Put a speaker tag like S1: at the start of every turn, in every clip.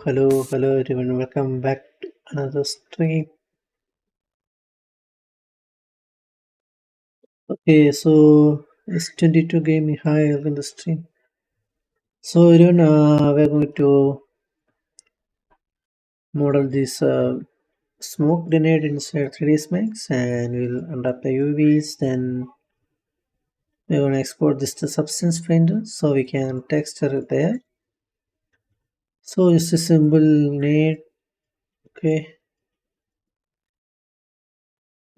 S1: Hello everyone. Welcome back to another stream. Okay, so it's 22 gaming. Hi, welcome to the stream. So everyone, we're going to model this smoke grenade inside 3D Max, and we'll unwrap the UVs. Then we're going to export this to Substance Finder, so we can texture it there. So it's a simple grenade. Okay,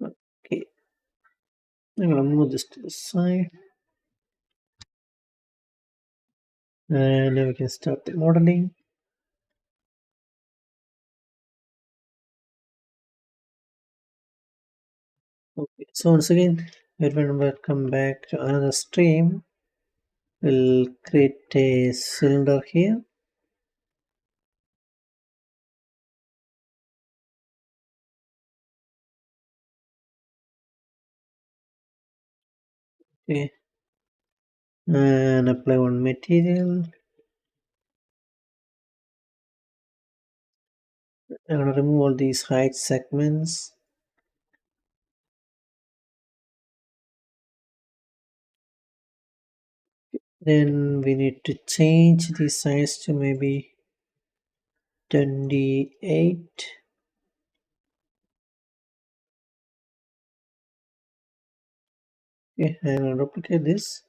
S1: okay. I'm gonna move this to the side, and then we can start the modeling. Okay, so once again, everyone welcome back to another stream. We'll create a cylinder here. Okay, and apply one material. I'm gonna remove all these height segments. Then we need to change the size to maybe 28. Okay, I'm gonna duplicate this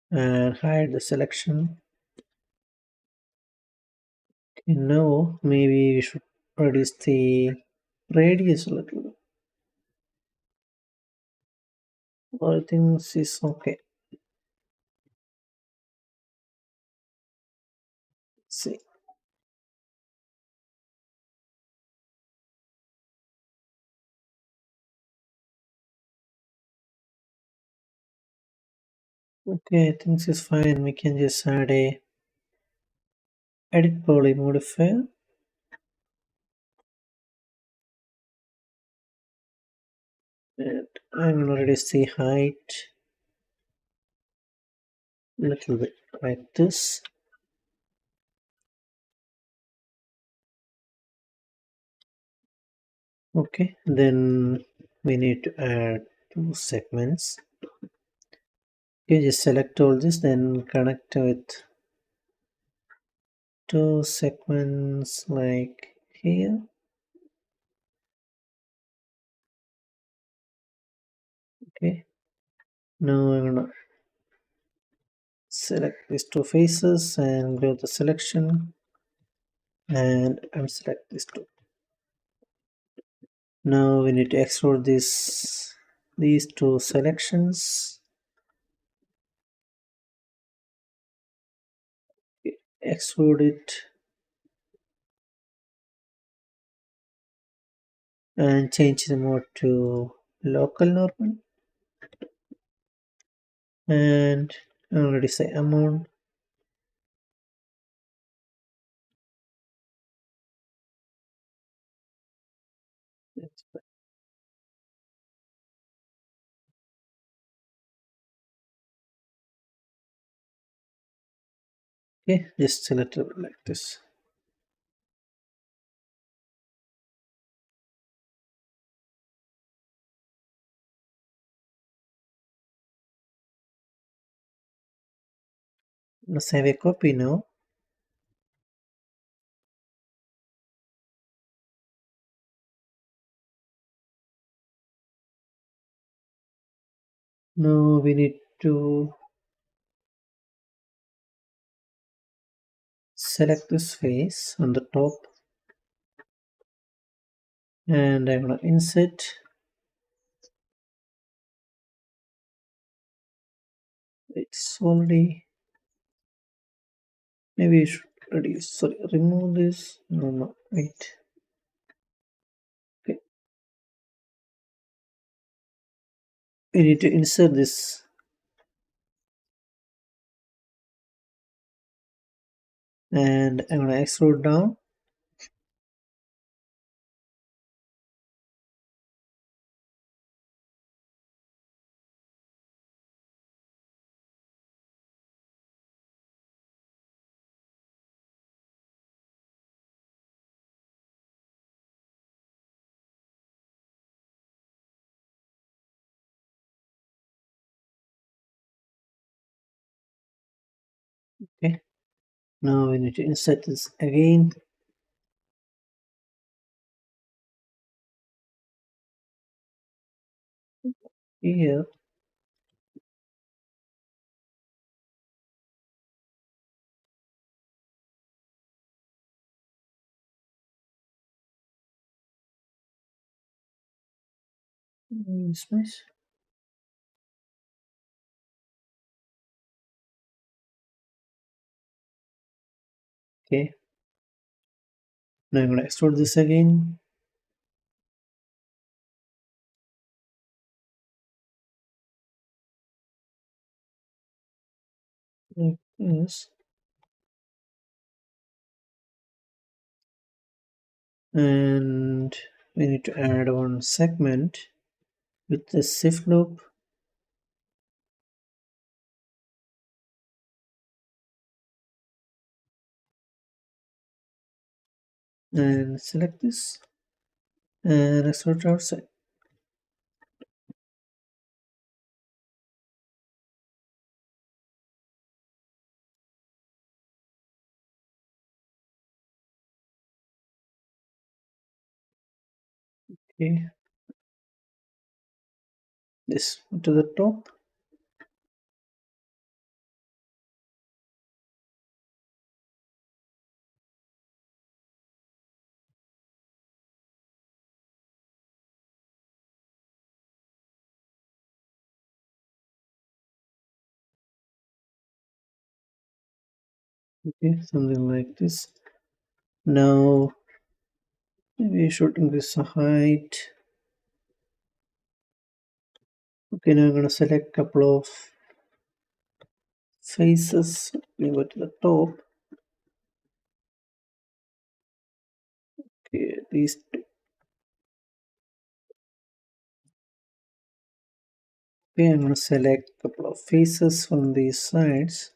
S1: and hide the selection. Okay, now maybe we should reduce the radius a little bit. All things is okay. Let's see. Okay, things is fine. We can just add a edit poly modifier. And I'm gonna reduce the height a little bit like this. Okay, then we need to add two segments. You just select all this, then connect with two segments like here. Okay, now I'm gonna select these two faces and go to selection and unselect these two. Now we need to extrude these two selections. Extrude it and change the mode to local normal, and I already say amount. Okay, just select it like this. Let's have a copy now. Now we need to select this face on the top, and I'm gonna insert. It's already, maybe you should reduce, sorry, remove this. No, wait. Okay, we need to insert this, and I'm gonna extrude down. Okay, now we need to insert this again here. Space. Okay, now I'm going to extrude this again. Like this. And we need to add one segment with the shift loop. And select this and extrude outside. Okay, this to the top. Okay, something like this. Now we should increase the height. Okay, now I'm going to select a couple of faces. We go to the top. Okay, these two. Okay, I'm going to select a couple of faces from these sides.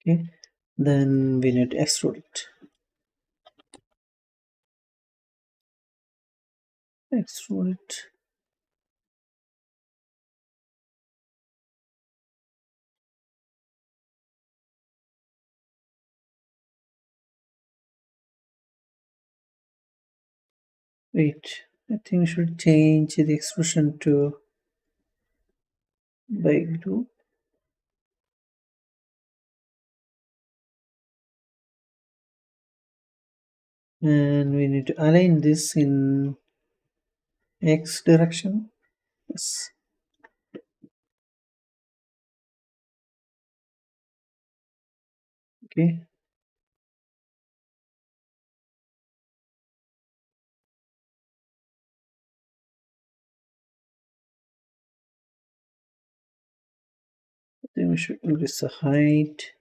S1: Okay, then we need to extrude it. Extrude it. Wait, I think we should change the expression to by glue. And we need to align this in X direction. Yes. Okay. Then we should increase the height.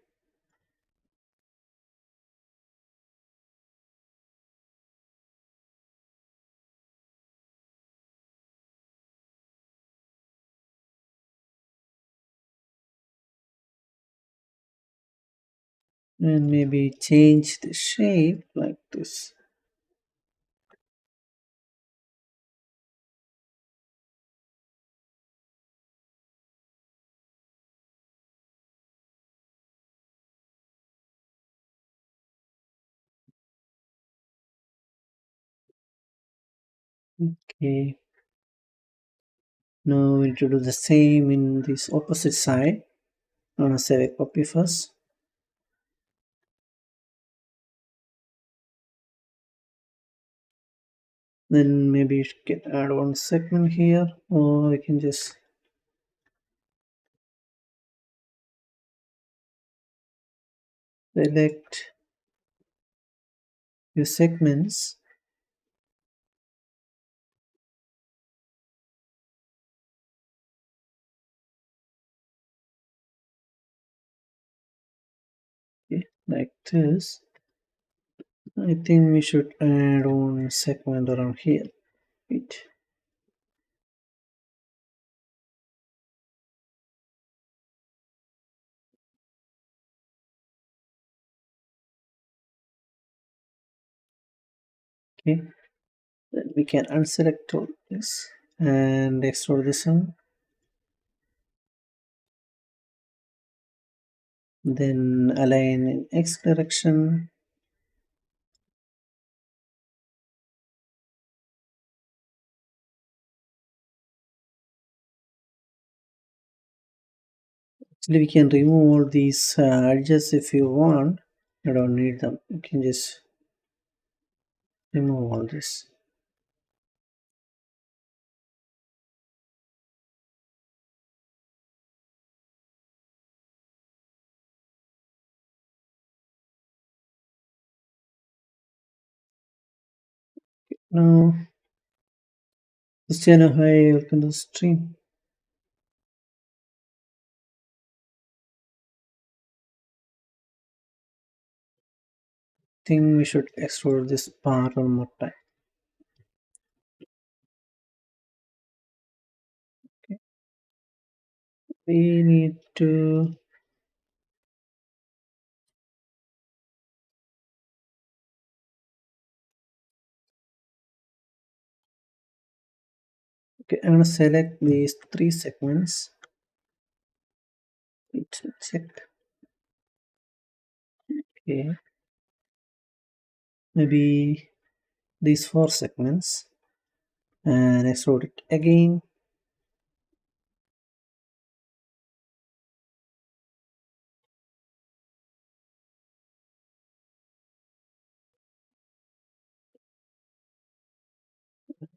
S1: And maybe change the shape like this. Okay. Now we need to do the same in this opposite side. I'm gonna save a copy first. Then maybe you can add one segment here, or we can just select your segments. Okay, like this. I think we should add one segment around here. Wait. Okay. Then we can unselect all this and extrude this one. Then align in X direction. Actually, we can remove all these edges if you want. I don't need them. You can just remove all this. Now, Christiana, hi, welcome to the stream. Think we should explore this part one more time. Okay. We need to okay, I'm gonna select these three segments. Check. Okay. Maybe these four segments and extrude it again.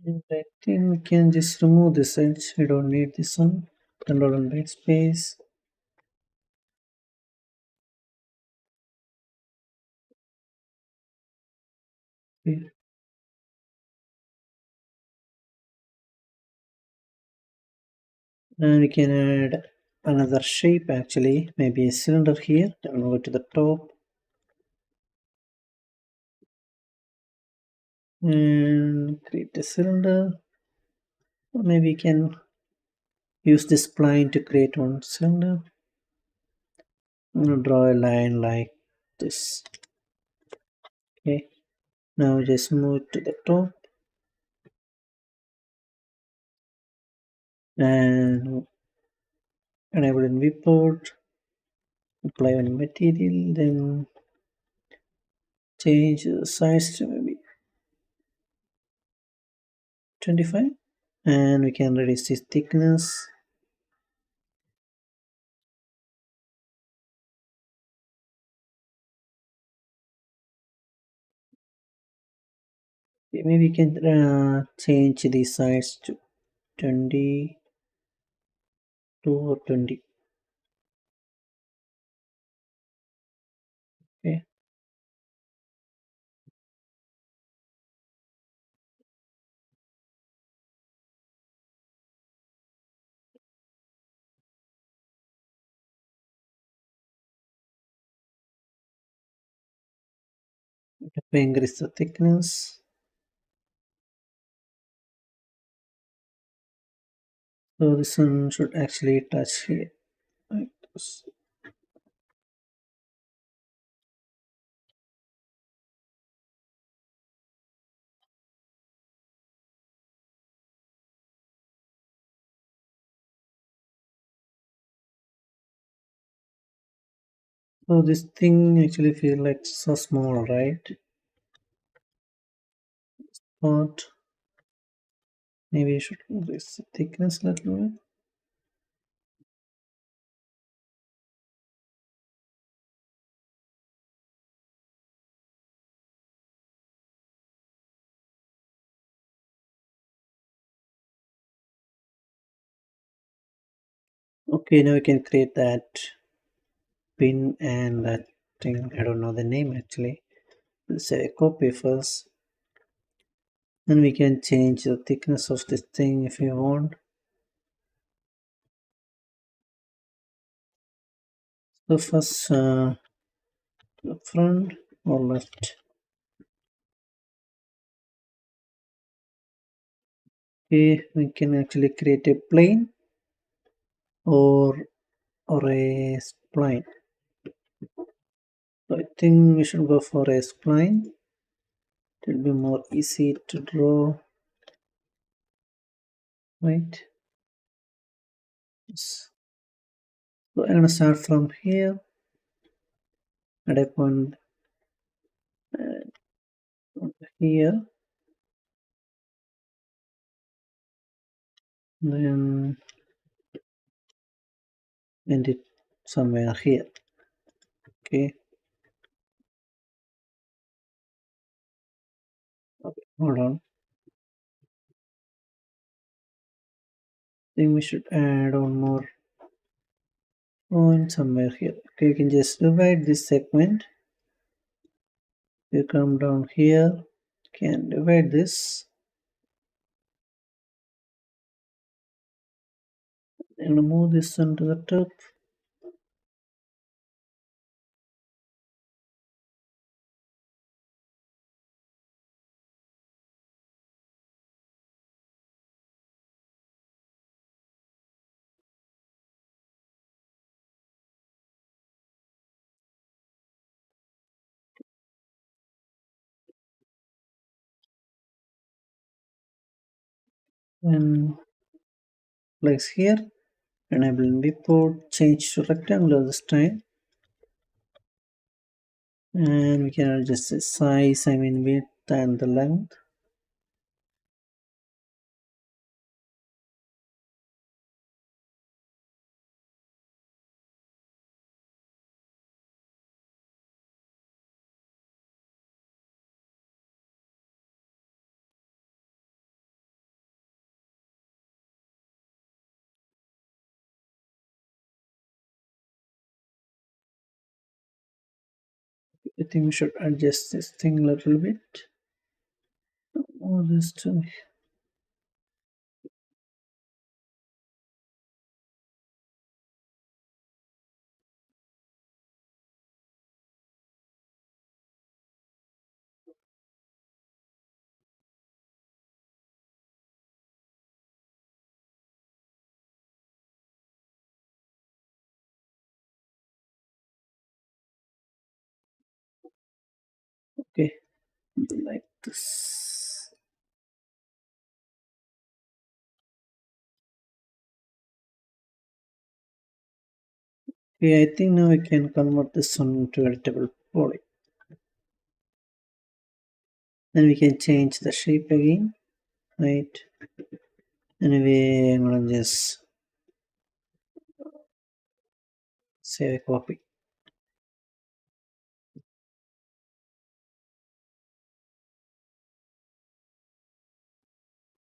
S1: And I think we can just remove this edge. We don't need this one. Control and backspace. Okay. And we can add another shape actually, maybe a cylinder here. Then go to the top and create a cylinder. Or maybe we can use this spline to create one cylinder. I'm gonna draw a line like this. Okay. Now just move to the top and enable in viewport. Apply on material, then change the size to maybe 25, and we can reduce the thickness. Maybe we can change the size to 22 or 20. Okay. Increase the thickness. So this one should actually touch here like this. So this thing actually feel like so small, right? But maybe I should increase the thickness a little bit. Okay, now we can create that pin and that thing. I don't know the name actually. Let's say copy first. And we can change the thickness of this thing if you want. So first the front or left. Okay, we can actually create a plane or a spline. So I think we should go for a spline. It will be more easy to draw. Right. Yes. So I'm gonna start from here at a point here, then end it somewhere here. Okay. Okay. Hold on. I think we should add on more point somewhere here. Okay, you can just divide this segment. You come down here, can divide this and move this onto the top. And place here, enable viewport, change to rectangular this time, and we can adjust the size, I mean width and the length. I think we should adjust this thing a little bit. All this to okay, like this. Okay, I think now we can convert this one into editable body. Then we can change the shape again, right? Anyway, I'm gonna just save a copy.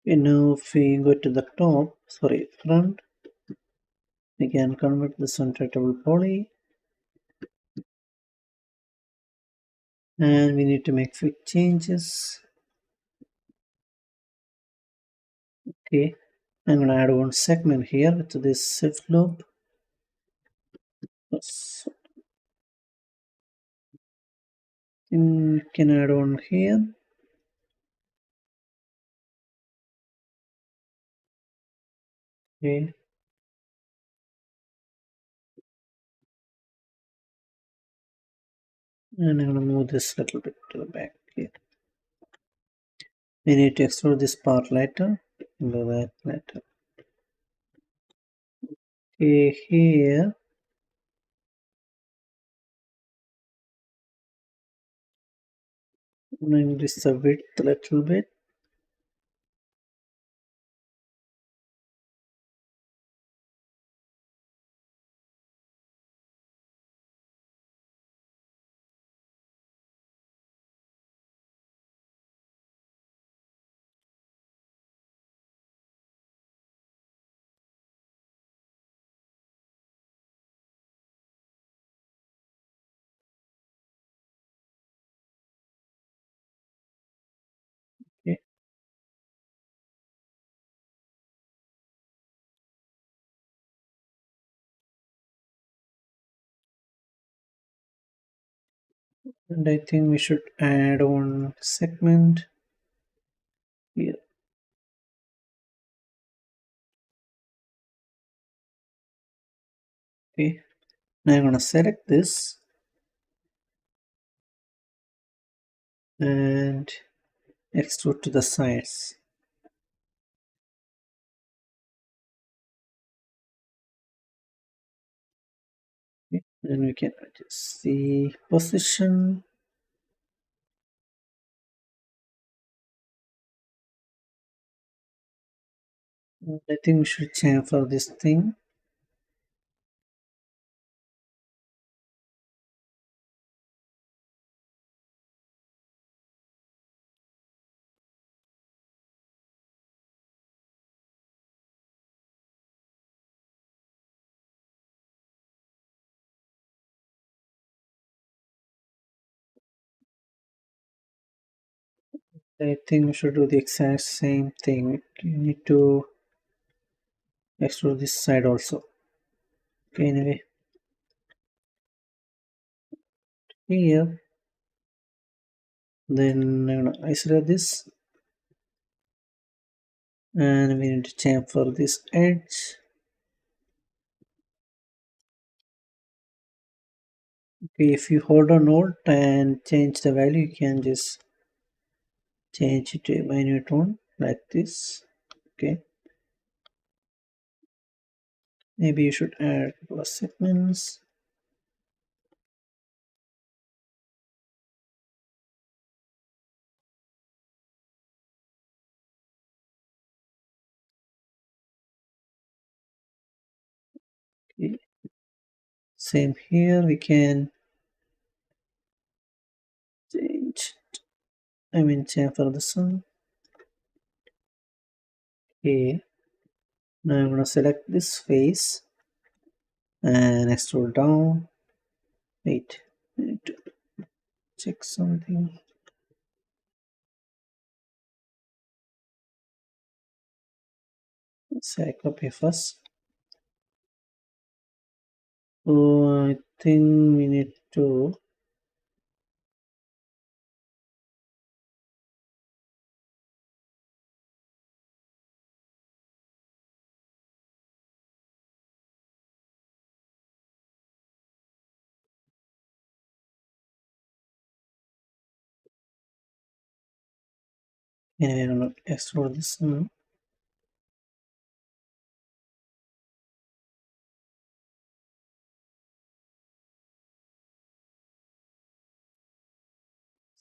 S1: Okay, now if we go to the top, sorry, front, we can convert this one to editable poly. And we need to make few changes. Okay, I'm gonna add one segment here to this shift loop. Yes. Can add one here. Okay, and I'm gonna move this little bit to the back here. We need to extrude this part later. Do that later. Okay, here I'm gonna increase the width a little bit. Okay, and I think we should add one segment here. Okay, now I'm gonna select this and extrude to the sides. Okay. Then we can adjust the position. I think we should change for this thing. I think we should do the exact same thing. You need to extrude this side also. Okay, anyway, here, then I'm gonna isolate this, and we need to change for this edge. Okay, if you hold on Alt and change the value, you can just change it to a minute one like this. Okay, maybe you should add a couple of segments. Okay. Same here, we can change, change for the sun. Okay, now I'm gonna select this face and extrude down. Wait, I need to check something. Let's say I copy first. So I think we need to anyway, I'm gonna extrude this one.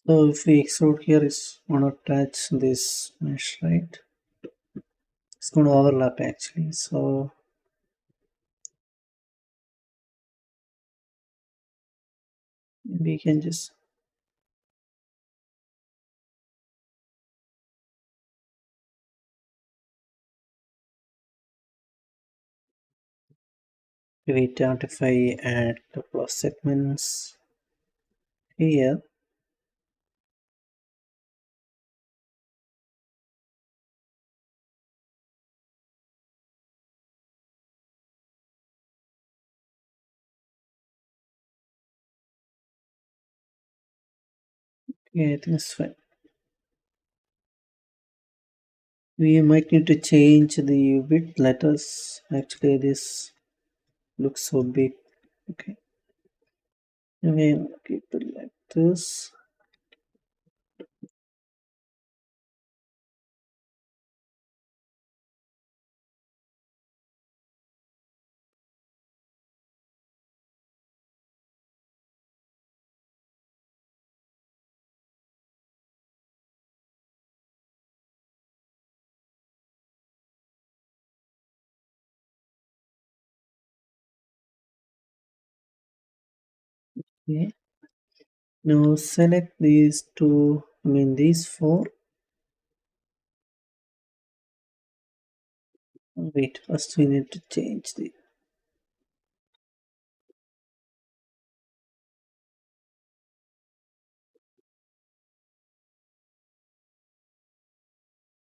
S1: So if we extrude here, it's gonna touch this mesh, right? It's gonna overlap actually. So we can just wait out if I add a couple of segments here. Yeah, I think it's fine. We might need to change the width letters. Actually, this looks so big. Okay. Anyway, I'll keep it like this. Okay. Now select these two, these four. Wait, first we need to change the.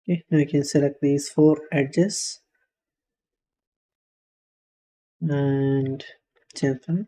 S1: Okay, now we can select these four edges and chamfer.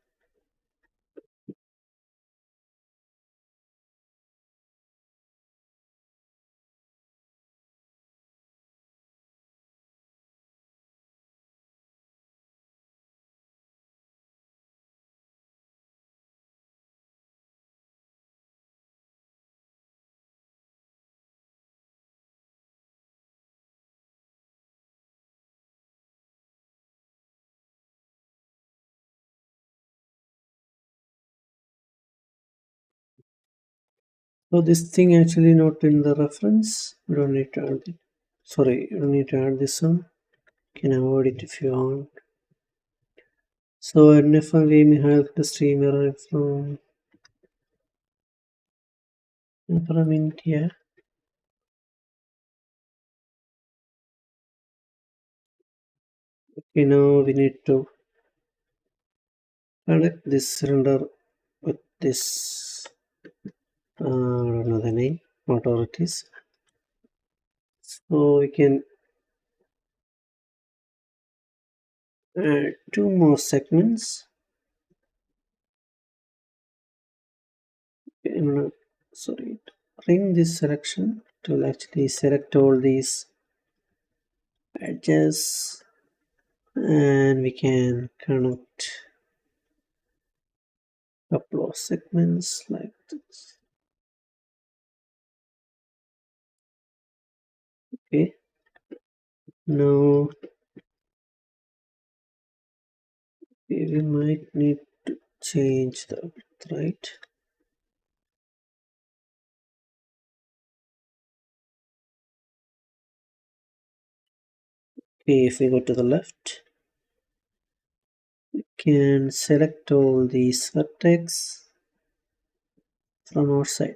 S1: So this thing actually not in the reference. We don't need to add it. Sorry, you don't need to add this one. You can avoid it if you want. So NFR we may have the streamer from India. Okay, now we need to connect this cylinder with this. I don't know the name, whatever it is. So we can add two more segments. In, sorry, ring this selection to actually select all these edges, and we can connect a couple of segments like this. Okay, now we might need to change the width, right? Okay, if we go to the left, we can select all these vertex from outside.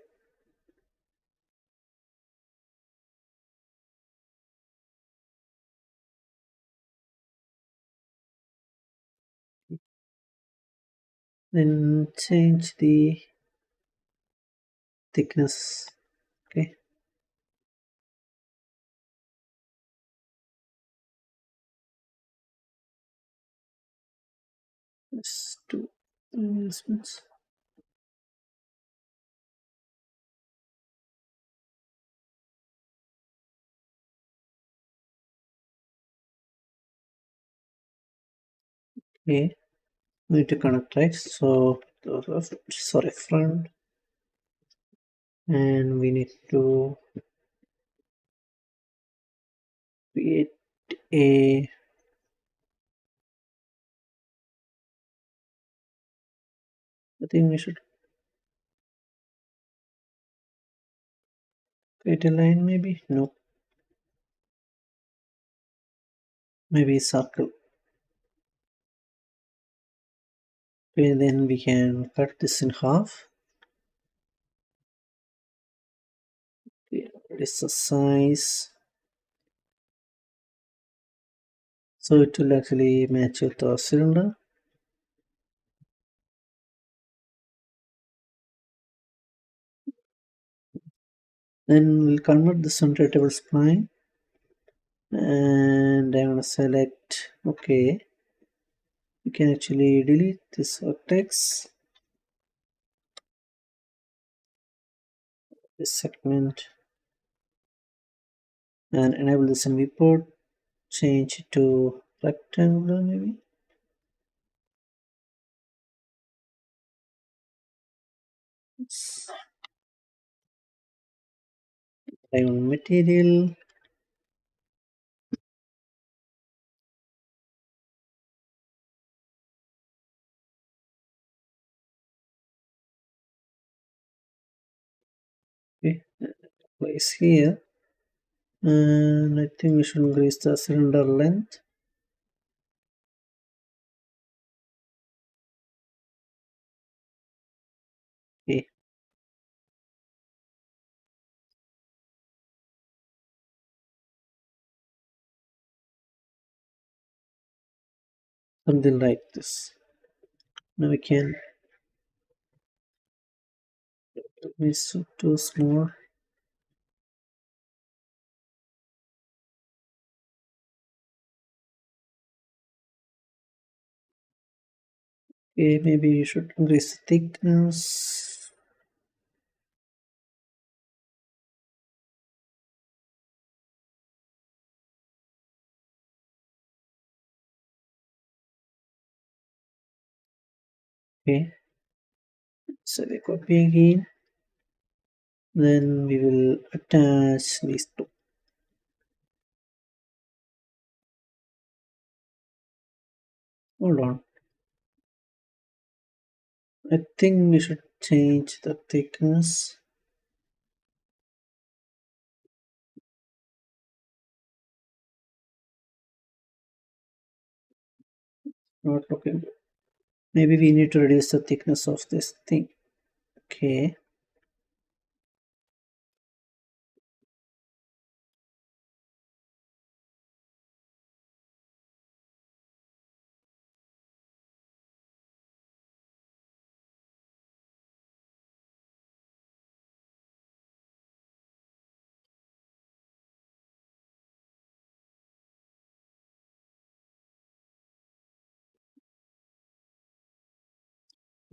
S1: Then change the thickness. Okay, let's do adjustments. Okay, we need to connect, right? So the left, sorry, front, and we need to create a, I think we should create a line, maybe. No, maybe circle. Okay, then we can cut this in half. Okay, this the size, so it will actually match with the cylinder. Then we'll convert this on rotatable spline, and I'm gonna select. Okay, we can actually delete this vertex, this segment, and enable this in viewport. Change it to rectangular, maybe. Try on material. Okay, place here, and I think we should increase the cylinder length. Okay, something like this. Now we can make this too small. Okay, maybe you should increase the thickness. Okay, so we copy again. Then we will attach these two. Hold on. I think we should change the thickness. Not looking good. Maybe we need to reduce the thickness of this thing. Okay.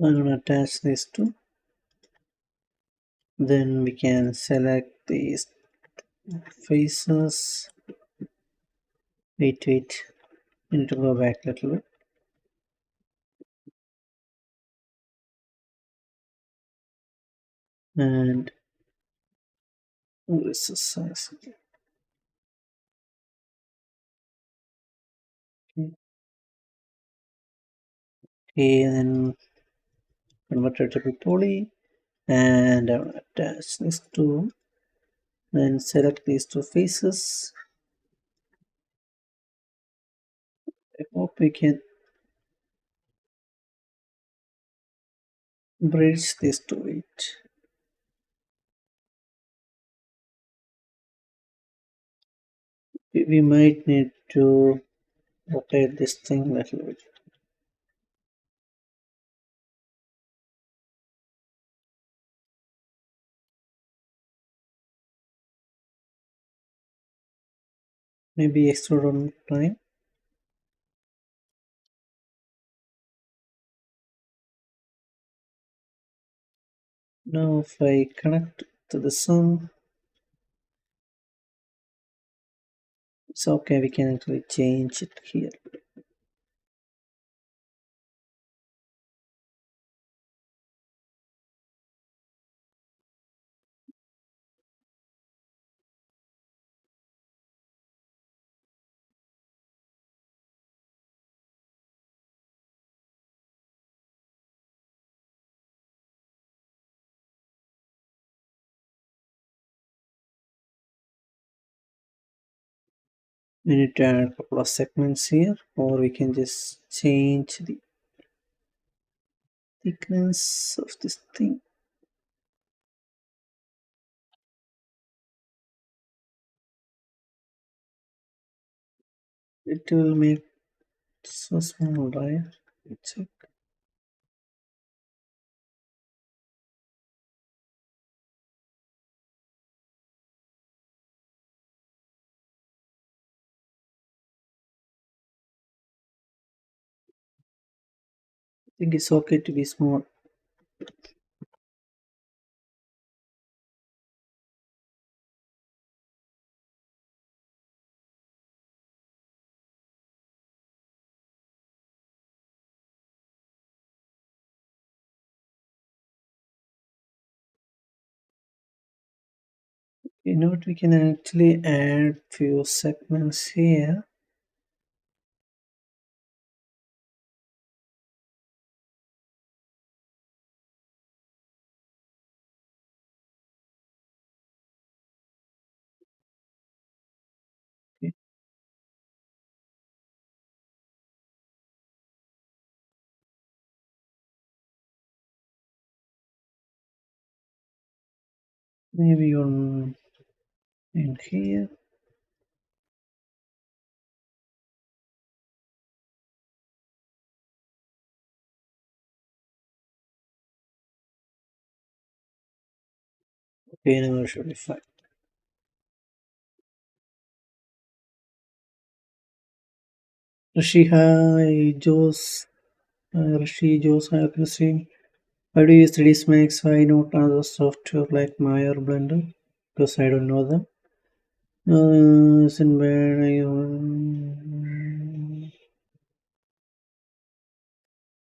S1: I'm gonna attach these two. Then we can select these faces. Wait. We need to go back a little bit. And this is size. Okay, and then convert it to poly. And I will attach these two. Then select these two faces. I hope we can bridge this to it. We might need to rotate this thing a little bit. Maybe extrude on time. Now if I connect to the sun, it's okay, we can actually change it here. We need to add a couple of segments here, or we can just change the thickness of this thing. It will make so small, right? Check. I think it's okay to be small. You know what? We can actually add few segments here. Okay. Maybe on in here. Okay, now it should be fine. Rishi, hi, Jose. Rishi, Jose, hi, Christine. Why do you use 3ds Max? Why not other software like Maya or Blender? Because I don't know them. Isn't bad.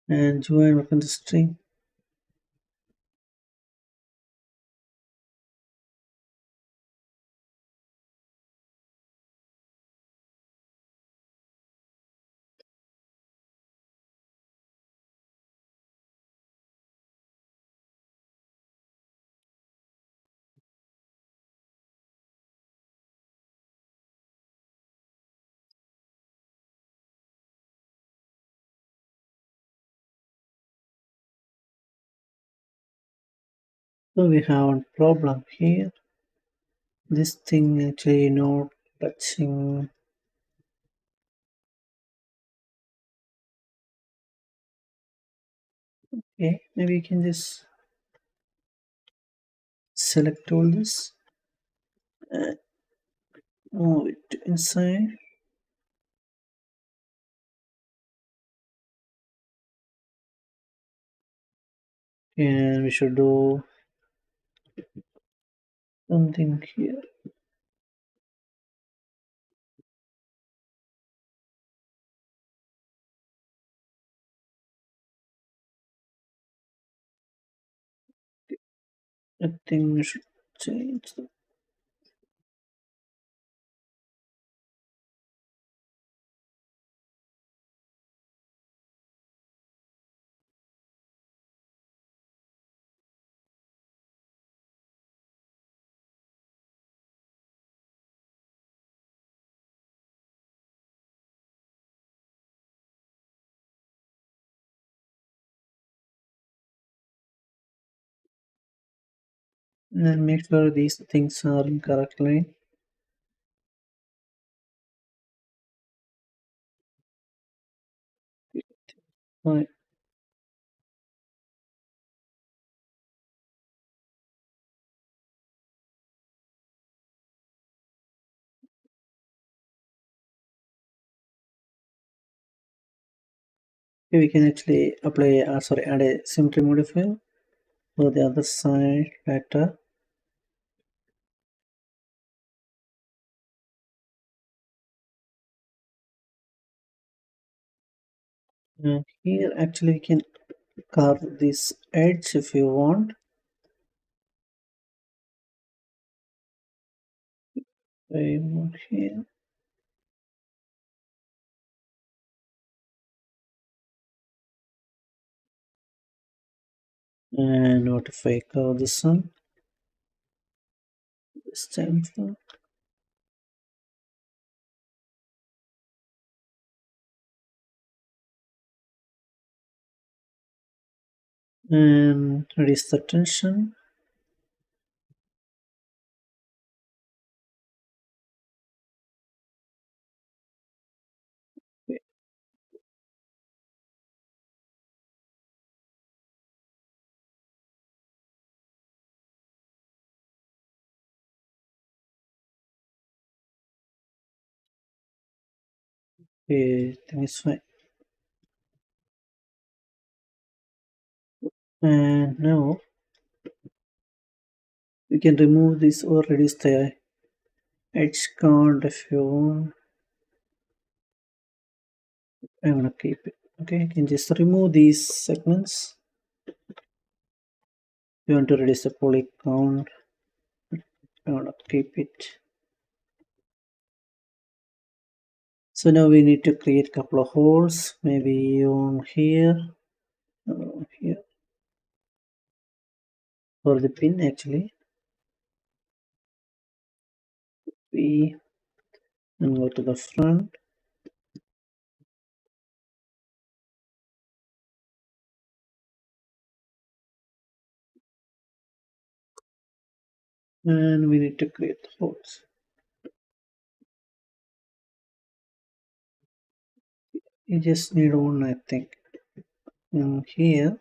S1: And join welcome to stream. So we have a problem here. This thing actually not touching. Okay, maybe you can just select all this and move it to inside. And we should do something here. I think we should change the and make sure these things are in correct line. Right. Okay, we can actually apply, sorry, add a symmetry modifier for the other side factor. And here actually we can carve this edge if you want. I want here and notify curve this one. This time for and reduce the tension. Okay, I think it's fine. And now we can remove this or reduce the edge count if you want. I'm gonna keep it. Okay, you can just remove these segments. You want to reduce the poly count. I'm gonna keep it. So now we need to create a couple of holes, maybe on here, here for the pin actually. We and go to the front. And we need to create the holes. You just need one, I think. And here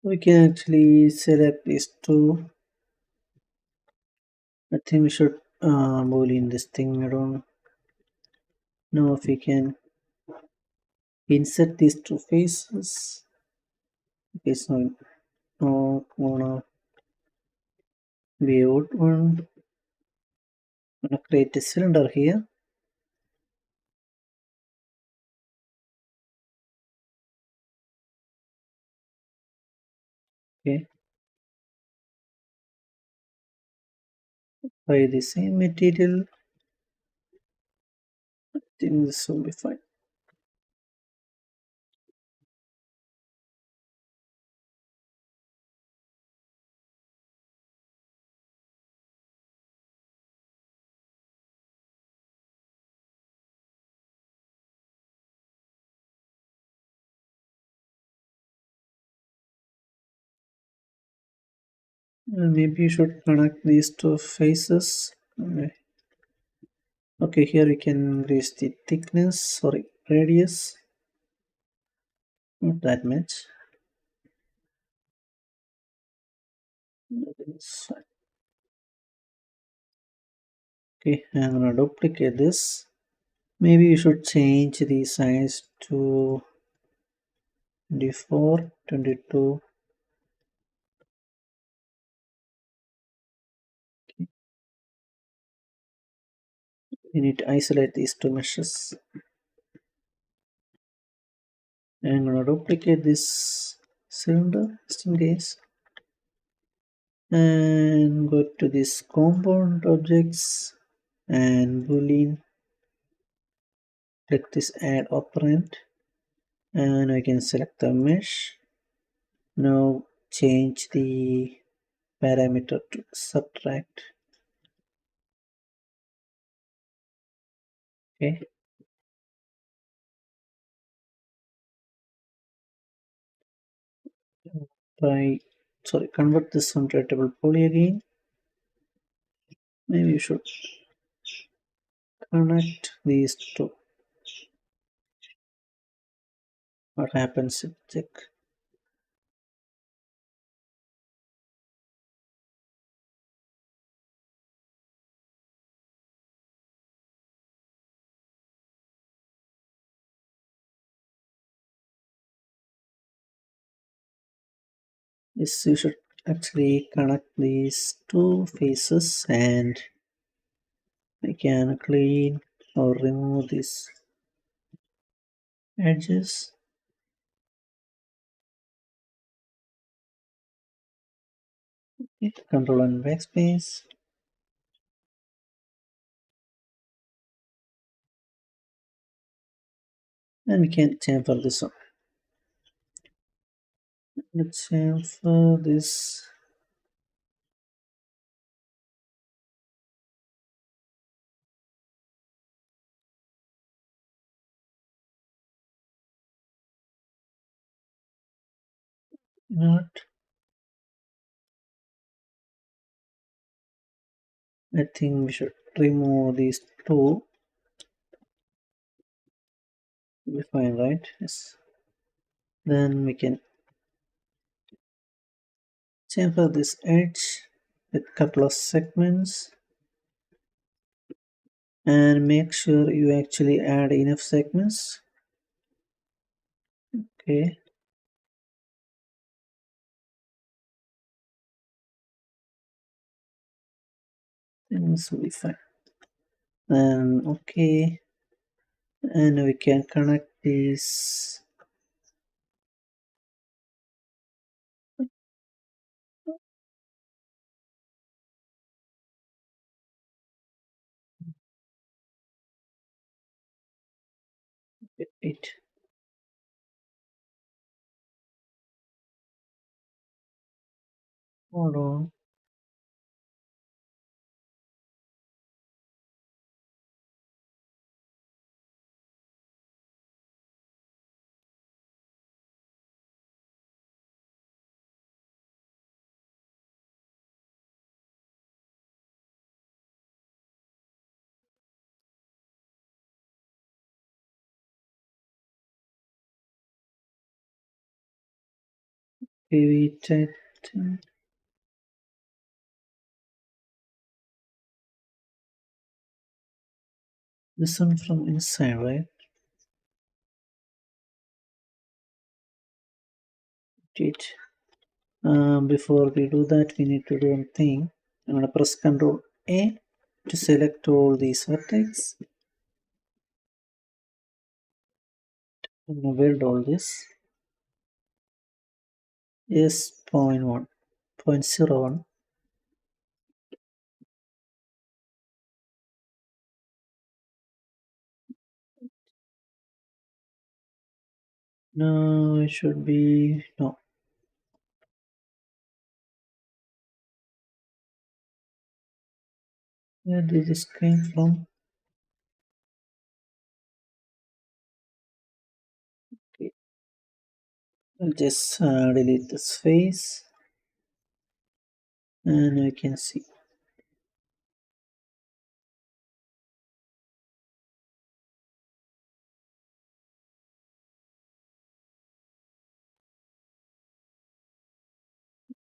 S1: we can actually select these two. I think we should boolean this thing. I don't know if we can insert these two faces. Okay, so no gonna be out one. I'm gonna create a cylinder here. Okay, by the same material. I think this will be fine. Maybe you should connect these two faces. Okay, here we can increase the thickness, sorry, radius, not that much. Okay, I'm gonna duplicate this. Maybe you should change the size to 24, 22. We need to isolate these two meshes. I'm gonna duplicate this cylinder just in case. And go to this component objects and boolean. Click this add operand and I can select the mesh. Now change the parameter to subtract. Okay. Try convert this one to a table poly again. Maybe you should connect these two. What happens if check? Yes, you should actually connect these two faces and I can clean or remove these edges. Control and backspace. And we can chamfer this one. Let's chamfer this. Not. I think we should remove these two. Be fine, right? Yes. Then we can chamfer this edge with couple of segments and make sure you actually add enough segments. Okay. Things will be fine. And okay. And we can connect these. Wait. Hold on. We check this one from inside, right? It. Before we do that, we need to do one thing. I'm gonna press Ctrl A to select all these vertex. I'm gonna build all this. Yes, point 1, point 0.01. No, it should be no. Where did this came from? Okay, I'll just delete this face. and we can see.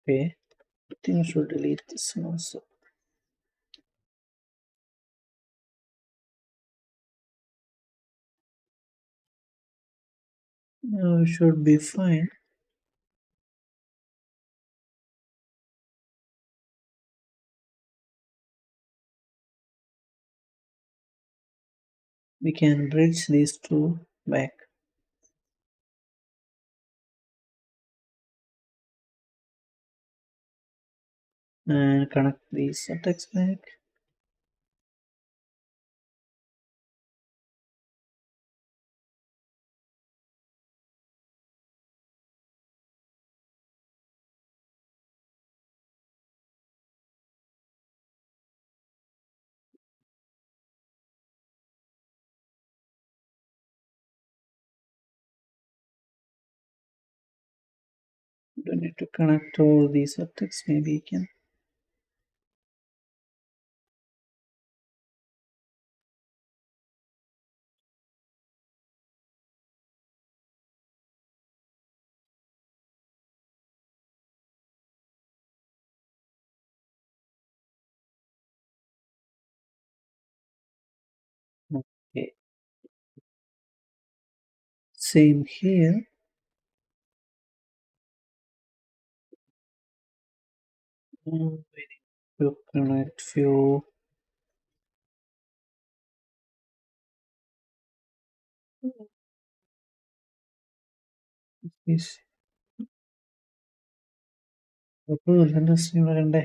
S1: Okay, I think I should delete this one also. Now we should be fine. We can bridge these two back and connect these attacks back. Don't need to connect all these attacks, maybe okay. Same here. We need to connect few these. അപ്പോൾ രണ്ട് stream വരണ്ടേ?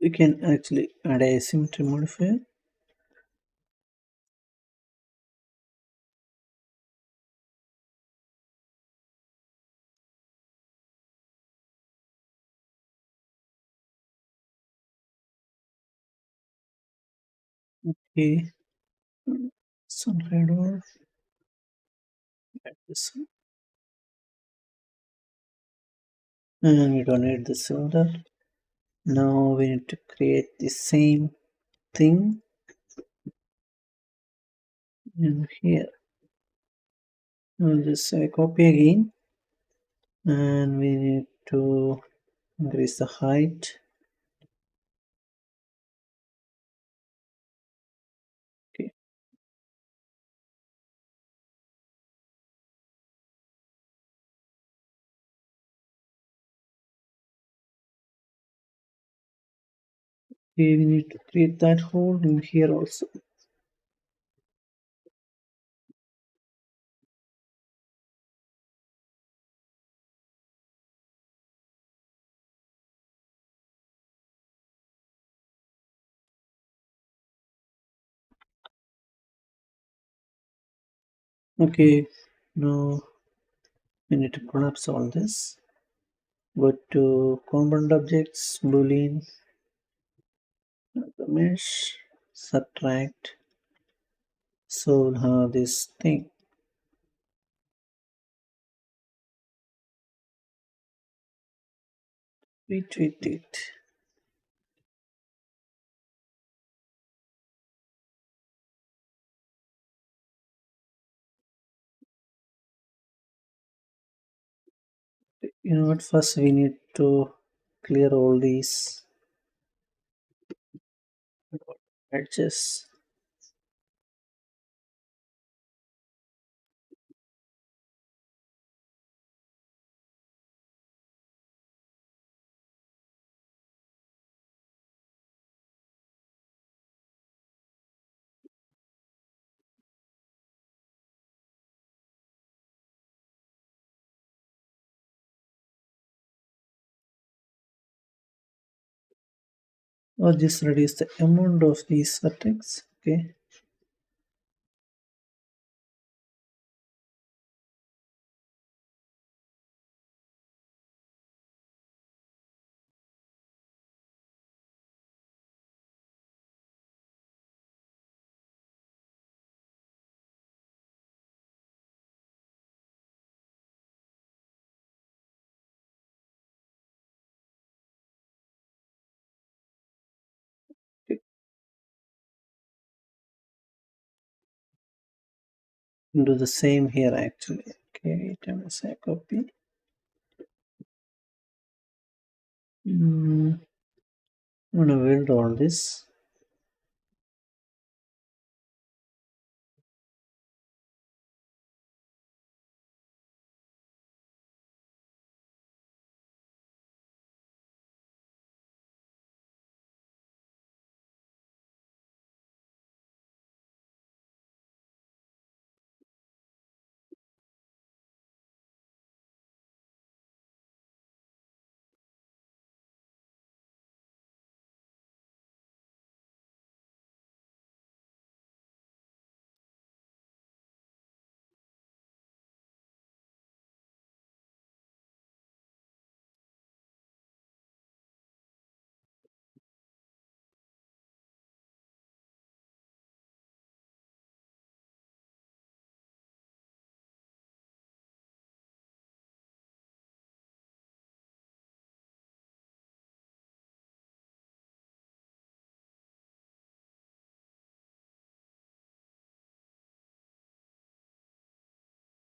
S1: We can actually add a symmetry modifier. Okay, some header, add this one. And we don't need this order. Now we need to create the same thing in here. We'll just say copy again, and we need to increase the height. Okay, okay, we need to create that hole in here also. Okay, now we need to collapse all this. Go to component objects, boolean, the mesh, subtract. So now this thing, we treat it. You know what? First, we need to clear all these edges. Or just reduce the amount of these vertex. Okay. Do the same here actually. Okay, let me say copy. I'm gonna build all this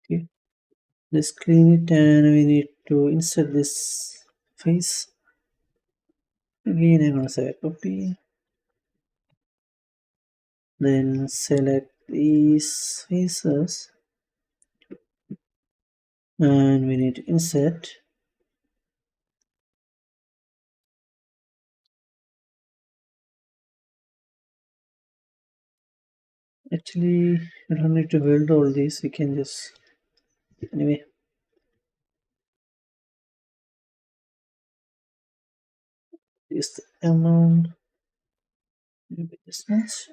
S1: okay. Just clean it and we need to insert this face. Again, I'm gonna say copy. Then select these faces and we need to insert. Actually, we don't need to build all these, we can just anyway use the amount, maybe this much.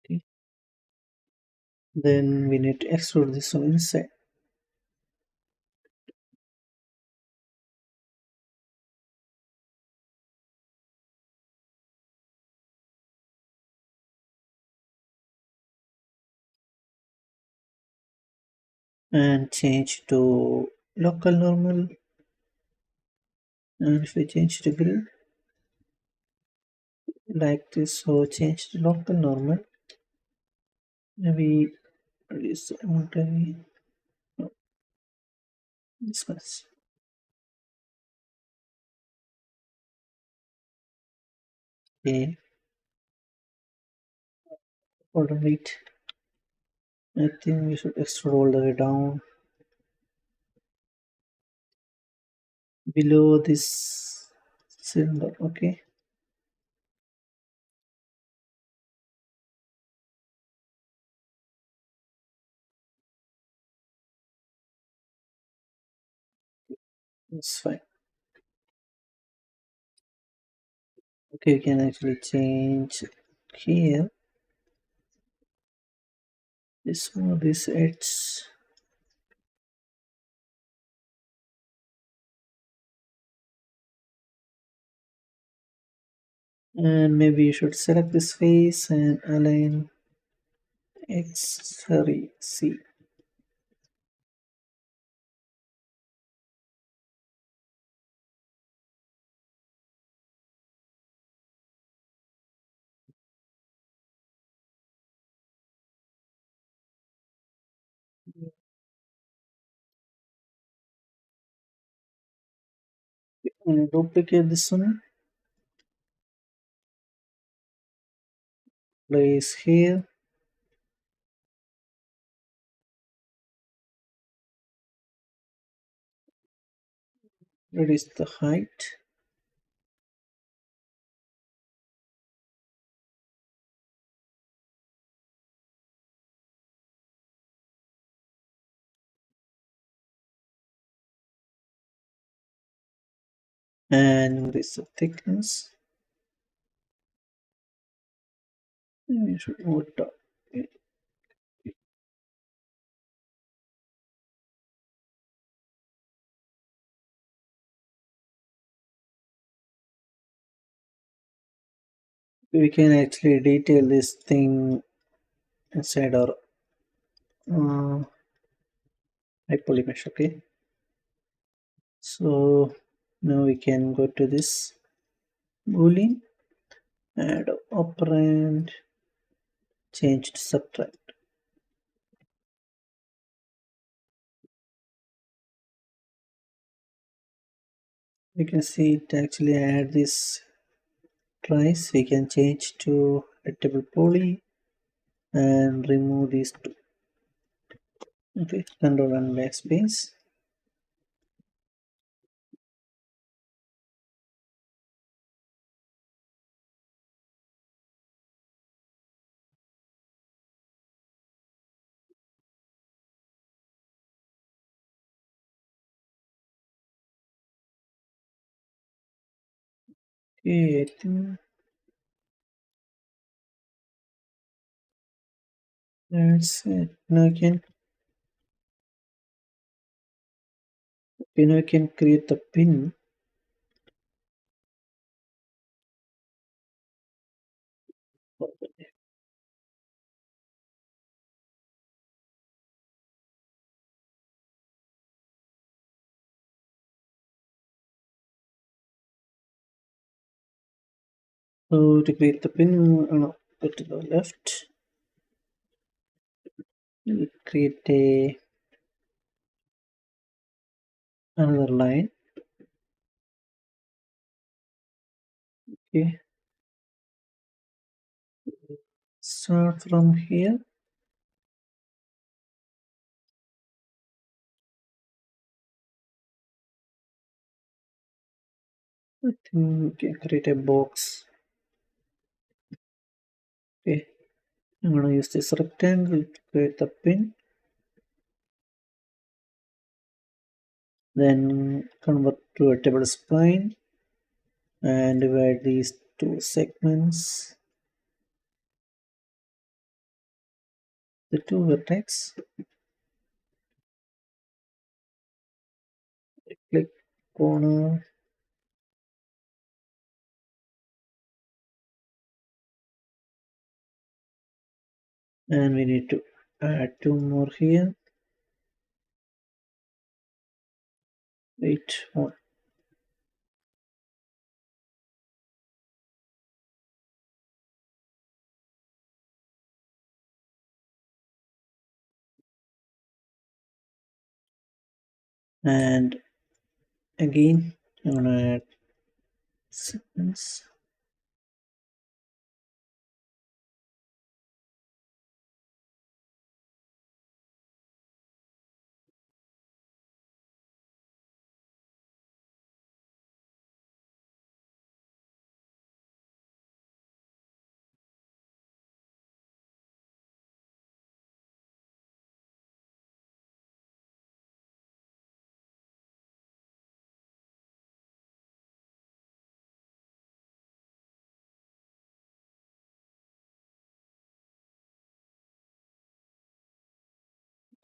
S1: Okay. Then we need to extrude this one inside and change to local normal. And if we change to grid like this, so change to local normal. Maybe reduce the amount again. No, this much. Okay, hold on, wait. I think we should extrude all the way down below this cylinder. Okay, that's fine. Okay, we can actually change here. This one, this edge, and maybe you should select this face and align X. Sorry, C. And duplicate this one, place here, reduce the height, and increase the thickness. And you should move it up. We can actually detail this thing inside our uh, hypermesh. Okay, so now we can go to this boolean, add operand, change to subtract. We can see it actually add this tries. We can change to rectangle poly and remove these two. Okay, control and backspace. Okay, I think that's it. Now I can create the pin. So to create the pin, go to the left. We'll create another line. Okay, start from here. I think we can create a box. Okay, I'm gonna use this rectangle to create the pin. Then convert to a table spline and divide these two segments, the two vertex. Click corner, and we need to add two more here. Wait, one. And again, I'm gonna add segments.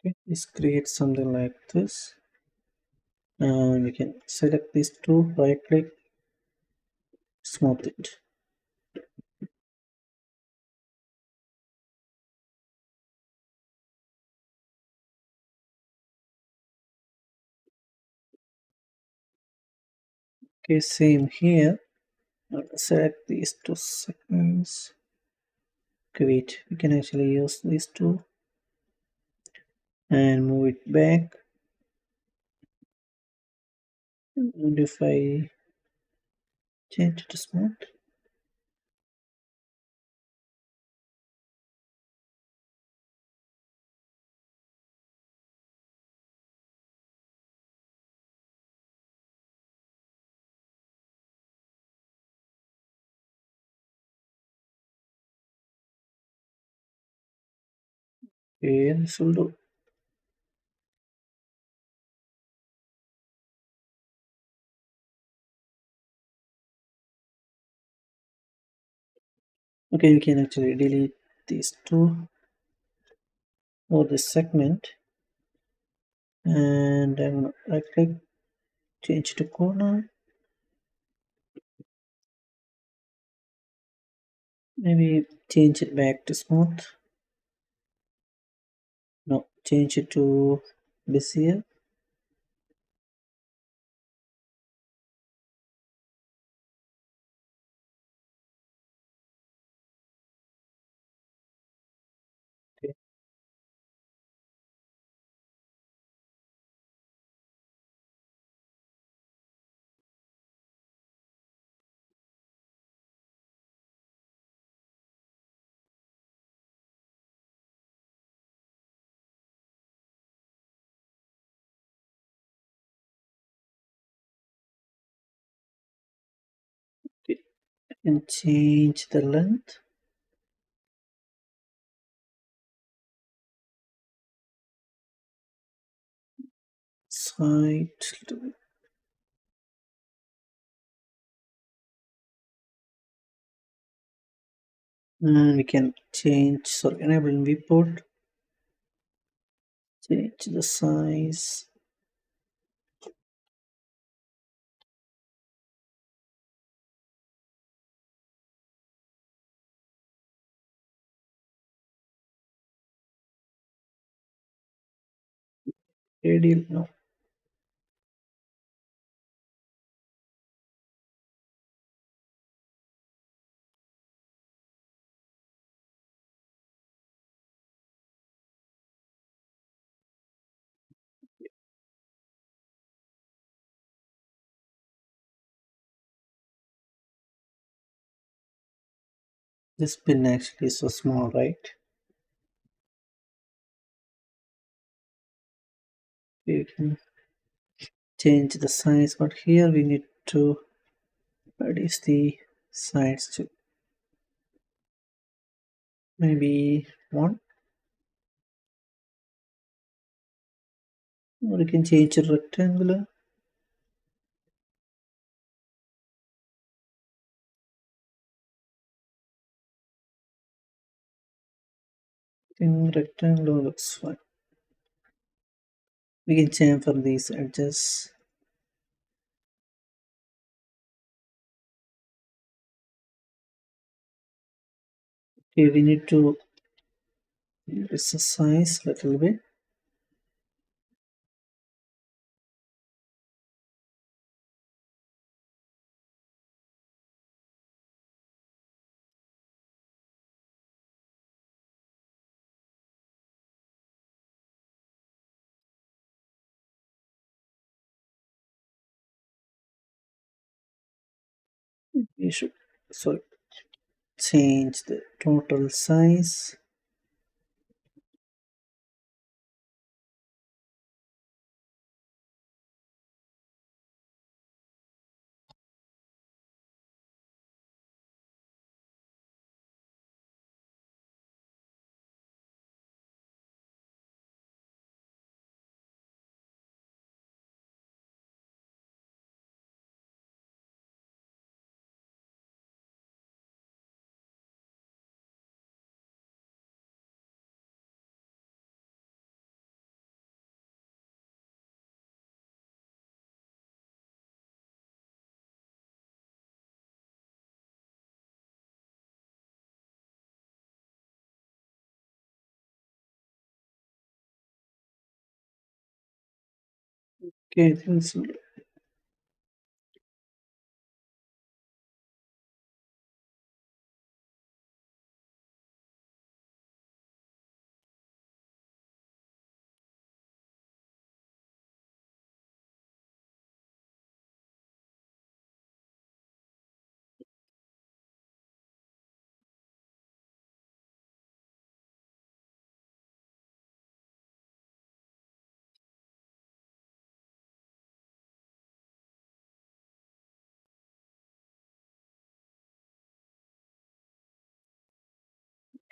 S1: Okay, let's create something like this. And we can select these two, right click, smooth it. Okay, same here. Now select these two segments. Okay, wait, we can actually use these two and move it back. And if I change it to smooth, okay, this will do. Okay, we can actually delete these two or this segment, and then right click, change to corner. Maybe change it back to smooth. No, change it to Bezier. Okay, okay. And change the length. Side. And we can change, sorry, enable viewport. Change the size. Radial, no. This pin actually is so small, right? You can change the size, but here we need to reduce the size to maybe one, or you can change it rectangular. I think rectangular looks fine. We can change from these edges. Okay, we need to increase the size a little bit. We should, sorry, change the total size. Okay, I think so.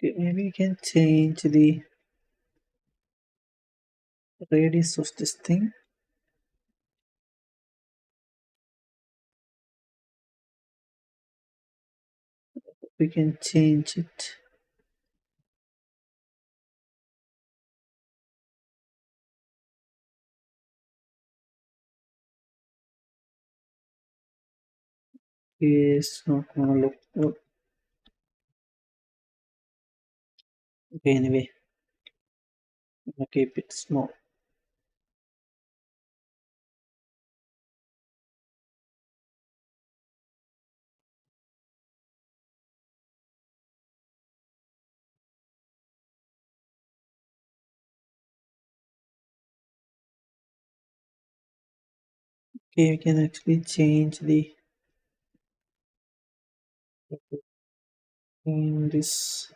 S1: Okay, maybe we can change the radius of this thing. We can change it. It's not gonna look good. Okay, anyway, I'm gonna keep it small. Okay, we can actually change the in this.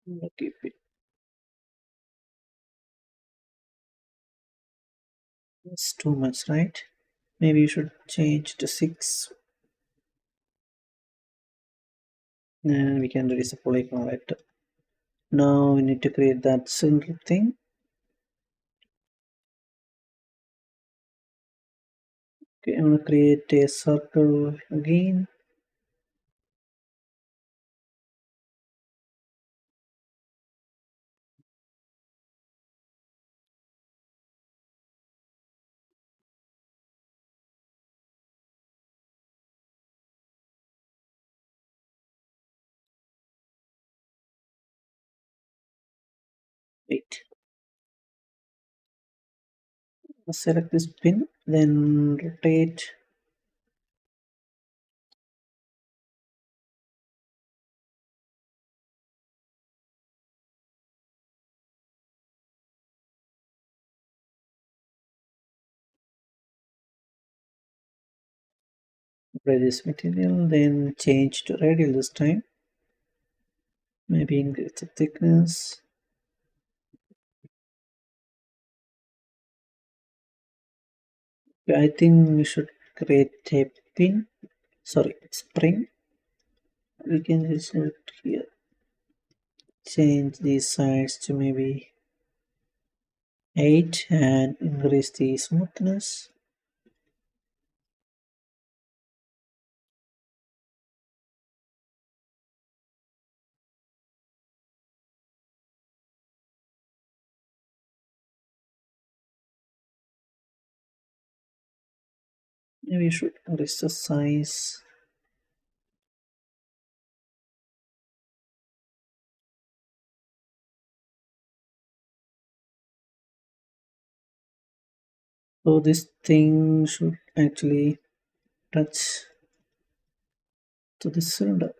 S1: I'm gonna keep it. It's too much, right? Maybe you should change to 6, and we can release a polygon vector. Now we need to create that cylinder thing. Okay, I'm gonna create a circle again. Wait, select this pin, then rotate. Apply this material, then change to radial this time. Maybe increase the thickness. I think we should create a pin, sorry, spring. We can just here change these sides to maybe 8 and increase the smoothness. Maybe we should increase the size. So this thing should actually touch to the cylinder.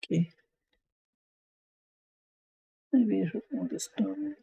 S1: Okay, maybe I should move this down.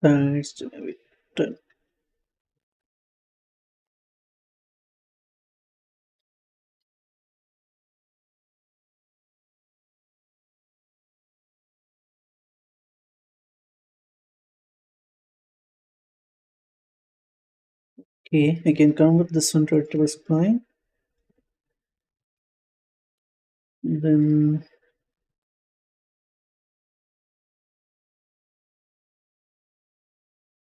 S1: Sides to maybe 10. Okay, we can convert this one to a table spline. Then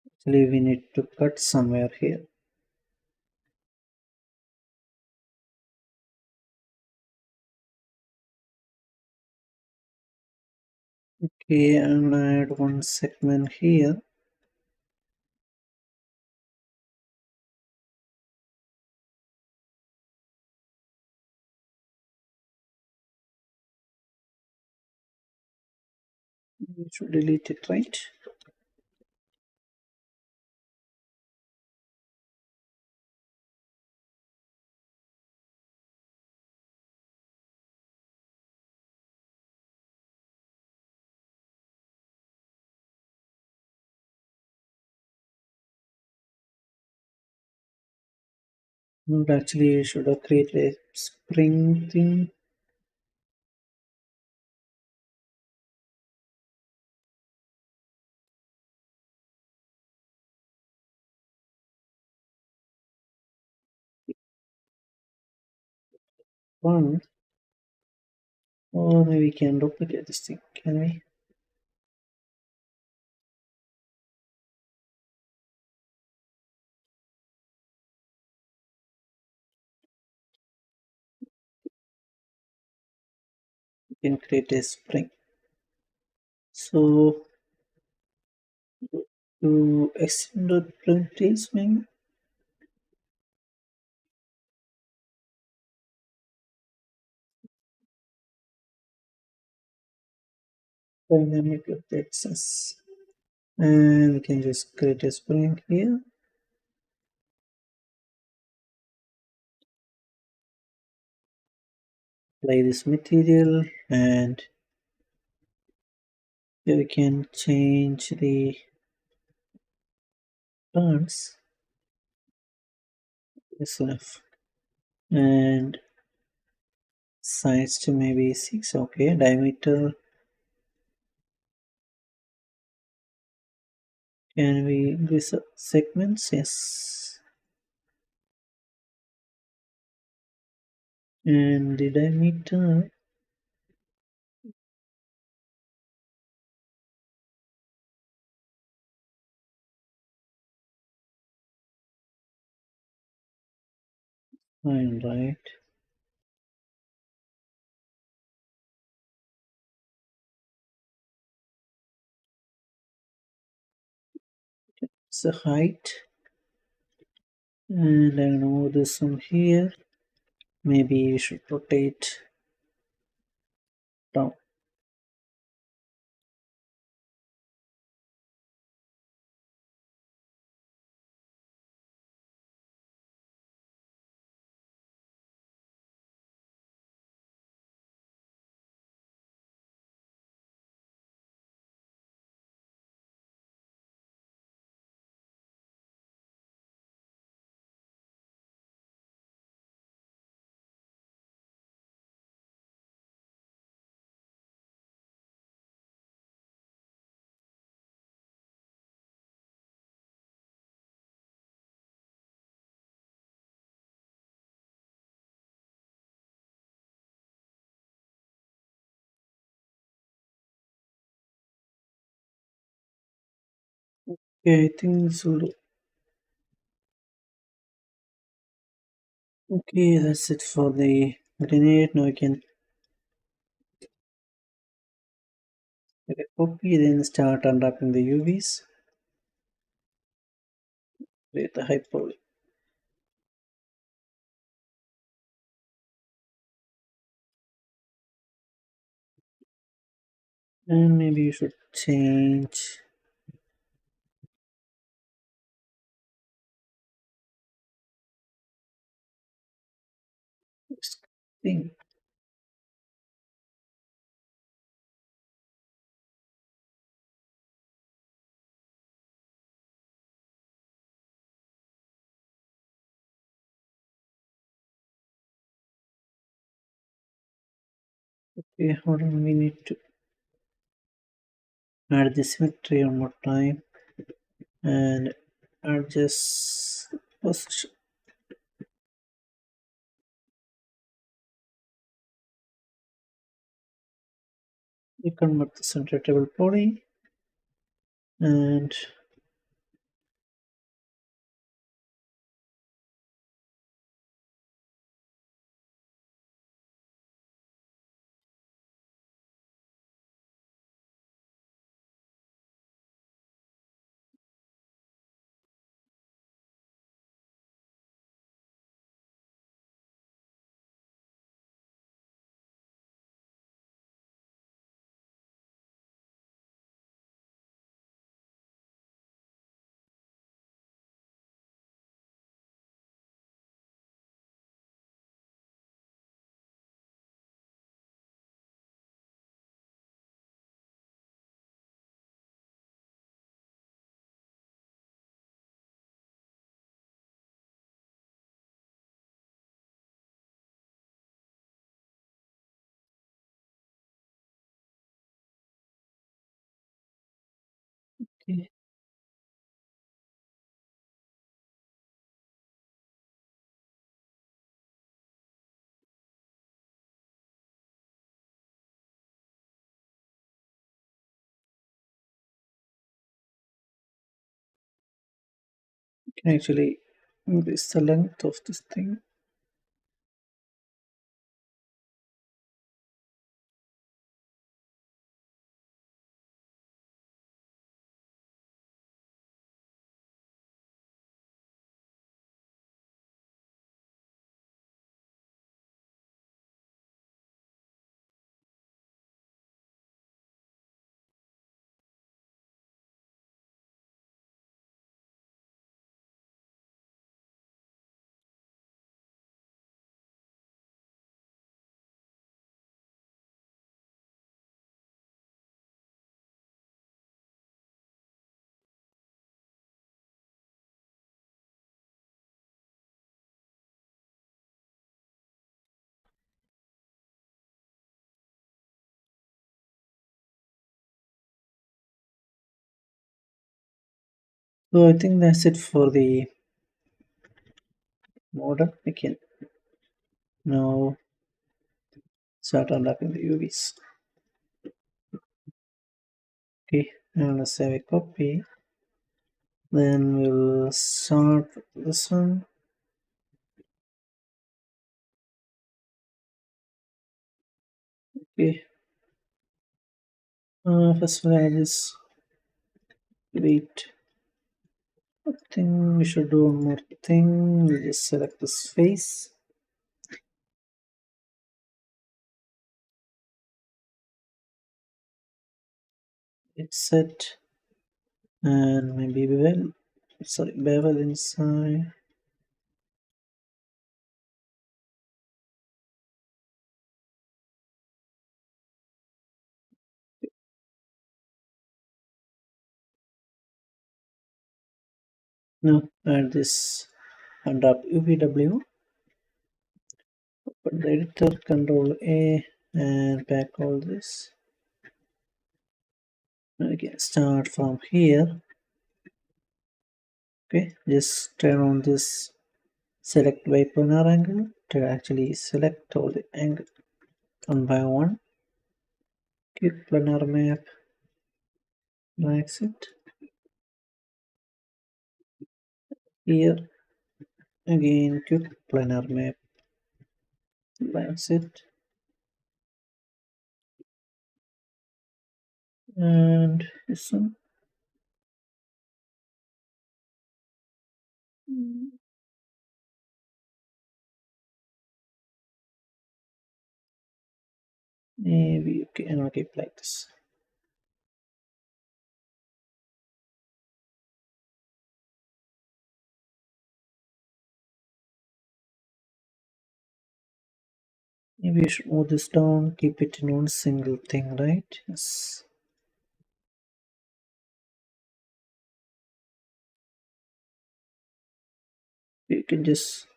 S1: actually we need to cut somewhere here. Okay, and add one segment here. We should delete it, right? Not actually, you should have created a spring thing. One, or maybe we can duplicate this thing, can we? We can create a spring. So to extend the print is maybe dynamic updates us. And we can just create a spring here. Apply this material, and here we can change the fonts. This enough. And size to maybe 6. Okay, diameter, can we increase segments? Yes. And the diameter, fine, right? It's the height, and I know this one here. Maybe we should rotate down. Okay, I think this will do. Okay, that's it for the grenade. Now we can get a copy, then start unwrapping the UVs. Create the hyperlink. And maybe you should change this thing. Okay, hold on, we need to add the symmetry one more time and adjust. position. We convert this into a table body and okay, can actually increase the length of this thing. So I think that's it for the model. We can now start unwrapping the UVs. Okay, and let's save a copy. Then we'll start this one. Okay, first we'll add this weight. I think we should do one more thing. We'll just select this face. It's set and maybe bevel inside. Now add this unwrap UVW. Open the editor, Control A, and back all this. Now we can start from here. Okay, just turn on this select by planar angle to actually select all the angle one by one. Click planar map, relax it. Here again, click planar map, relax it. And this one. Maybe you cannot keep like this. Maybe you should move this down, keep it in one single thing, right? Yes. You can just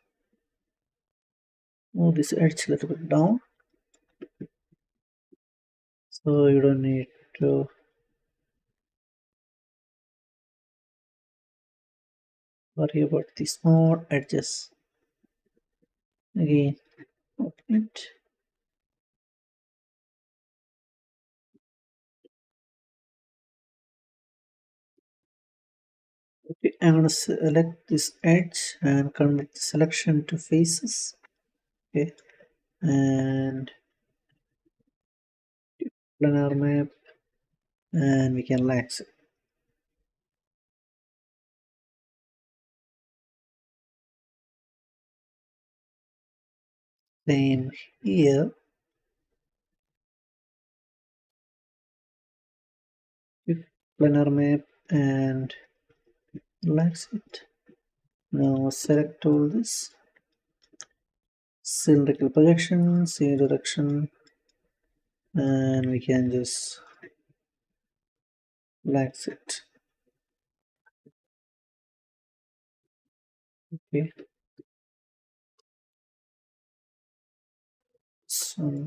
S1: move this edge a little bit down. So you don't need to Worry about the small edges. Again, open it. Okay, I'm gonna select this edge and convert the selection to faces. Okay, and planar map, and we can lax it. Same here. Planar map and lax it. Now select all this. Cylindrical projection, same direction, and we can just lax it. Okay, so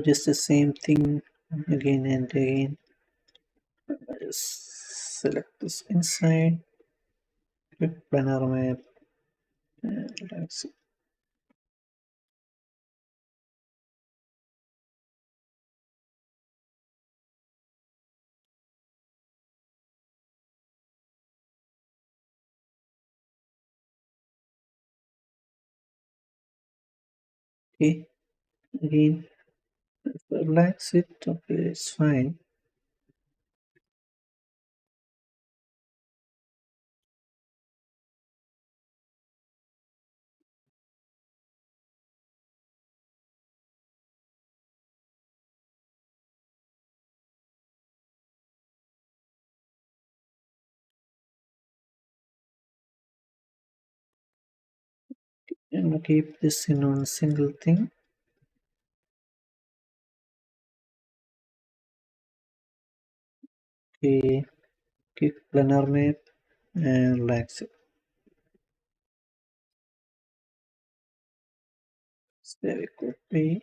S1: just the same thing again and again. Just select this inside, click planar map, and lax it. Okay, again, relax it. Okay, it's fine. And keep this in one single thing. Okay, click planar map and relax it. Very quickly.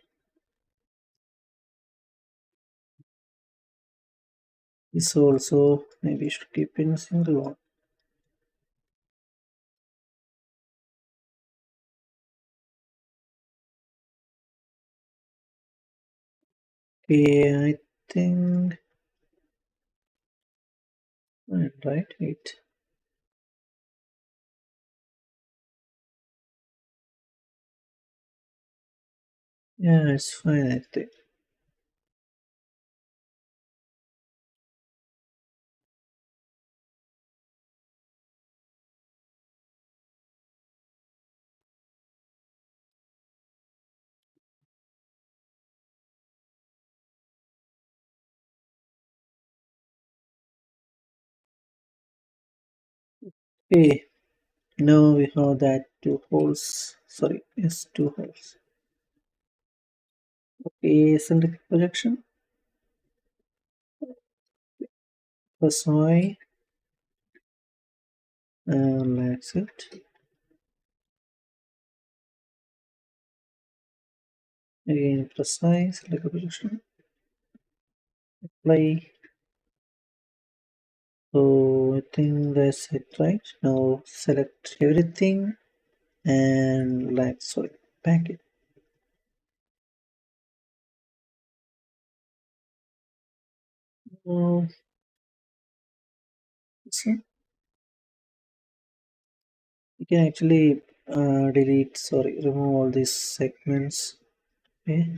S1: This also maybe should keep in a single one. Okay, I think right. Wait. Yeah, it's fine. I think. Okay, now we have that two holes. Sorry, yes, two holes. Okay, centric projection. Press Y and max it. Again, press Y, centric projection. Apply. So I think that's it, right? Now select everything and like sorry, pack it. Now, see, you can actually delete, sorry, remove all these segments. Okay,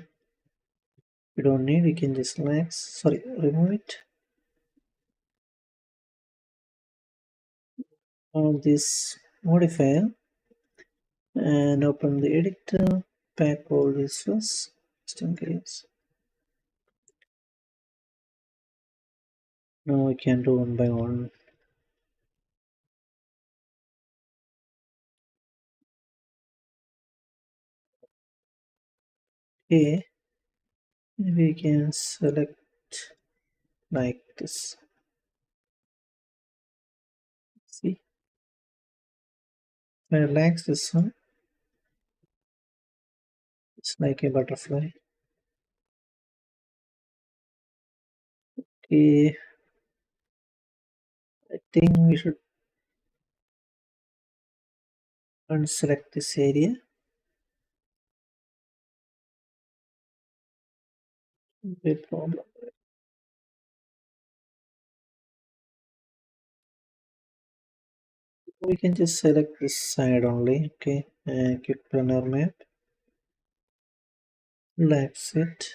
S1: we don't need. We can just sorry, remove it. On this modifier and open the editor. Pack all these first, just in case. Now we can do one by one. Okay, we can select like this. See, I like this one. It's like a butterfly. Okay, I think we should unselect this area. No problem. We can just select this side only. Okay, and click planar map. That's it.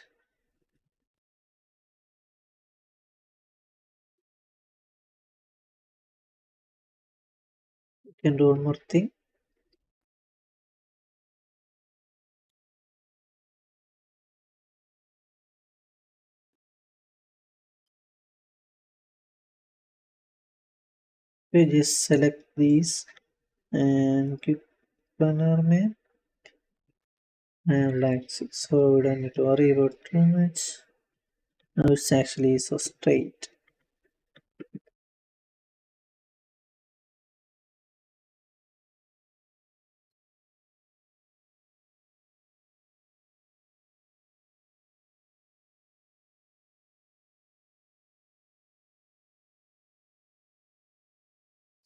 S1: We can do one more thing. We just select these and click planar map and like it. So we don't need to worry about too much. Now it's actually so straight.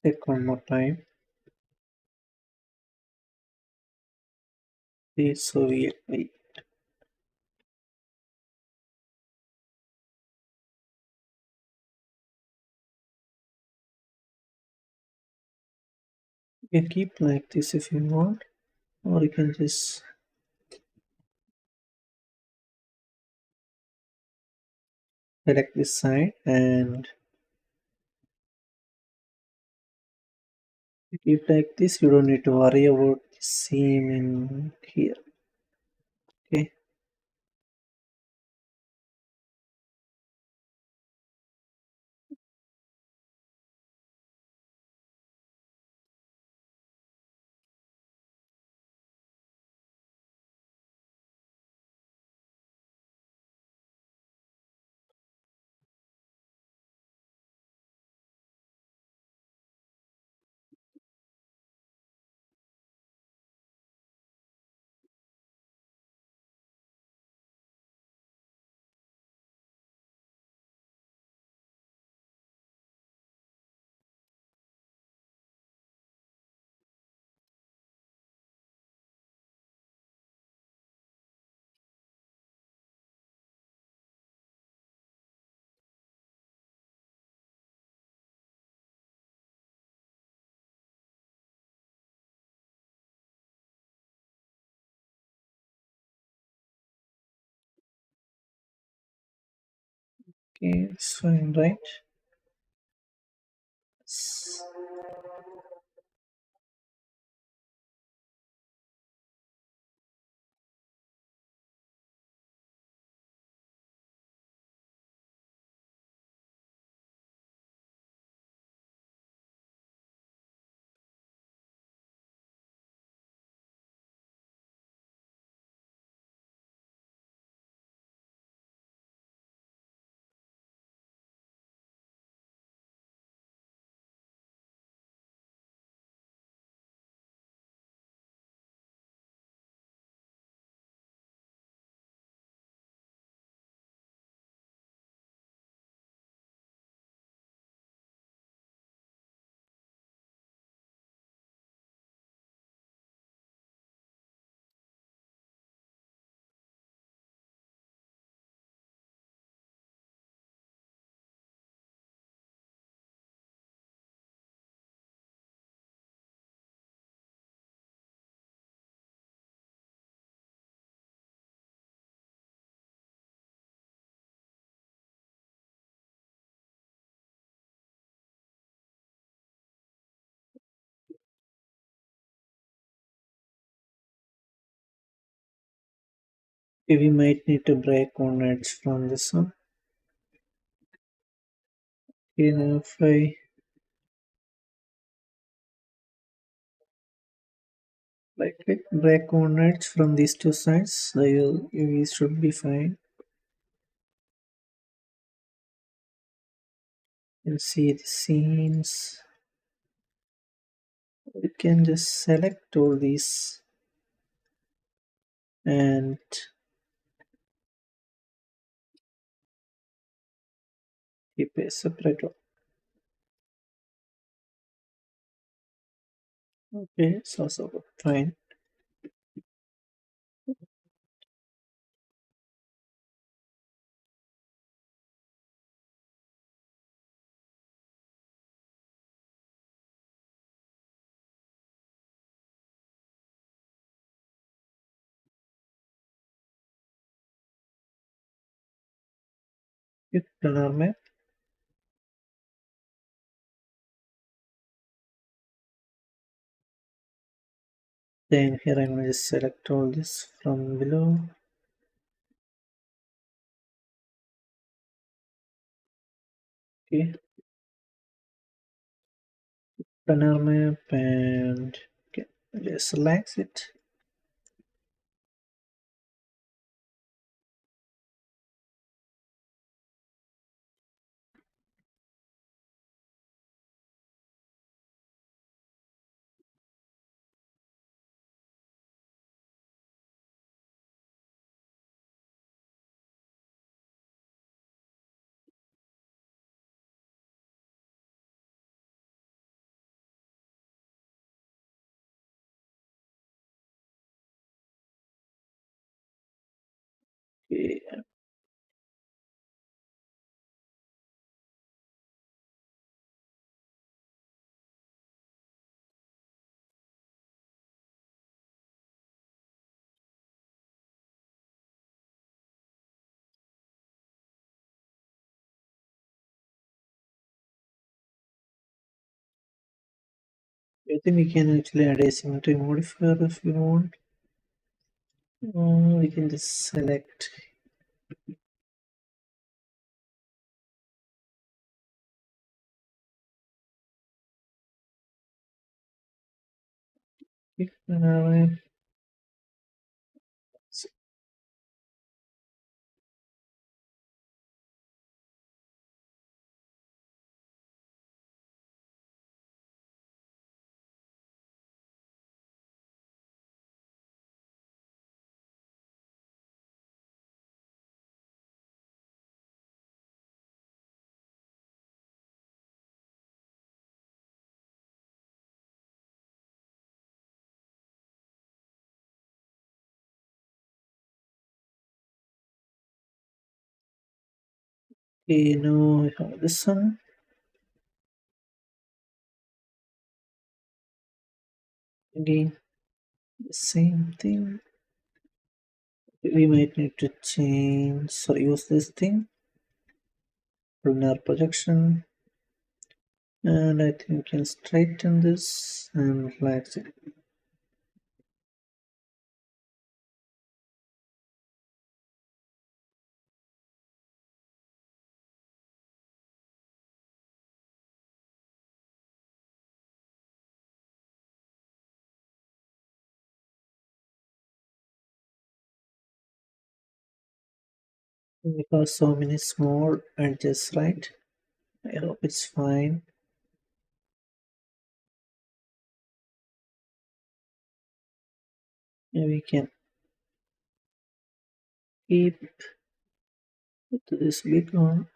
S1: Check one more time. It's so weird. Wait. You can keep like this if you want, or you can just select this side and keep like this. You don't need to worry about the seam in here. Okay. Okay, it's fine, right? Okay, we might need to break one edge from this one. Okay, now if I Right click, drag coordinates from these two sides. The UV should be fine. You see the scenes. We can just select all these and keep a separate one. Okay, so fine. Click planar map. Then here I'm going to select all this from below. Okay, planar map and okay, just select it. Okay, I think we can actually add a symmetry modifier if we want. We can just select if okay, now we have this one. Again, the same thing. We might need to change or use this thing, lunar projection, and I think we can straighten this and relax it. Because so many small edges, right? I hope it's fine. Yeah, we can keep this big one.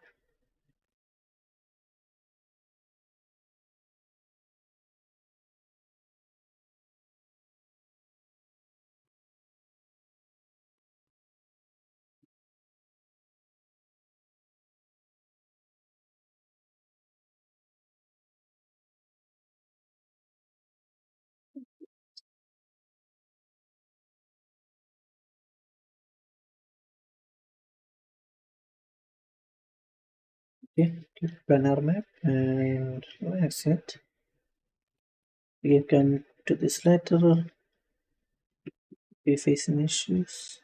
S1: Okay, click planar map and relax it. We can to this letter. We facing issues.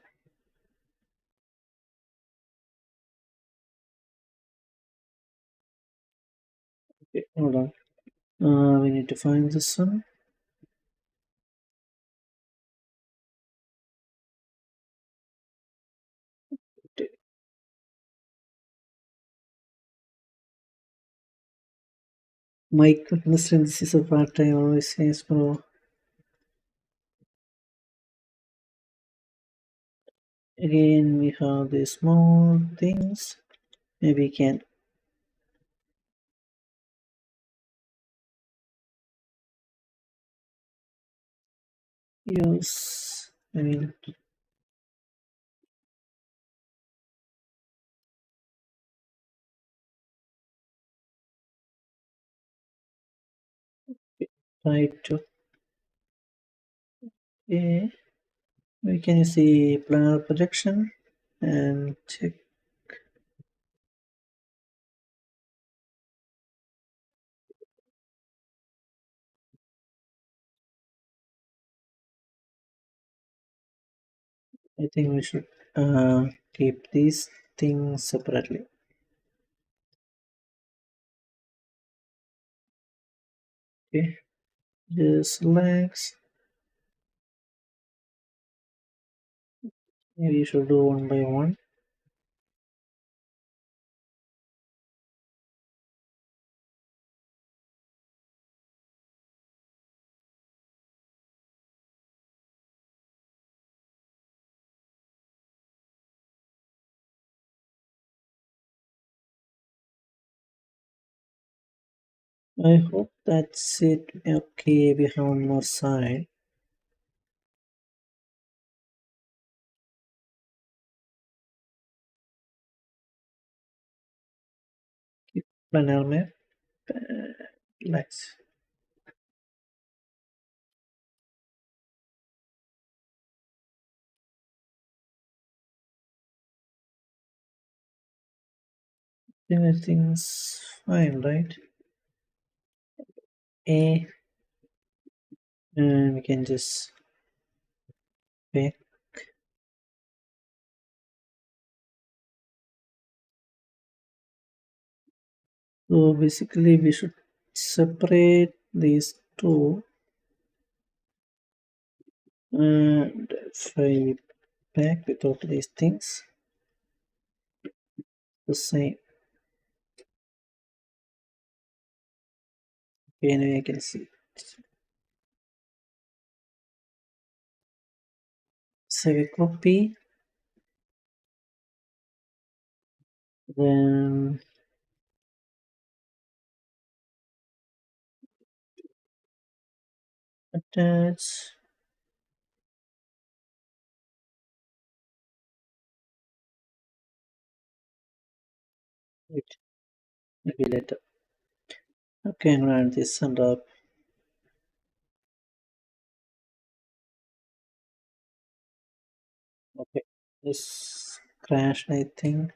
S1: Okay, hold on. We need to find this one. Michael, understand this is a part I always say, bro. Again, we have the small things. Maybe we can use. I mean, try to. Yeah, we can see planar projection and check. I think we should keep these things separately. Okay, just relax. Maybe you should do one by one. I hope that's it. Okay, we have one more side. Keep planar map. Relax. Everything's fine, right? A, and we can just pick. So basically, we should separate these two. And if I back without these things, the same. Okay, anyway, I can see. Save a copy, then attach. Wait, maybe later. Okay, I'm gonna add this and up. Okay, this crashed, I think.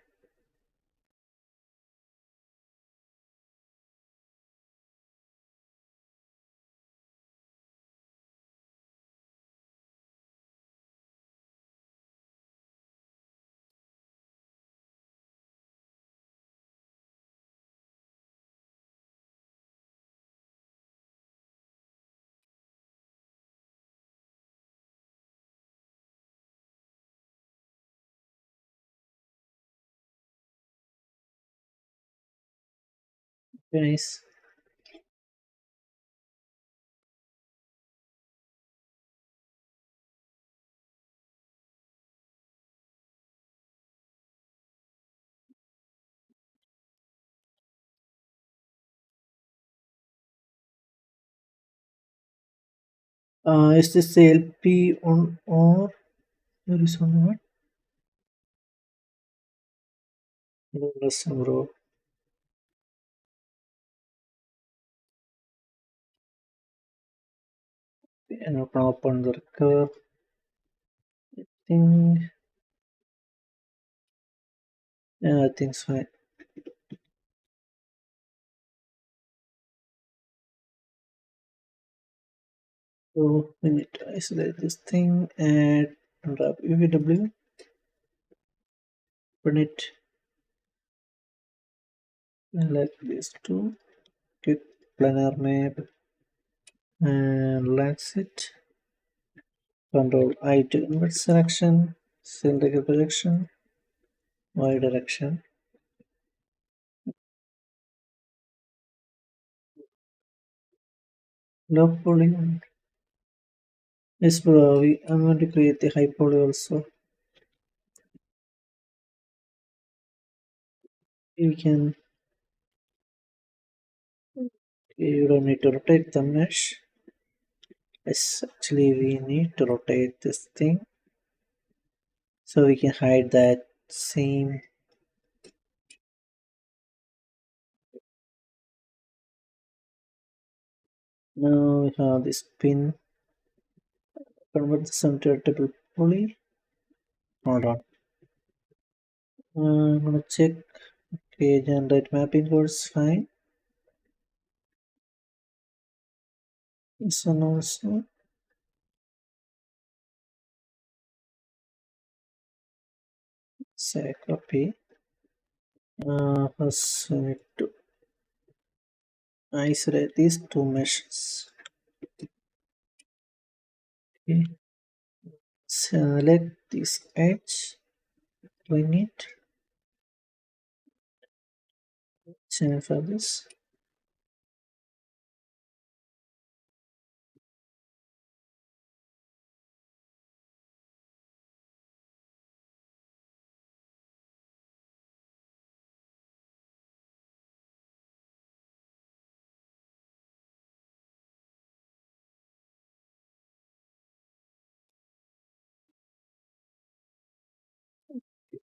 S1: Nice. Is this the LP on or there is on what? No, listen, bro. And open the recover thing. Yeah, I think so. So we need to isolate this thing and unwrap UVW, open it like this too. Click planar map and relax it. Control I to invert selection, cylindrical projection, Y direction. Low poly. Yes, bro. I'm going to create the high poly also. You can. You don't need to rotate the mesh. Yes, actually, we need to rotate this thing so we can hide that same. Now we have this pin. Convert the center table poly. Hold on. I'm gonna check. Okay, generate mapping codes. Fine. This one also. Say copy. First we need to isolate these two meshes. Okay. Select this edge. Bring it. Change for this.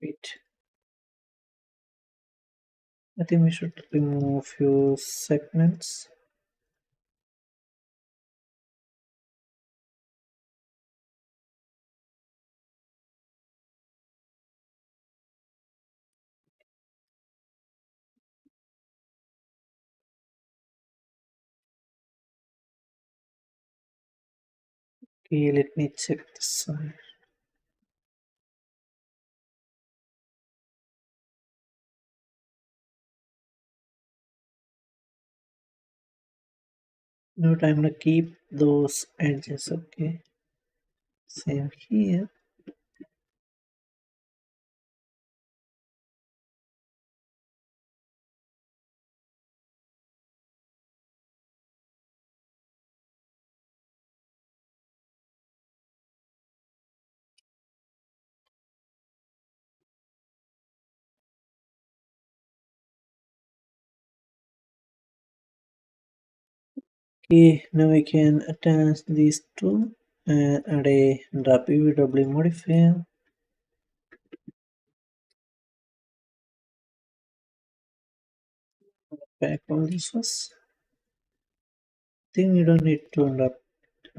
S1: Wait. I think we should remove few segments. Okay, let me check this side. Note I'm gonna keep those edges. Okay. Same here. Okay, now we can attach these two and add a WW modifier. Back on this first. I think we don't need to unwrap.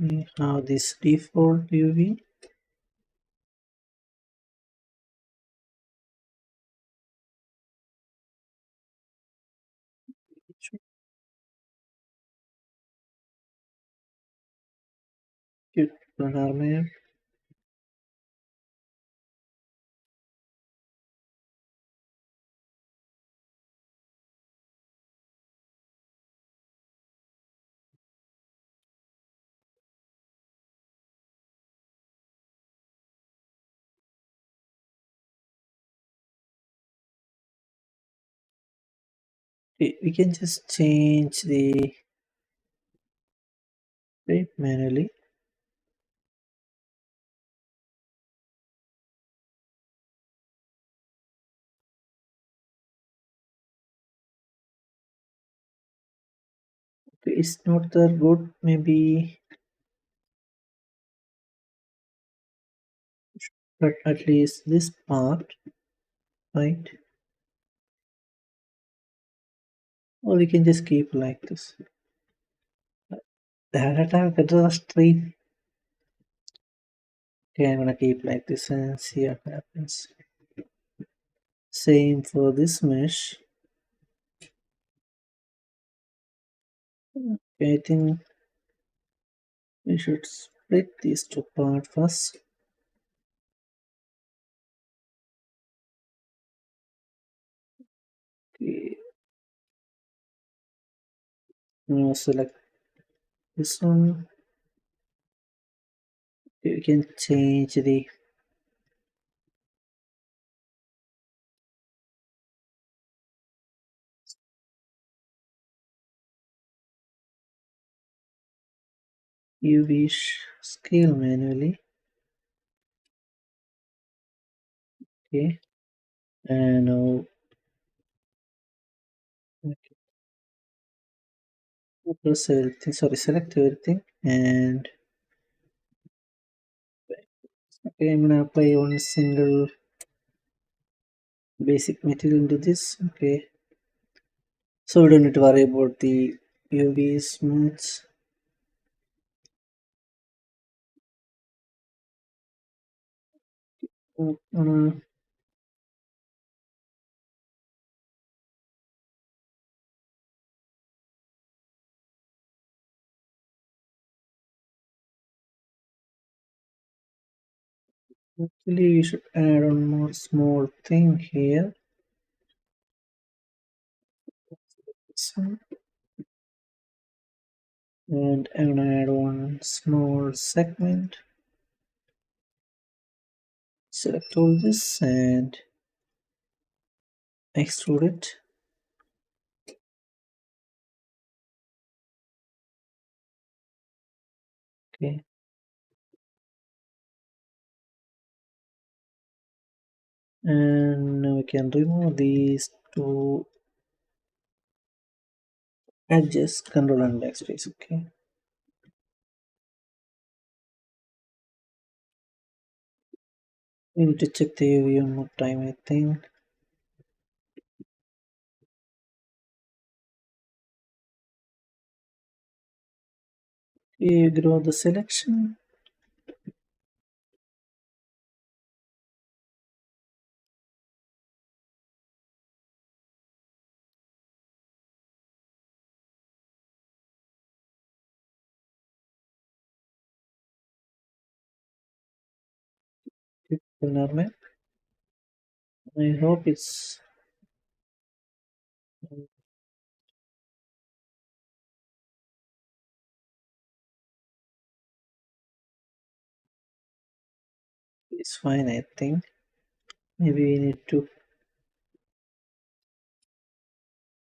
S1: We have this default UV. Cute armor. We can just change the shape manually. Okay, it's not that good. Maybe, but at least this part, right? Or we can just keep like this. That attack the stream. Okay, I'm gonna keep like this and see what happens. Same for this mesh. Okay, I think we should split these two parts first. Okay, now select this one. You can change the UV scale manually. Okay, and now press everything. Sorry, select everything, and okay, I'm gonna apply one single basic material into this. Okay, so we don't need to worry about the UV smooths. Uh, Actually, we should add one more small thing here. So, and I'm gonna add one small segment. Select all this and extrude it. Okay, and now we can remove these two edges, control and backspace. Okay, we need to check the UV one more time, I think. You grow the selection. Click normal. I hope it's fine, I think. Maybe we need to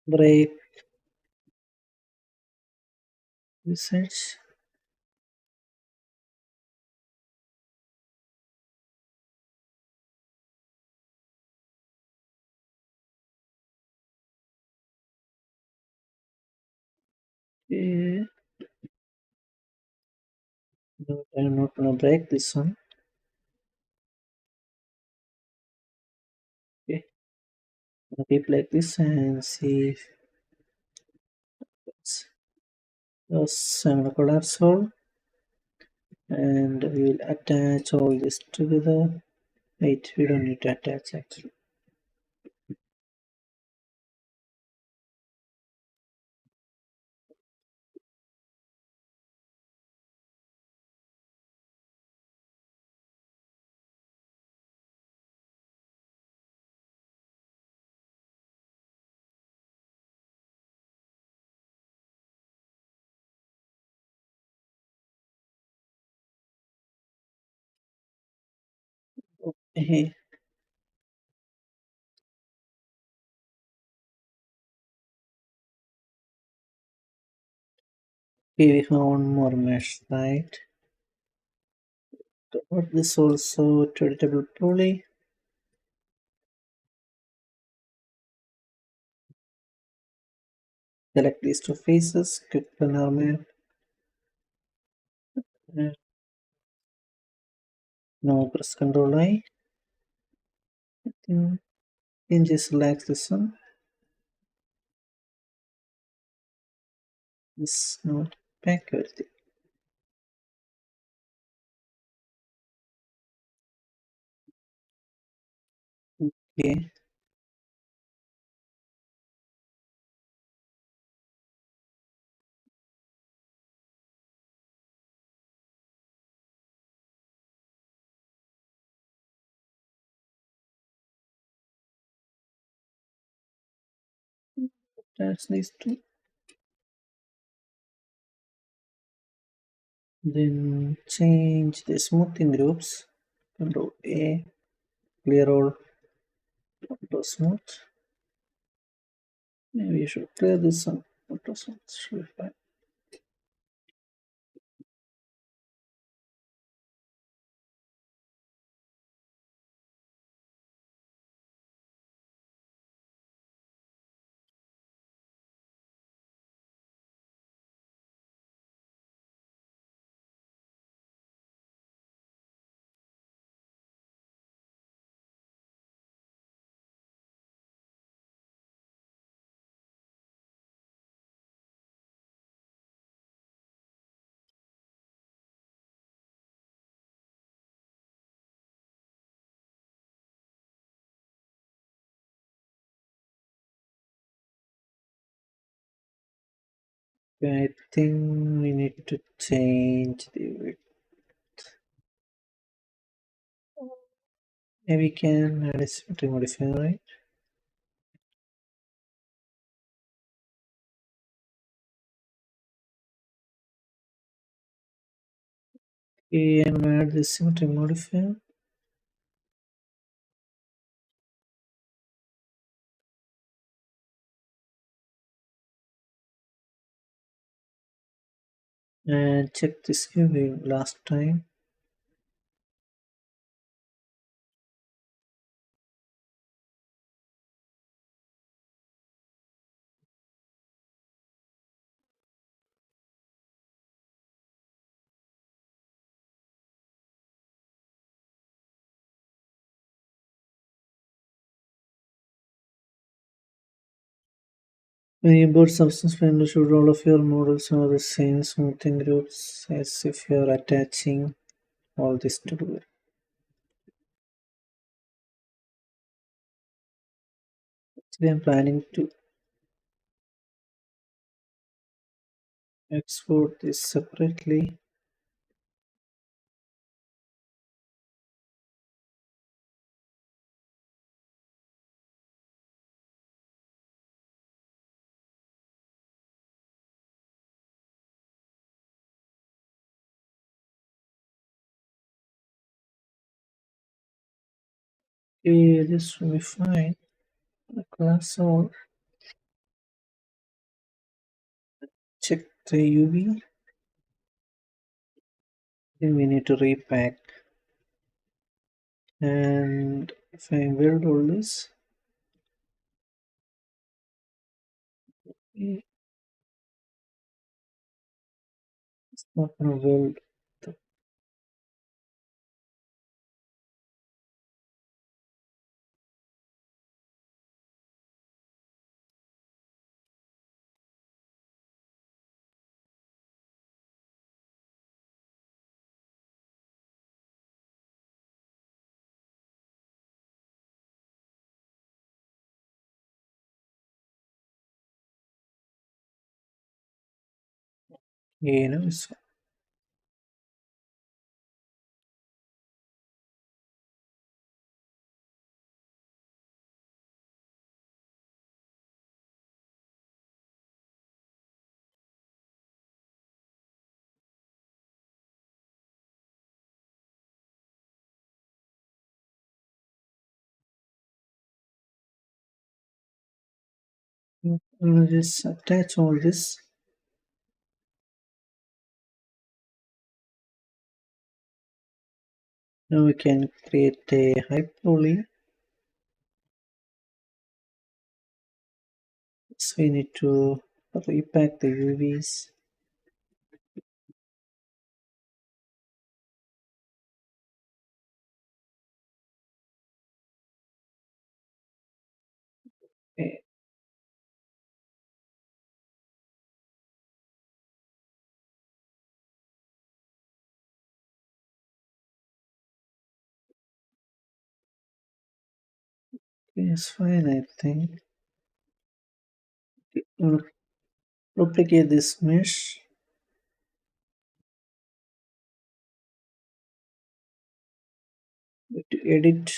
S1: break this edge. Okay. No, I'm not gonna break this one. Okay, gonna keep like this and see if it's yes, I'm gonna collapse all and we will attach all this together. Wait, we don't need to attach actually. Okay, we found more mesh, right? Convert this also to editable poly. Select these two faces, click the normal. And now press Ctrl I. Then just select this one. This node back everything. Okay, attach these two. Then change the smoothing groups. Control A, clear all, auto smooth. Maybe you should clear this one. Auto smooth should be fine. I think we need to change the width. Maybe we can add a symmetry modifier, right? Okay, and add the symmetry modifier. And check this UV last time. When you import substance finder, should all of your models have the same smoothing groups as if you are attaching all this together? Actually, I'm planning to export this separately. Okay, this will be fine. The class all. Check the UV. Then we need to repack. And if I build all this, it's not gonna build. So we'll just attach all this. Now we can create a hyperlink. So we need to repack the UVs. Okay, it's fine, I think. We'll duplicate this mesh. To edit,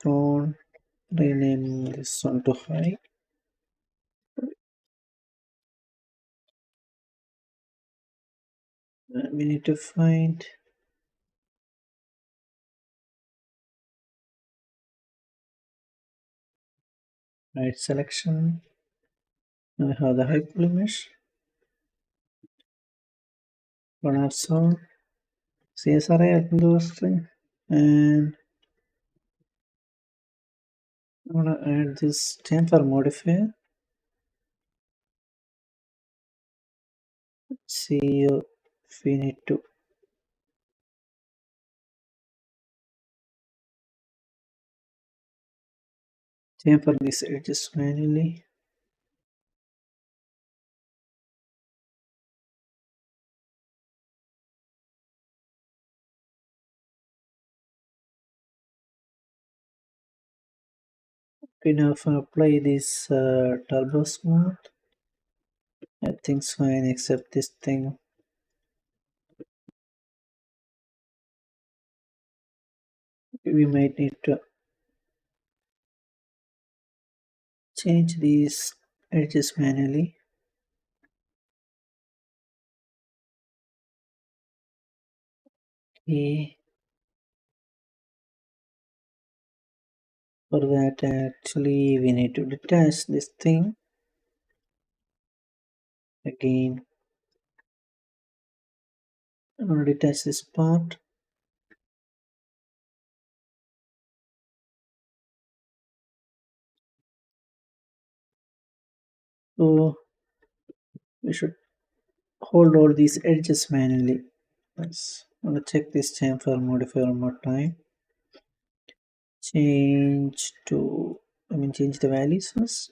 S1: tone, rename this one to high. We need to find right selection. Now we have the hyperlink mesh. Collapse all. CSRI alpha string. And I'm gonna add this temper modifier. See if we need to temper these edges manually. Okay, now if I apply this turbo smooth, Everything's fine except this thing. We might need to change these edges manually. Okay. For that, actually, we need to detach this thing again. I'm gonna detach this part. So we should hold all these edges manually. Let's I'm gonna check this chamfer modifier one more time. Change the values first.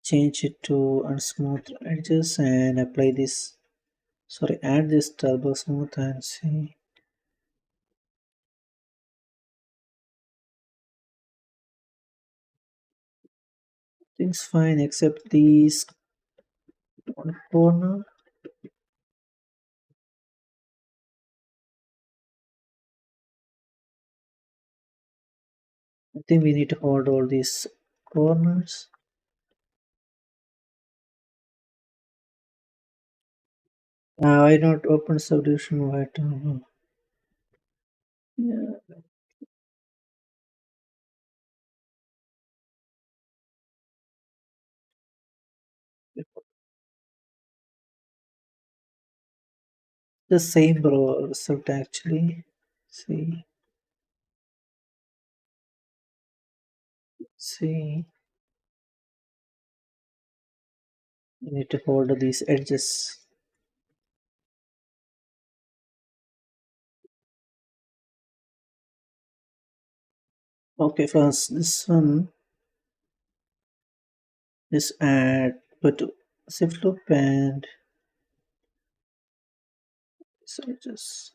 S1: Change it to unsmooth edges and apply this. Sorry, add this turbo smooth and see. Things fine except these one corner. I think we need to hold all these corners. Why not open subdivision white? Yeah, the same result actually. See, see, you need to hold these edges. Okay, first this one, just add put shift loop and these edges.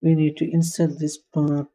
S1: We need to insert this part.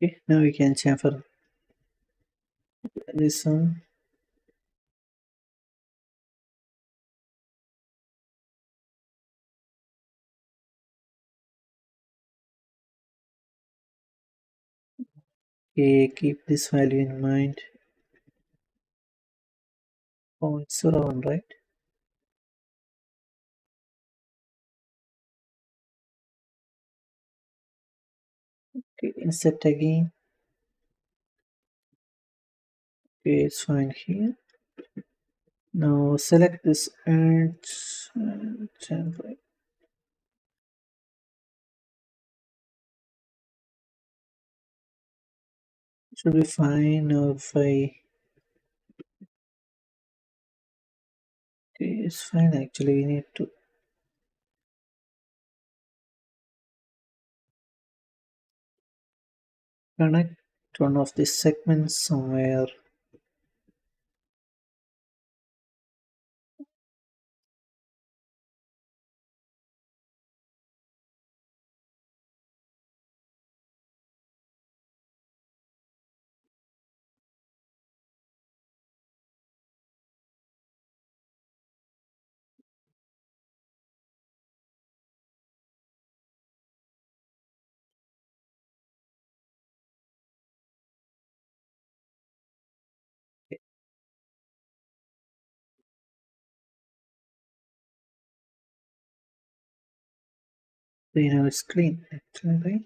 S1: Okay, now we can chamfer this one. Okay, keep this value in mind. Oh, it's around, right? Okay, insert again. Okay, it's fine here. Now select this and chamfer. Should be fine now if I. Okay, it's fine actually. We need to connect one of these segments somewhere. So you know it's clean actually, right?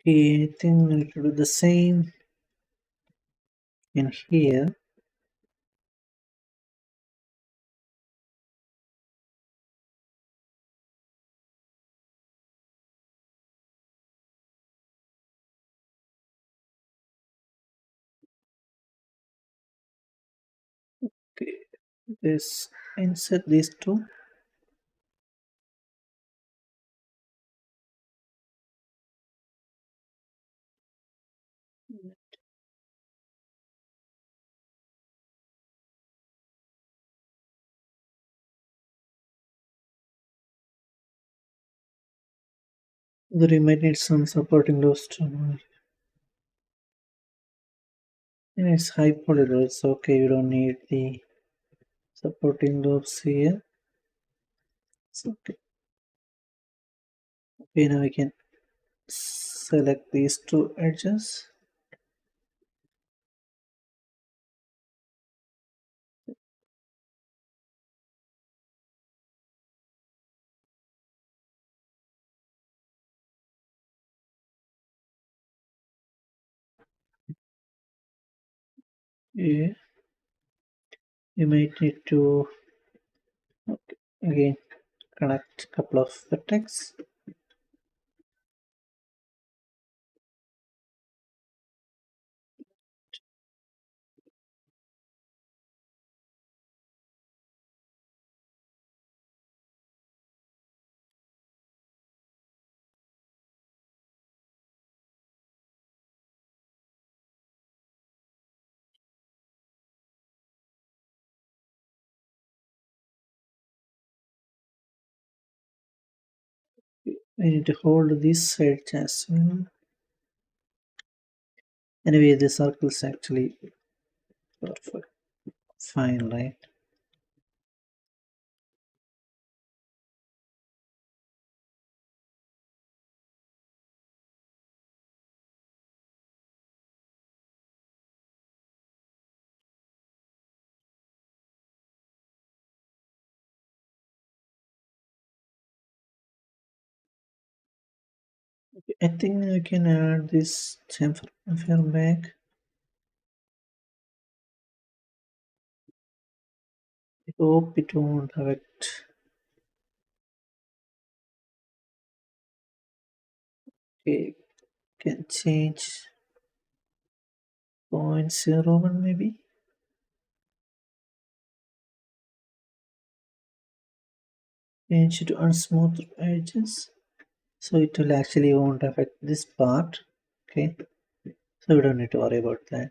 S1: Okay, I think we'll do the same in here. Okay, this insert these two. There you might need some supporting those two. Yeah, it's high poly though, it's okay, you don't need the supporting loops here. It's okay. Okay, now we can select these two edges. Yeah, you might need to again connect a couple of vertex. We need to hold this edge as well. Anyway, the circle's actually perfect. Fine, right? I think I can add this chamfer back. I hope it won't affect. Okay, can change 0.01 maybe. Change to unsmooth edges. So it will actually won't affect this part. Okay, so we don't need to worry about that.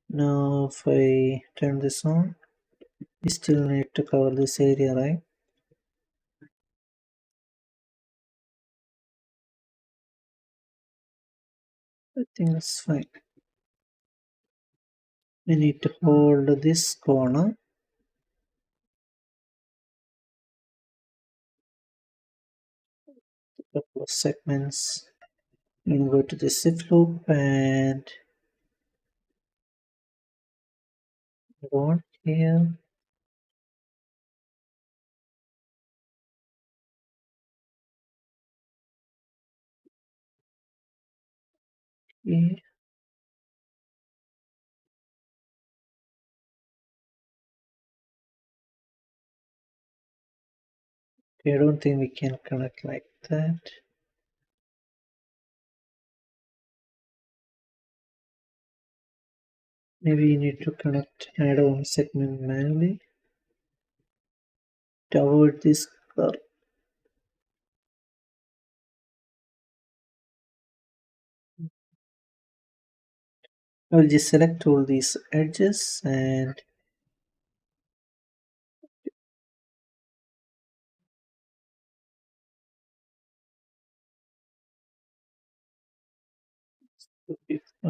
S1: Now if I turn this on, we still need to cover this area, right? I think that's fine. We need to hold this corner, a couple of segments. We can go to the shift loop and go on here. Yeah. Okay, I don't think we can connect like that. Maybe you need to connect add one segment manually to avoid this curve. I will just select all these edges and If I,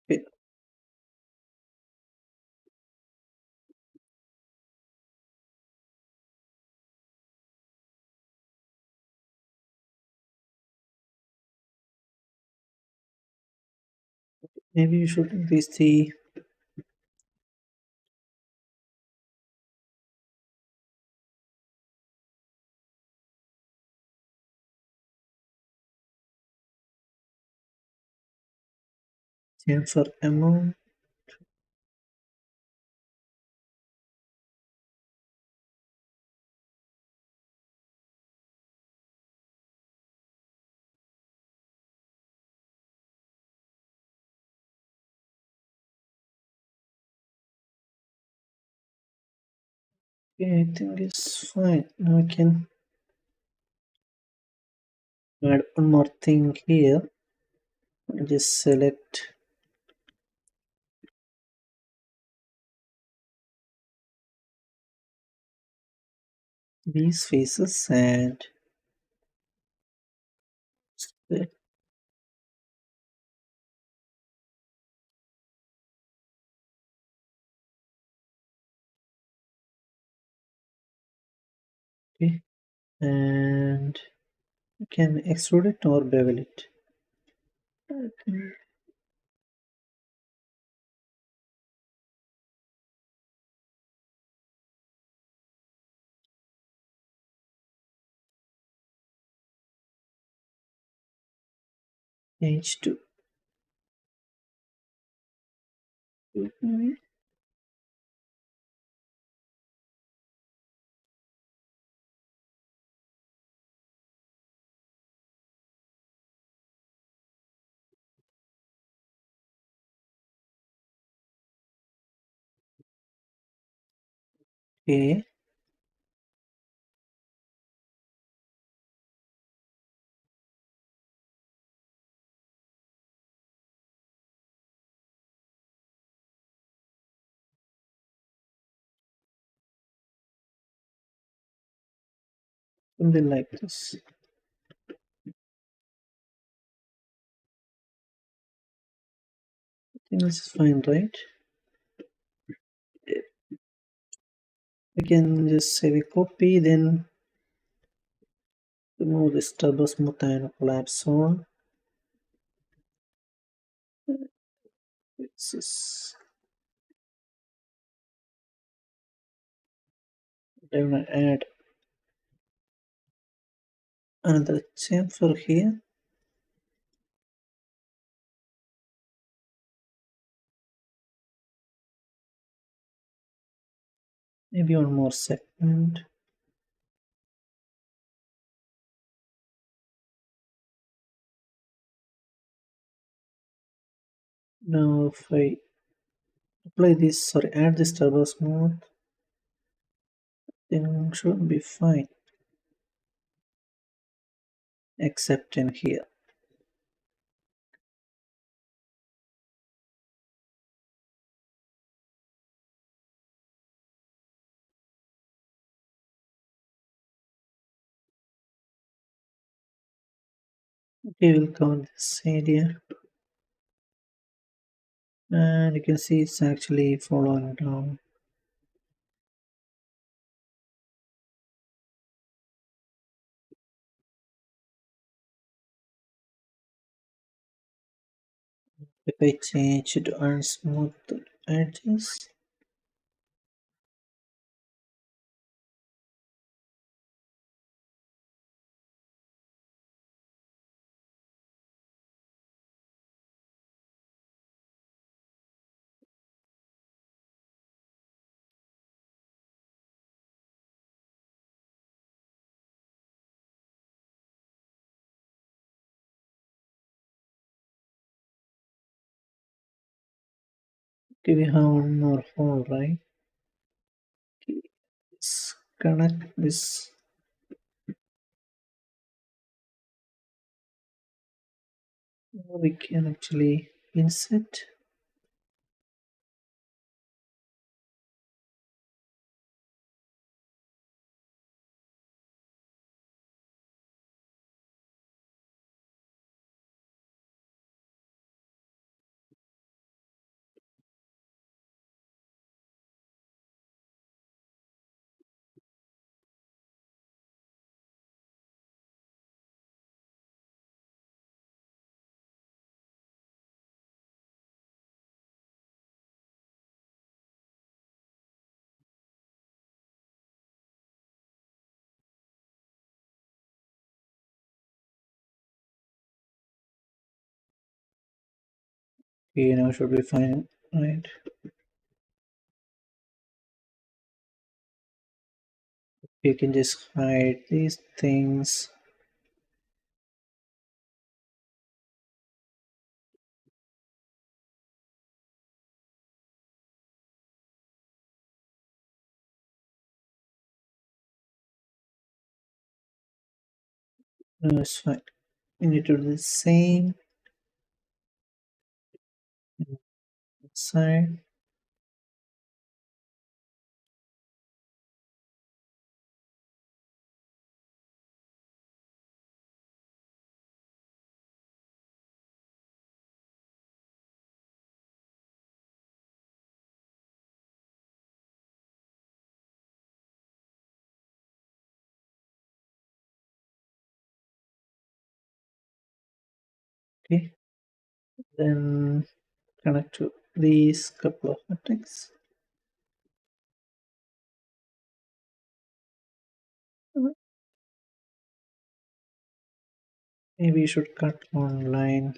S1: okay, maybe you should increase the chamfer amount. Okay, I think it's fine. Now we can add one more thing here. Just select these faces and okay, and you can extrude it or bevel it. Okay, H2. Okay, something like this. I think this is fine, right? We can just save a copy, then remove this turbo smooth and collapse on. This is I'm gonna add another chamfer here. Maybe one more segment. Now if I apply this, sorry, add this turbo smooth, then it should be fine. Except in here. Okay, we'll cover this area. And you can see it's actually following down. If I change it to unsmooth edges, okay, we have one more hole, right? Okay, let's connect this. Now we can actually insert. Okay, now should be fine, right? You can just hide these things. No, it's fine. You need to do the same side. Okay, then connect to these couple of vertex. Maybe you should cut one line.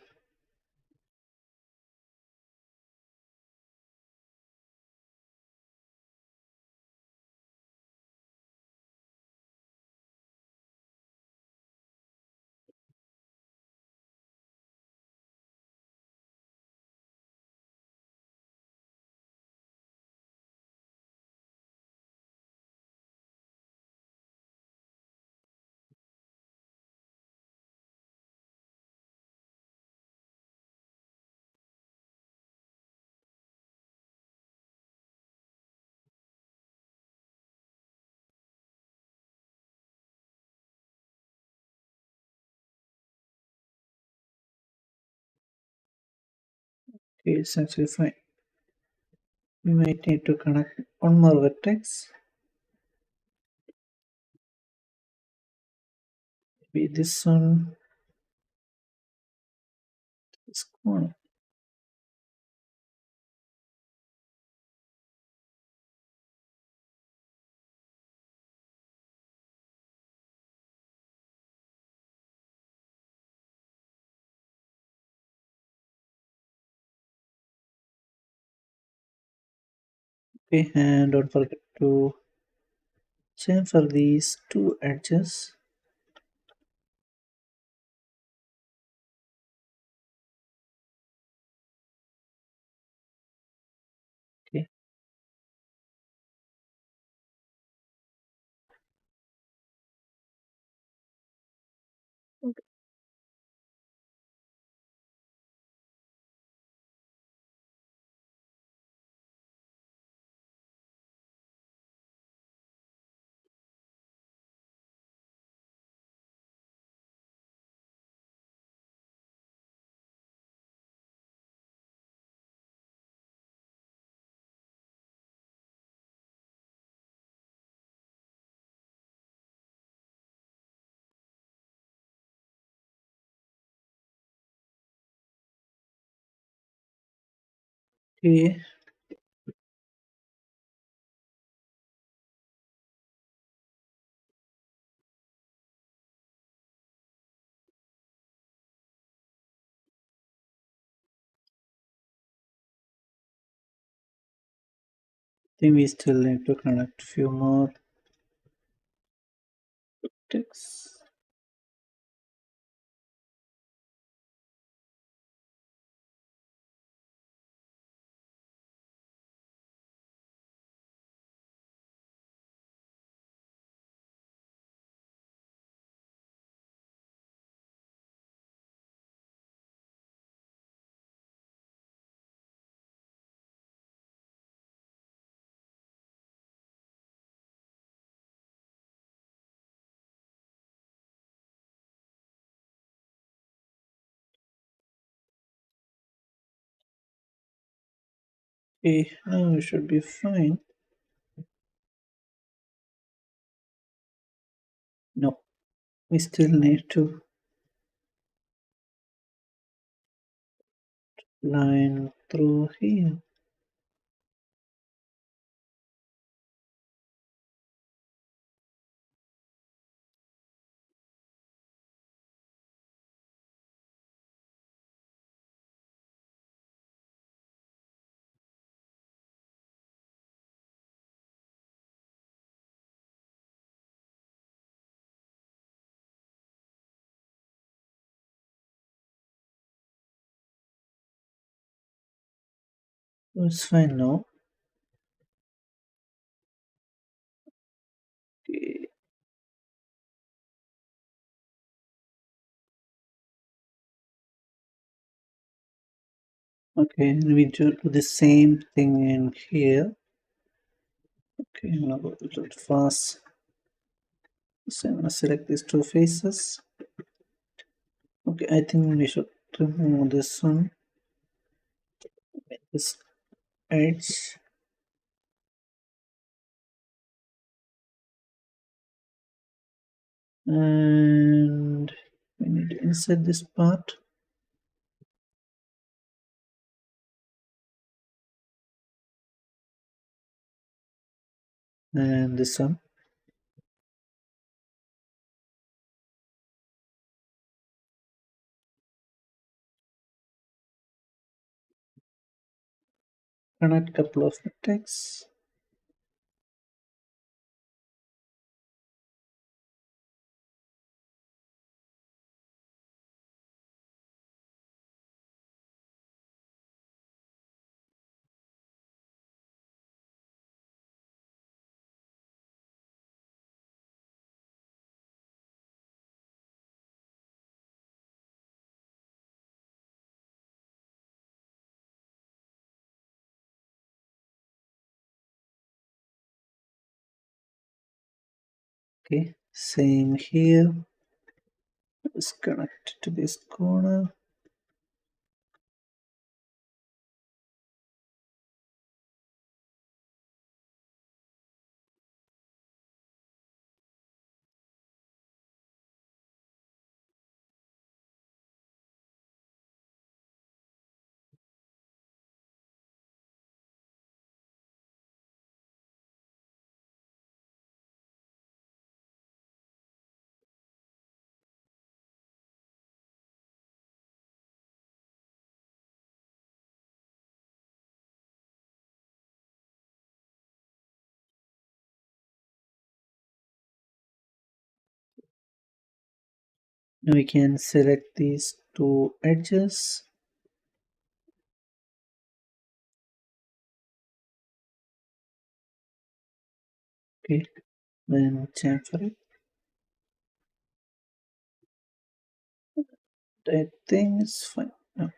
S1: Okay, it's actually fine. We might need to connect one more vertex. Maybe this one, this corner. Okay, and don't forget to same for these two edges. Okay, okay. Think we still need to connect few more vertex. Okay, now we should be fine. No, we still need to line through here. Oh, it's fine now. Okay, okay, we do the same thing in here. Okay, I'm gonna go a little fast. So I'm gonna select these two faces. Okay, I think we should remove this one, this edge, and we need to insert this part and this one. Connect a couple of vertex. Okay, same here. Let's connect to this corner. Now we can select these two edges. Okay, then chamfer it. I think it's fine. No.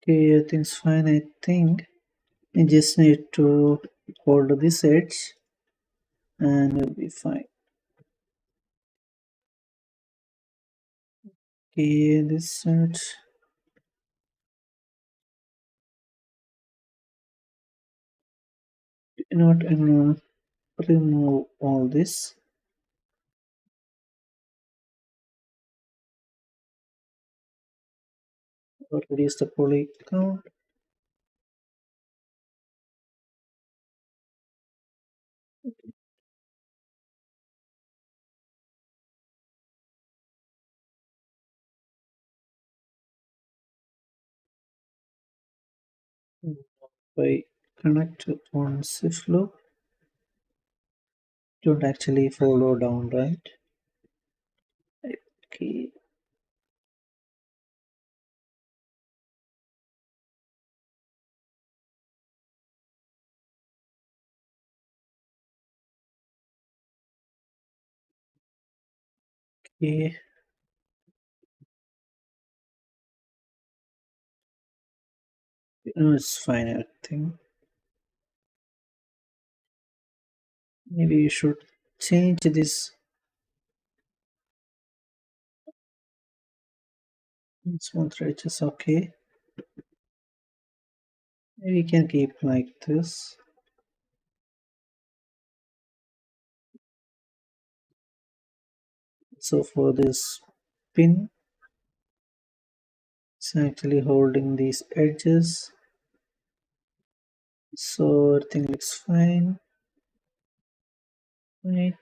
S1: Okay, I think it's fine. I think we just need to hold this edge and we'll be fine. Okay, this edge. You know what? I'm gonna remove all this. Or reduce the poly count. By connect on shift loop. Don't actually follow down, right? Okay. Okay. No, it's fine, I think. Maybe you should change this. Smooth edges, okay. Maybe we can keep like this. So for this pin, it's actually holding these edges. So everything looks fine. Right.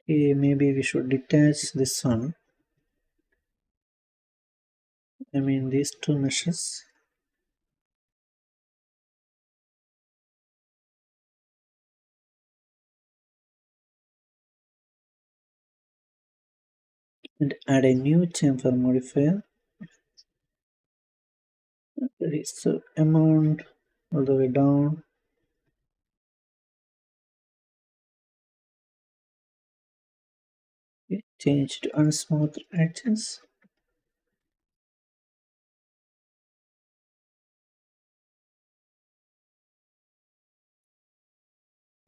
S1: Okay, maybe we should detach this one. I mean these two meshes. And add a new chamfer modifier. Raise the amount all the way down. Okay, change to unsmooth edges.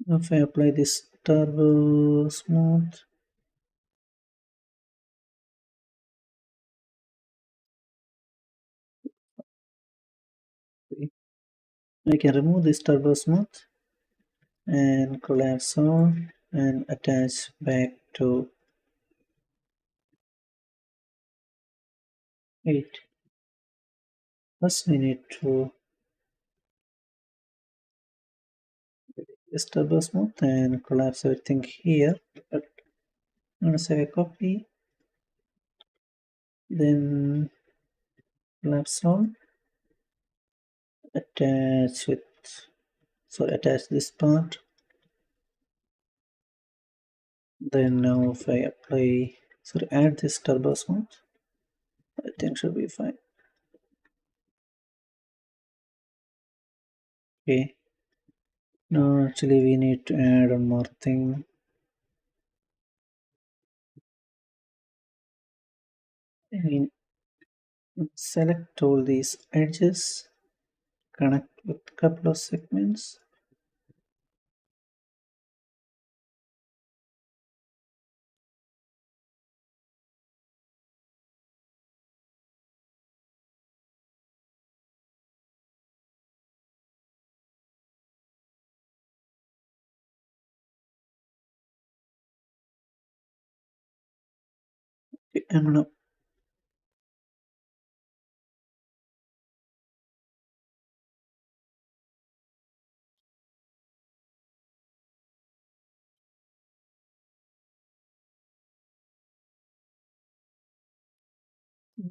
S1: Now if I apply this turbo smooth, I can remove this turbo smooth and collapse all and attach back to 8. First we need to this turbo smooth and collapse everything here. But I'm gonna save a copy, then collapse all, attach with attach this part. Then now if I apply add this turbo smooth, I think should be fine. Okay. Now actually we need to add one more thing. I mean select all these edges, connect with couple of segments. Okay, I'm gonna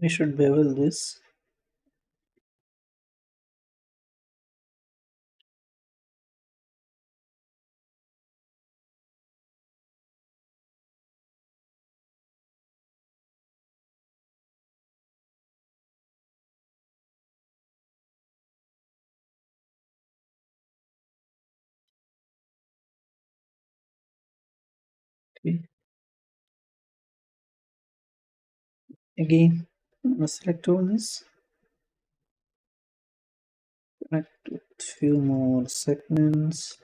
S1: we should bevel this. Okay. Again, I'm gonna select all this, connect with few more segments.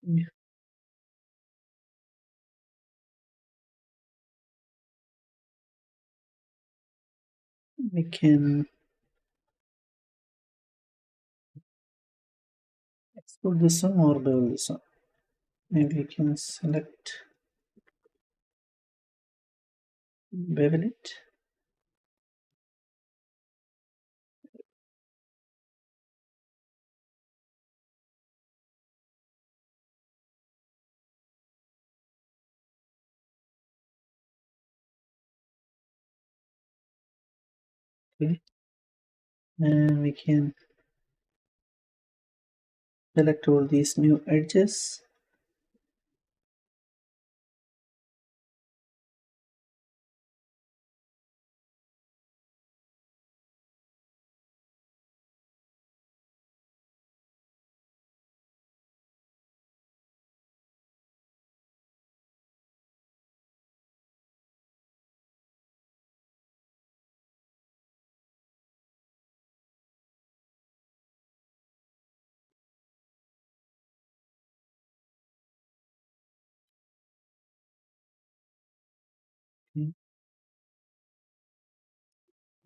S1: Okay. We can export this one or bevel this one. Maybe we can select bevel it. Okay. And we can select all these new edges. Okay.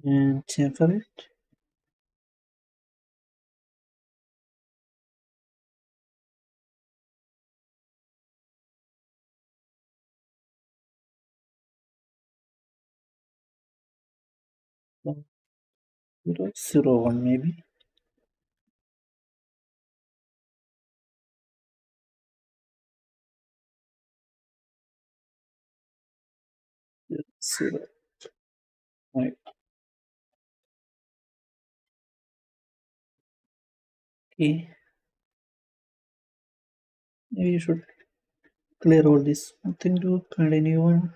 S1: And chamfer it. So, 0, 0, 1 maybe. See that. Right. Okay. Maybe you should clear all this. Nothing to add a new one.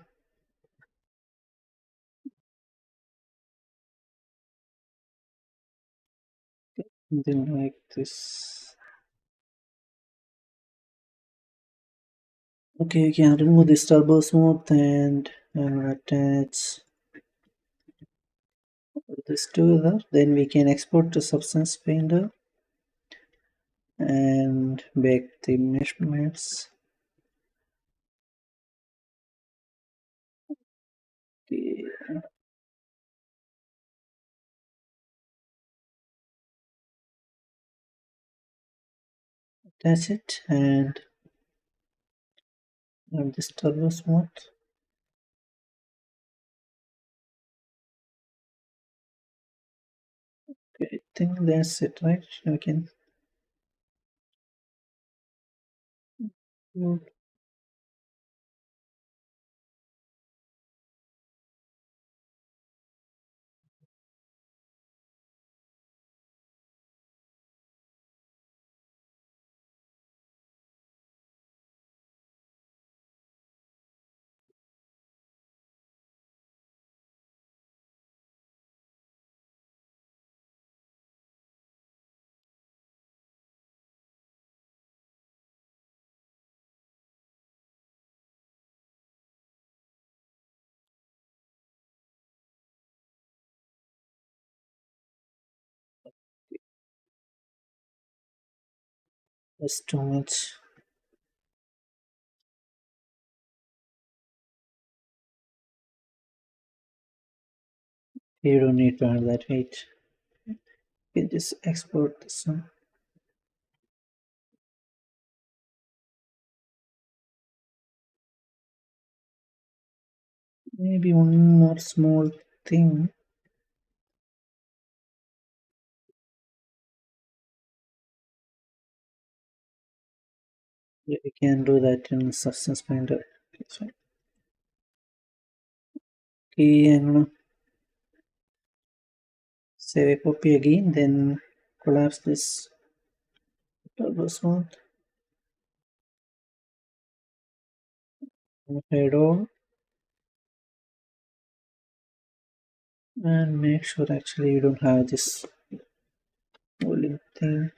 S1: Something like this. Okay, you can remove this turbo smooth and attach this together. Then we can export to Substance Painter and make the measurements. Okay, attach it and add this turbo smooth. Okay, I think that's it, right? We can move this too much. You don't need to add that weight. You can just export this one. Maybe one more small thing. Yeah, we can do that in Substance Painter. That's fine. Okay, I'm gonna save a copy again, then collapse this turbo smooth, head over, and make sure actually you don't have this holding thing.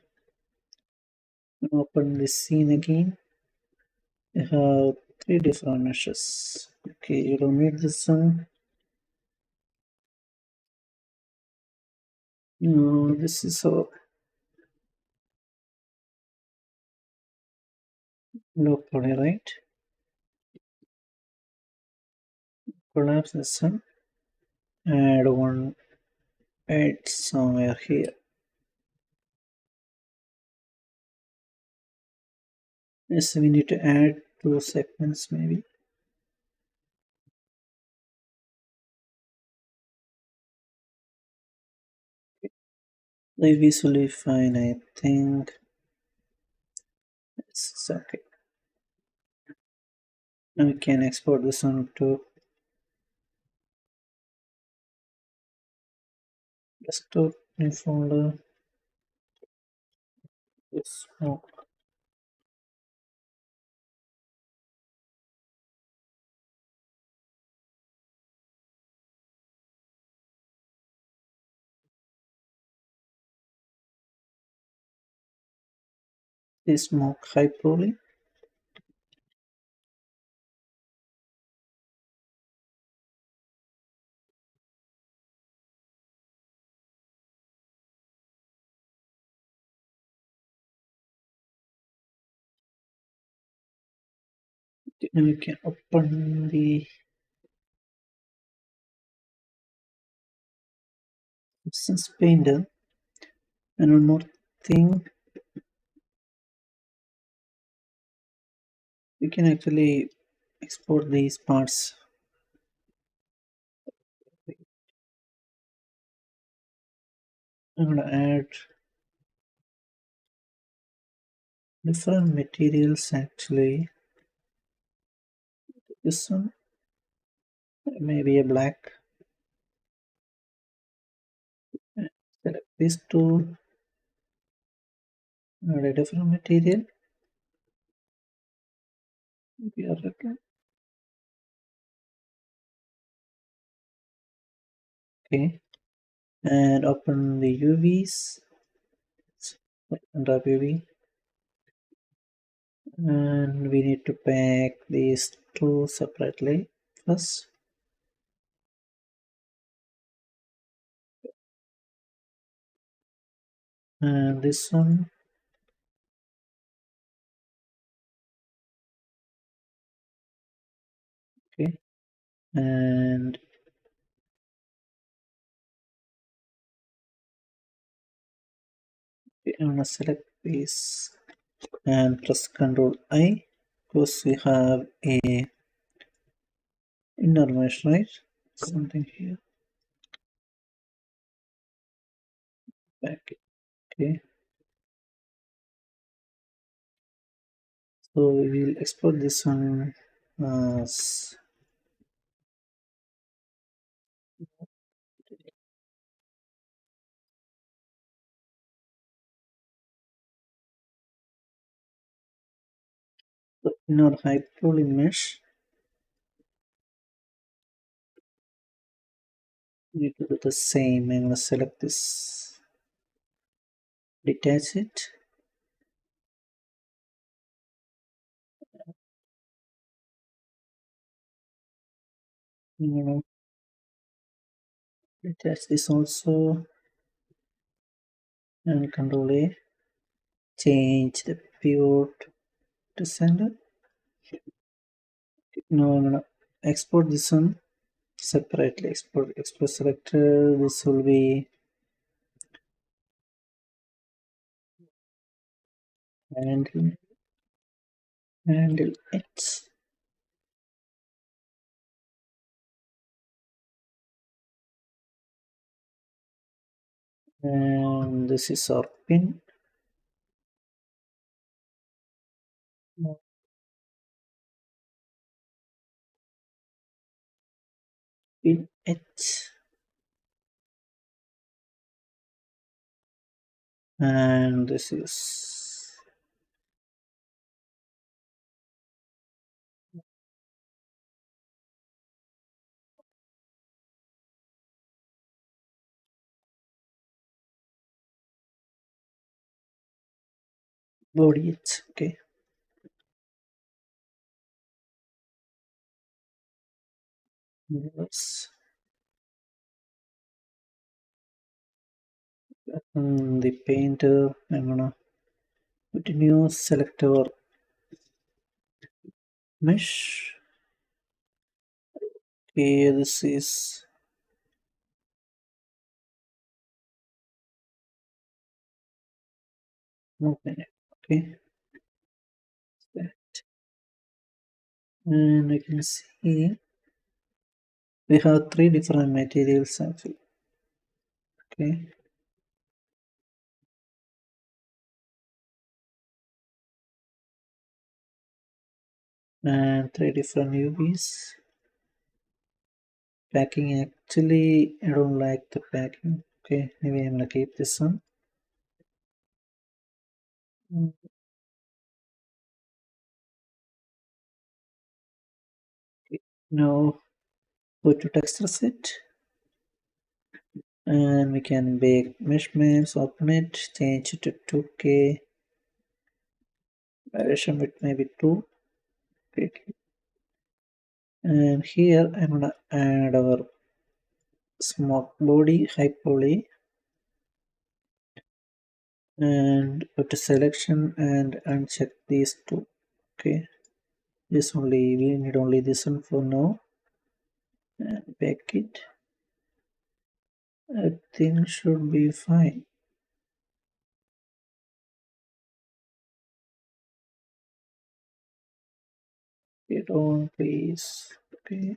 S1: Open this scene again. You have three different meshes. Okay, you don't need this one. No, this is so low poly, right? Collapse this one. Add one edge somewhere here. Yes, we need to add two segments maybe. They visually fine, I think. It's okay. Now we can export this one to desktop, new folder, this smoke. This smoke high poly. Now we can open the Substance Painter. And one more thing, we can actually export these parts. I'm gonna add different materials actually. This one maybe a black. Select these two, add a different material. Maybe a red. Okay, and open the UVs. Unwrap UV, and we need to pack these two separately first. And this one, okay, and okay, I'm gonna select this and press Ctrl I because we have a inner mesh, right? Something here, back, okay. So we will export this one as the inner hyperpoly mesh. We need to do the same. I'm gonna select this, detach it. I'm gonna detach this also and Control A. Change the pivot to center. Now I'm gonna export this one separately. Export selector. This will be handle handle X, and this is our pin. Pin H, and this is body H. Okay. Yes. The painter. I'm gonna continue. Select our mesh. Okay, this is open it. Okay, and I can see we have three different materials actually. Okay, and three different UVs. Packing actually, I don't like the packing. Okay, maybe I'm gonna keep this one. Mm, okay. Now go to texture set, and we can make mesh maps. Open it, change it to 2K. Variation width maybe 2. Okay, and here I'm gonna add our smoke body high poly and go to selection and uncheck these two. Okay, this only, we need only this one for now, and back it. I think should be fine. It on please. Okay,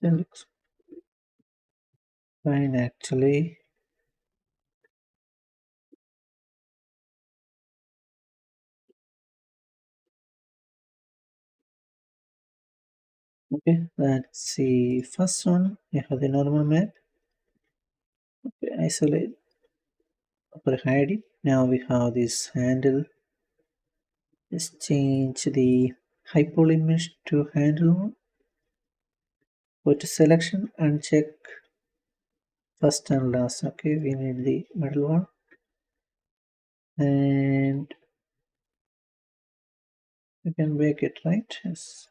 S1: then looks fine actually. Okay, let's see. First one, we have the normal map. Okay, isolate or hide it. Now we have this handle. Let's change the hyperlimit to handle one. Go to selection and check first and last. Okay, we need the middle one. And you can make it right. Yes.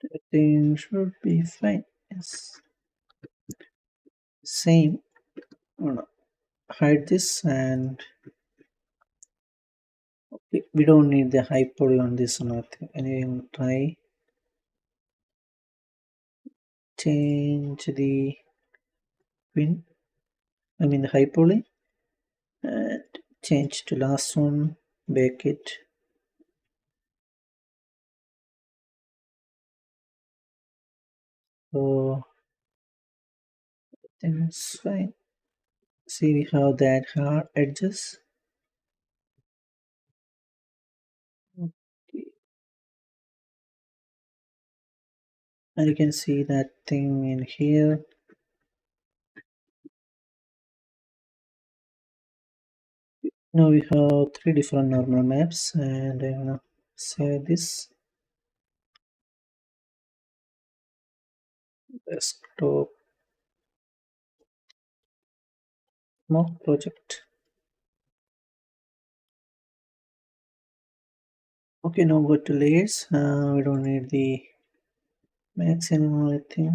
S1: I think should be fine. Yes. Same. Oh, no. Hide this and we don't need the hyper on this one. I think. And try change the pin. I mean the hyperlink and change to last one. Bake it. So I think it's fine. See we have that hard edges. Okay. And you can see that thing in here. Now we have three different normal maps and I'm gonna say this desktop mock project. Okay, now go to layers. We don't need the max anymore, I think.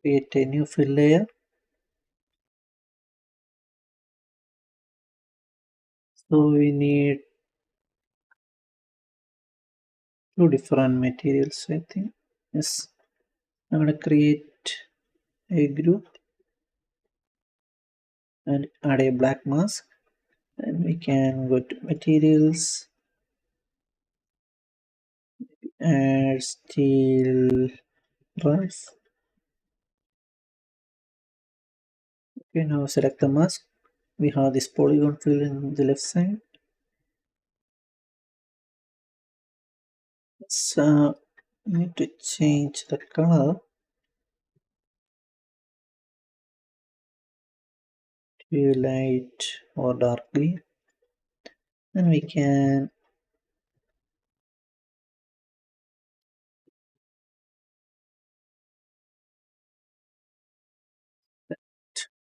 S1: Create a new fill layer. So we need two different materials, I think. Yes, I'm gonna create a group and add a black mask. And we can go to materials, add steel rods. Okay, now select the mask. We have this polygon fill in the left side. So need to change the color to light or dark green. And we can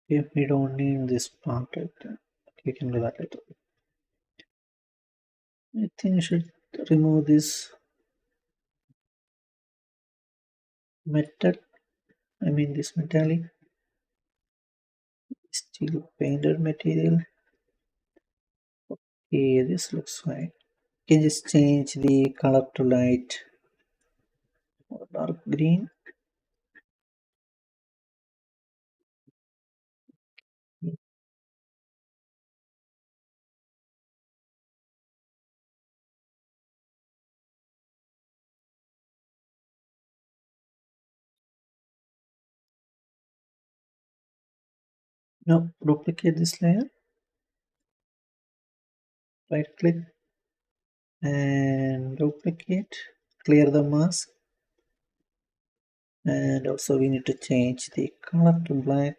S1: if we don't need this part we can do that later. I think I should remove this metal. I mean this metallic steel painted material. Okay, this looks fine. You can just change the color to light or dark green. Now duplicate this layer, right click and duplicate, clear the mask, and also we need to change the color to black.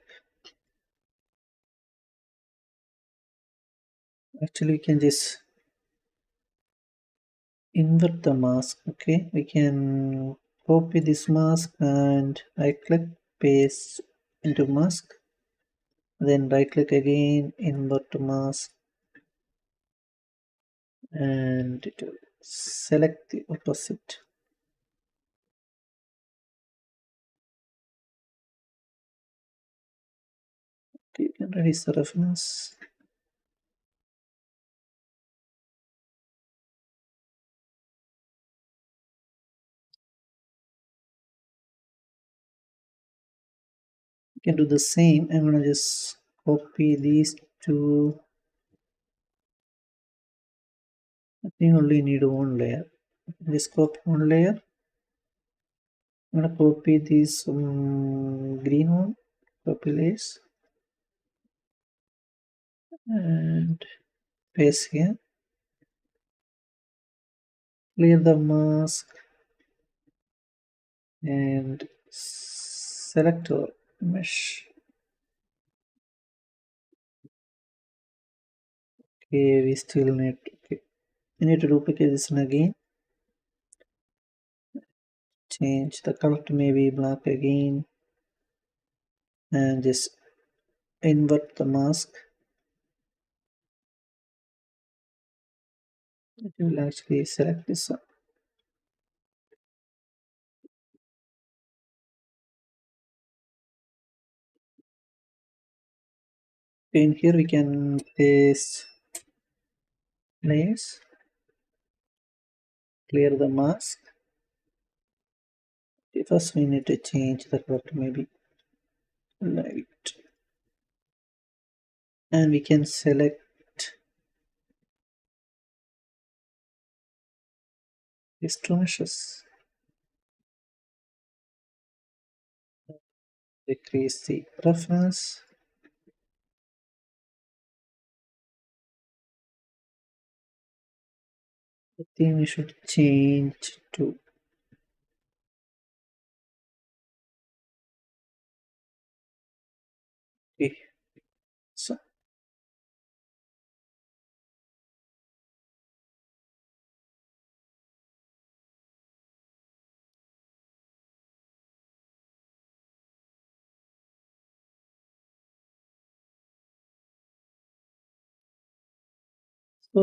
S1: Actually we can just invert the mask. Okay, we can copy this mask and right click, paste into mask, then right click again, invert the mask, and it will select the opposite. Okay, you can reduce the reference. You can do the same. I'm gonna just copy these two. I think only need one layer. Just copy one layer I'm gonna copy this green one, copy this and paste here. Clear the mask and select our mesh. Okay, we still need, okay, we need to duplicate this one again. Change the color to maybe black again and just invert the mask. It will actually select this one. In here we can paste layers, clear the mask. Okay, first we need to change the color to maybe light, and we can select these two meshes. Decrease the roughness. I think we should change to, okay, so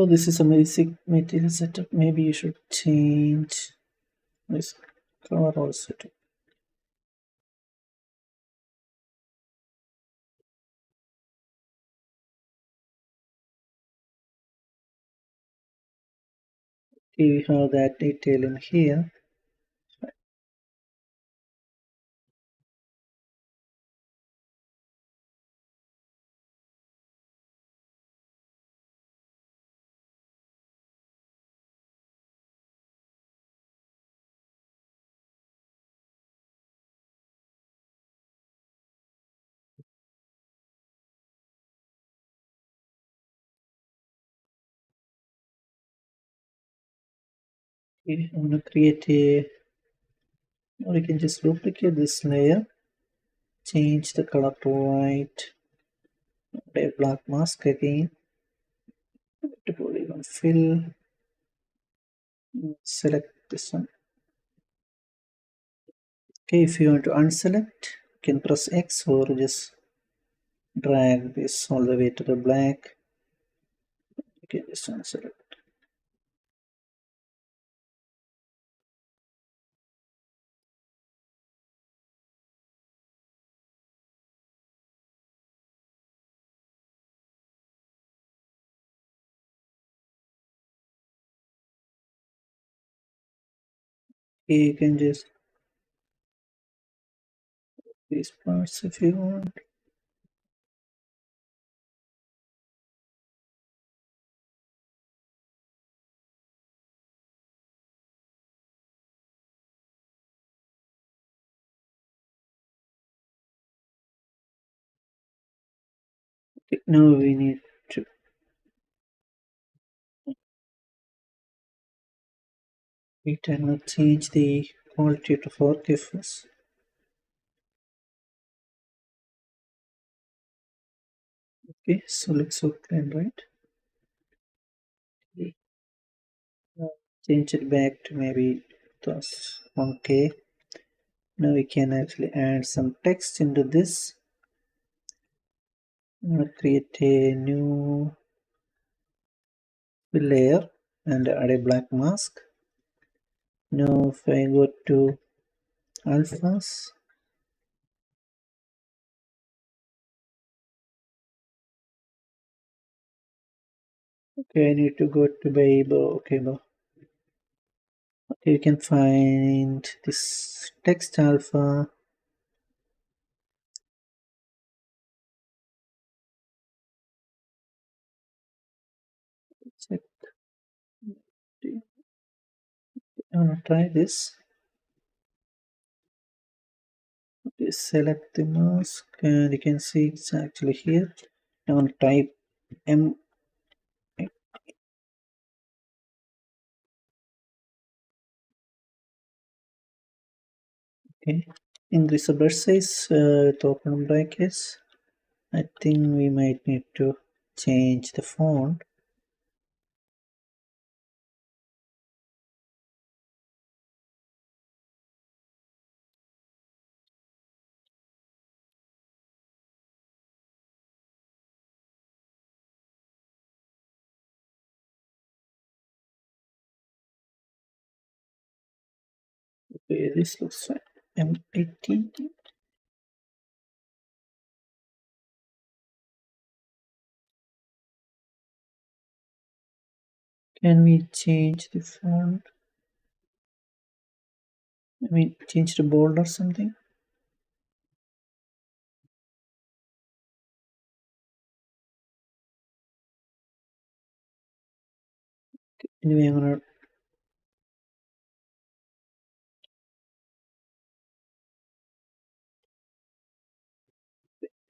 S1: this is a basic material setup. Maybe you should change this color also to, okay, we have that detail in here. Okay, I'm gonna create a, or you can just duplicate this layer, change the color to white, a black mask again, to polygon fill, select this one. Okay, if you want to unselect, you can press X or just drag this all the way to the black. You can just unselect. Okay, you can just these parts if you want. Okay, now we need to wait and we'll change the quality to 4K first. Okay, so looks so clean, right? Okay. Change it back to maybe plus 1K. Now we can actually add some text into this. I'm gonna create a new layer and add a black mask. Now if I go to alphas, okay, I need to go to Bible. Okay, okay, you can find this text alpha. Check. I'm gonna try this. Select the mask and you can see it's actually here. I'm gonna type M. Okay, increase the brush size with open brackets. I think we might need to change the font. Okay, this looks fine. M18. Can we change the font? I mean, change the bold or something? Anyway, I'm gonna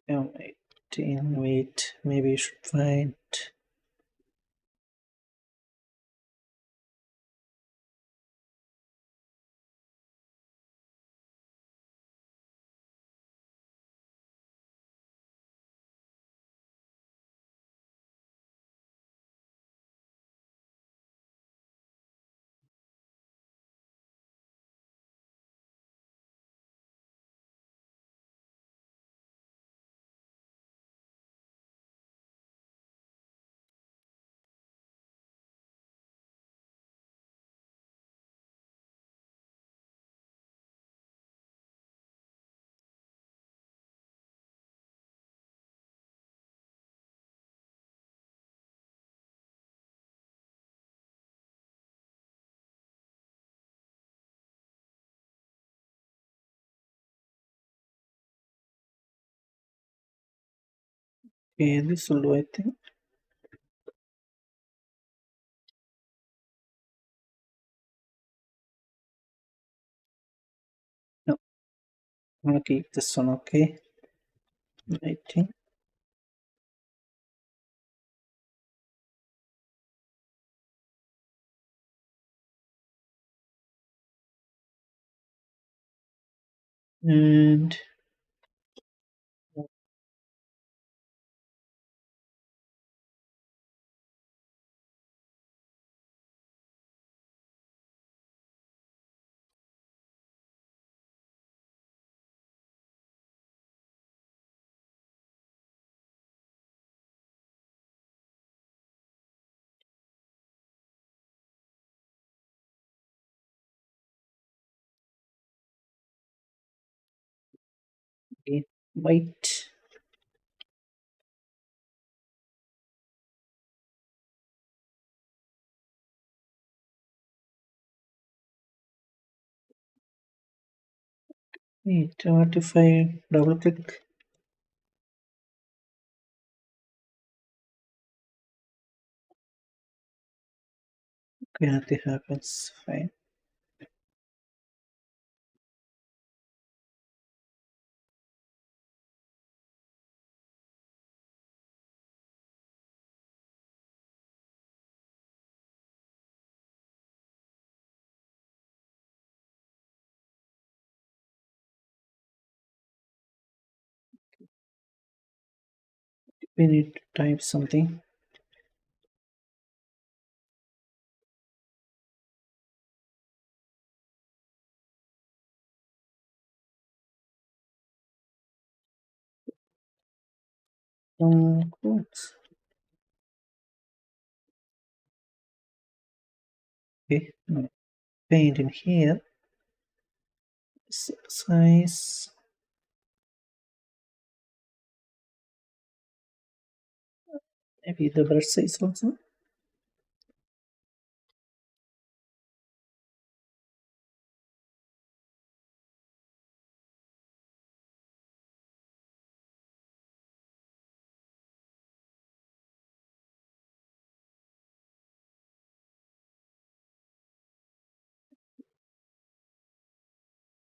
S1: M18. Wait, maybe you should find. Okay, this will do, I think. No, I'm gonna keep this one, okay? I think. And okay, white. Wait, what if I double click? Okay, nothing happens. Fine. We need to type something. Quotes. Okay, no. Paint in here. Size. Maybe the brush size also.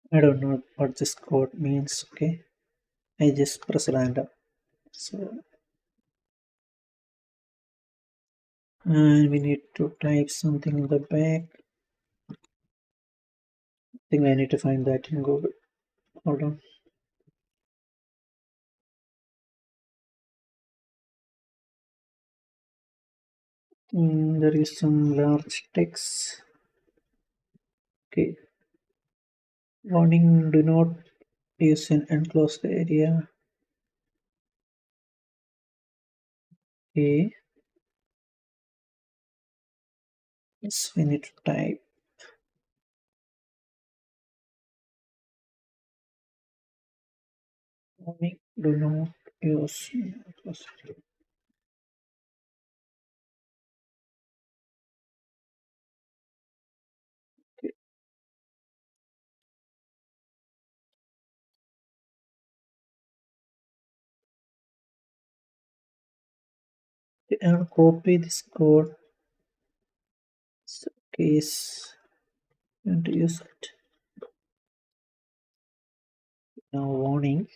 S1: I don't know what this code means. Okay, I just press random. So, and we need to type something in the back. I think I need to find that in Google. Hold on. There is some large text. Okay. Warning, do not use an enclosed area. Okay. Yes, we need to type. Warning, do not use enclosed area. Okay. And copy this code. So case and use it. Now warning.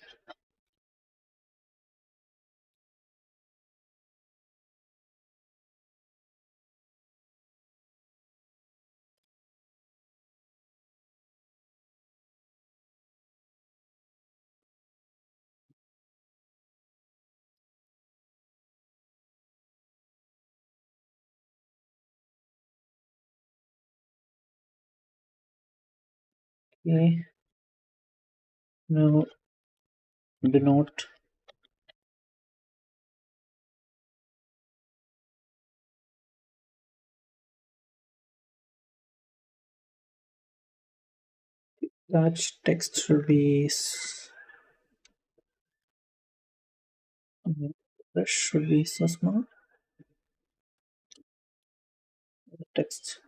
S1: Okay. Now do not large text should be that should be so small. Text.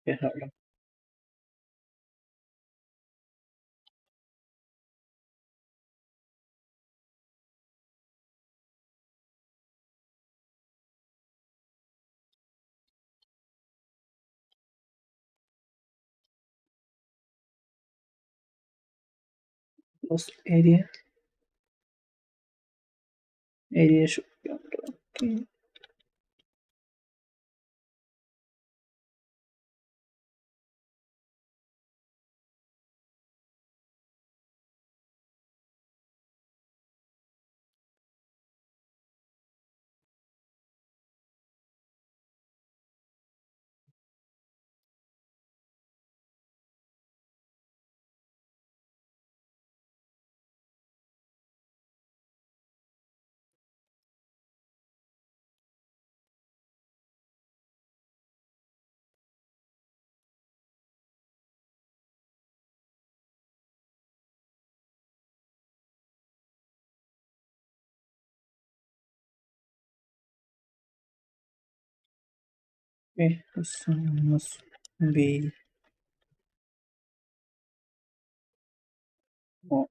S1: Okay, hold on. Close area. Area should be okay. Okay, this one must be more.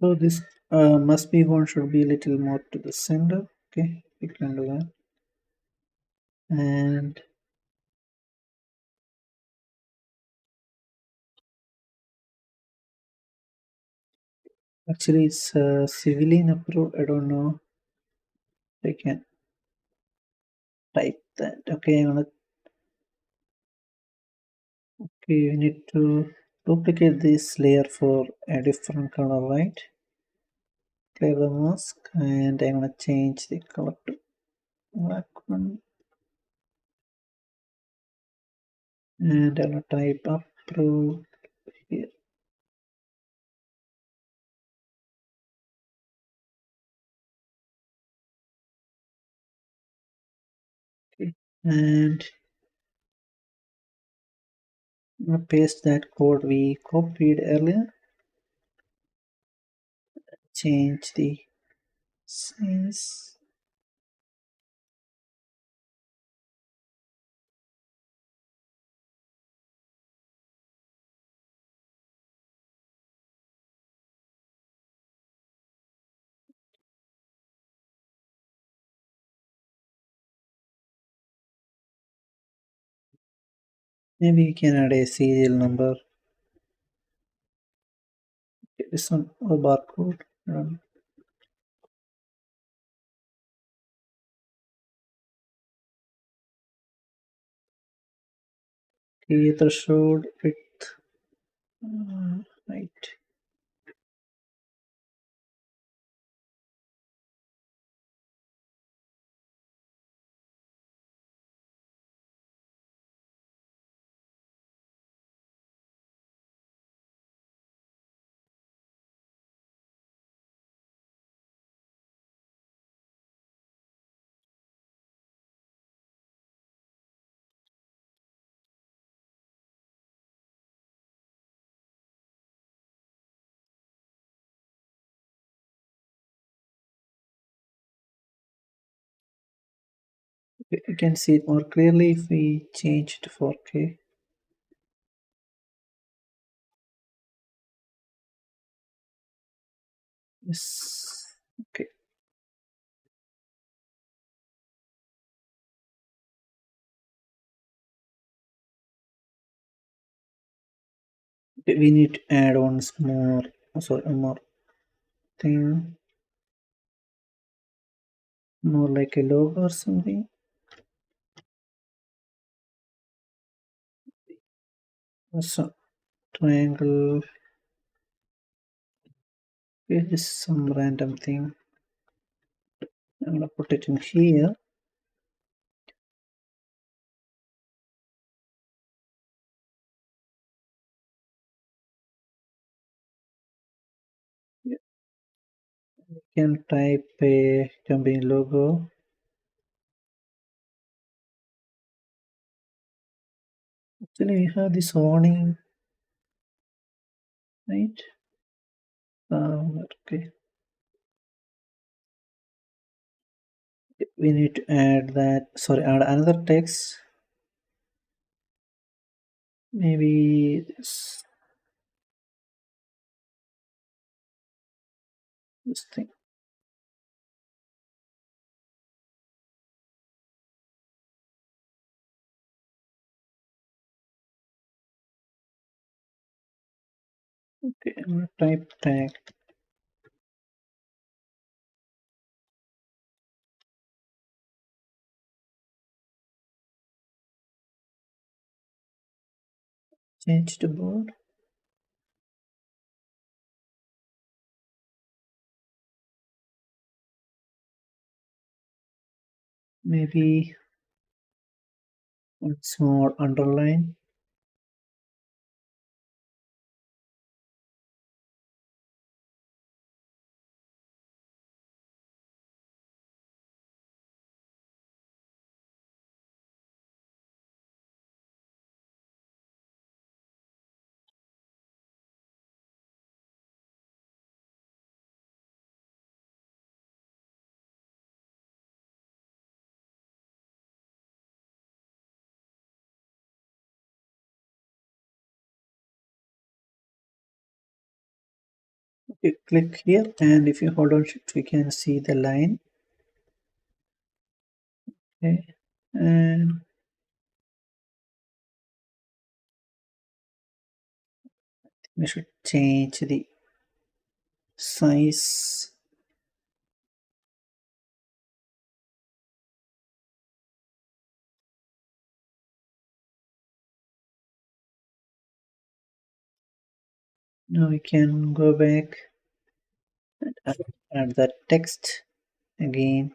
S1: So this must be one should be a little more to the center. Okay, we can do that. And actually, it's civilian approved. I don't know. If I can. type that. Okay, okay, we need to duplicate this layer for a different color, right? Clear the mask and I'm gonna change the color to black one and I'm gonna type approve here. Okay. And I'm gonna paste that code we copied earlier, change the size. Maybe you can add a serial number. This one or barcode. Okay, threshold width. Right. You can see it more clearly if we change to 4K. Yes. Okay. Okay, we need to add once more. Sorry, one more thing. More like a logo or something. So triangle. Okay, this is some random thing. I'm gonna put it in here. You can type a company logo. Actually, we have this warning, right? Okay. We need to add that. Sorry, add another text. Maybe this thing. Okay, I'm gonna type tag. Change to board. Maybe once more underline. Okay, click here, and if you hold on shift, we can see the line. Okay, and we should change the size. Now we can go back and add the text again.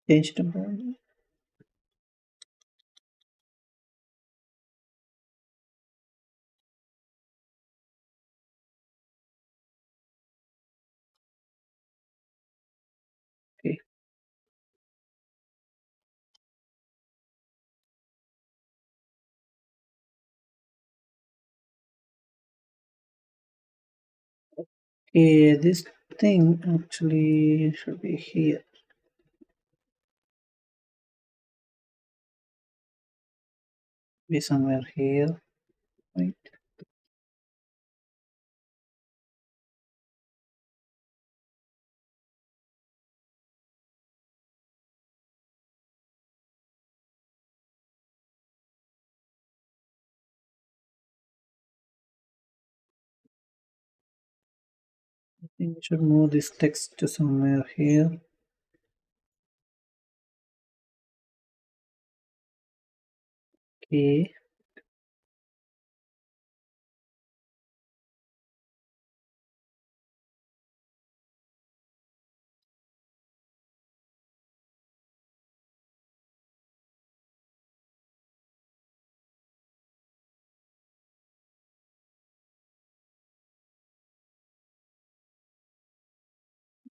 S1: Change the border. Okay. Okay, this thing actually should be here. Be somewhere here. Right. I think we should move this text to somewhere here. Okay.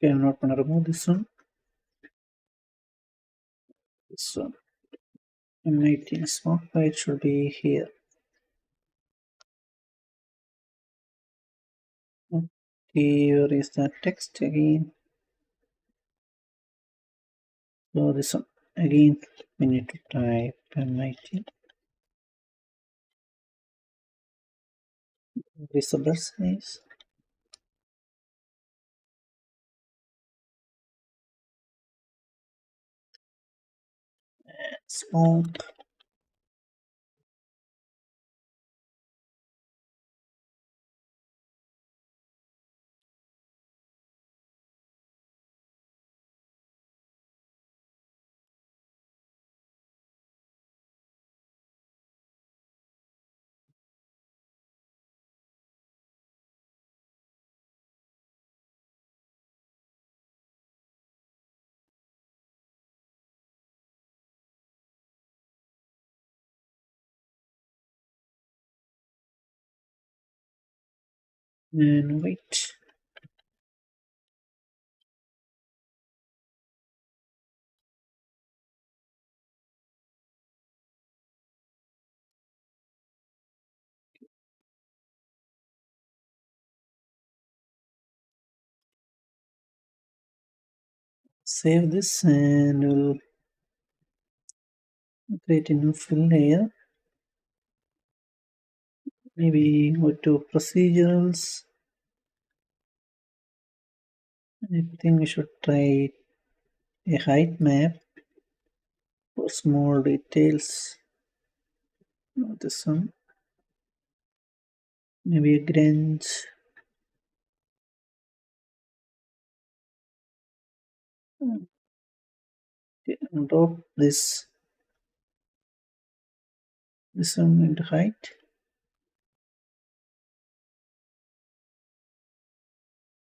S1: Okay, I'm not gonna remove this one. This one. M18 smoke light should be here. Okay, where is the text again? So this one again we need to type M19. This is the best size. Smoke. And wait. Save this and we'll create a new fill layer. Maybe go to procedurals. I think we should try a height map for small details. Not this one. Maybe a grange. Okay, and drop this one into height.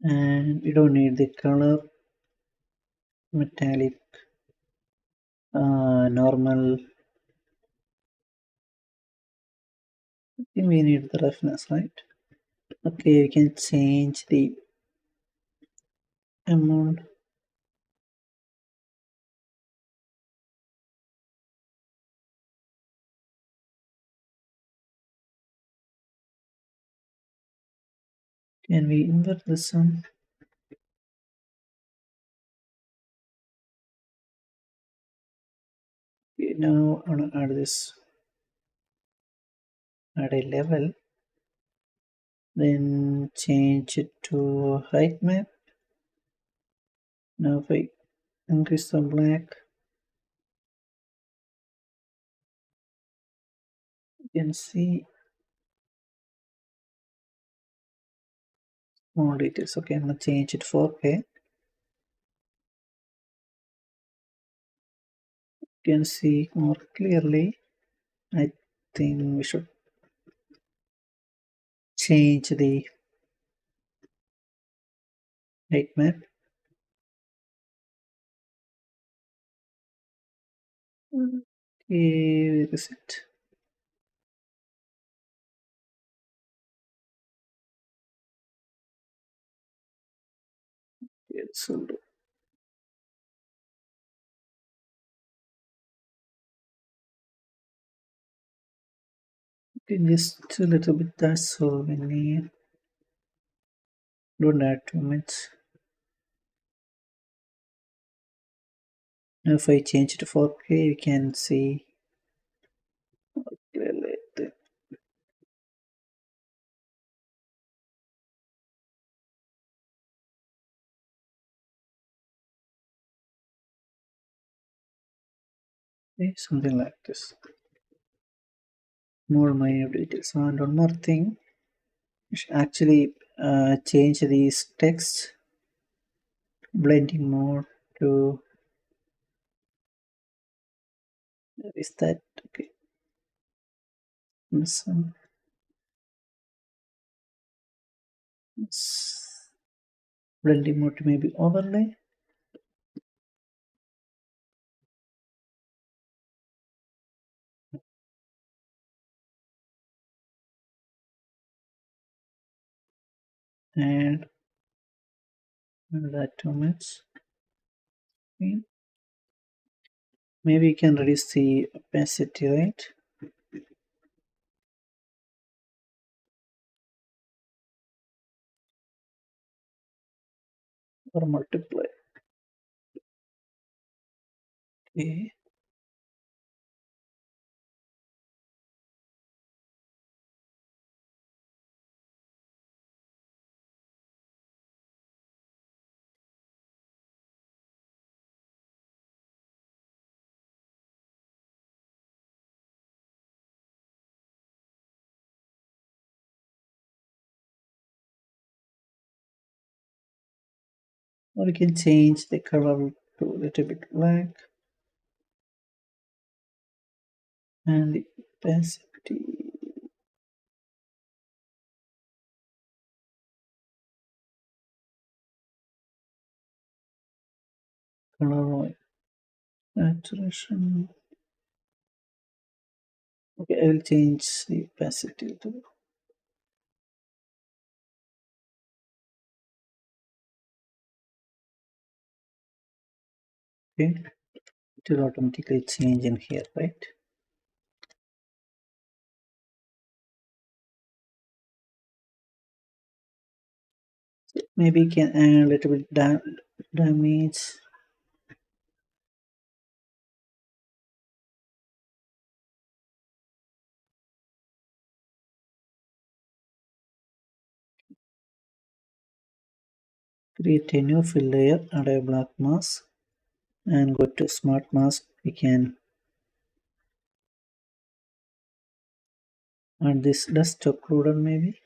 S1: And we don't need the color metallic normal. I think we need the roughness, right? Okay, we can change the amount. Can we invert this one? Okay, now I want to add this, add a level, then change it to height map. Now if I increase the black, You can see more details. Okay, I'm gonna change it 4K. You can see more clearly. I think we should change the height map. Okay, where is it? Yes, hold on. Okay, just a little bit. That's all we need. Don't add too much. Now if I change it to 4K, you can see clearly. Okay, something like this. More minor details. And one more thing, you should actually change these text blending mode to, is that okay? Some blending mode to maybe overlay. And that too much. Okay. Maybe you can reduce the opacity, right? Or multiply. Okay. Or you can change the color to a little bit black and the opacity color white. Saturation. Okay, I will change the opacity to, okay. It will automatically change in here, right? Maybe you can add a little bit damage. Create a new fill layer, add a black mask, and go to smart mask. We can add this dust occluder maybe.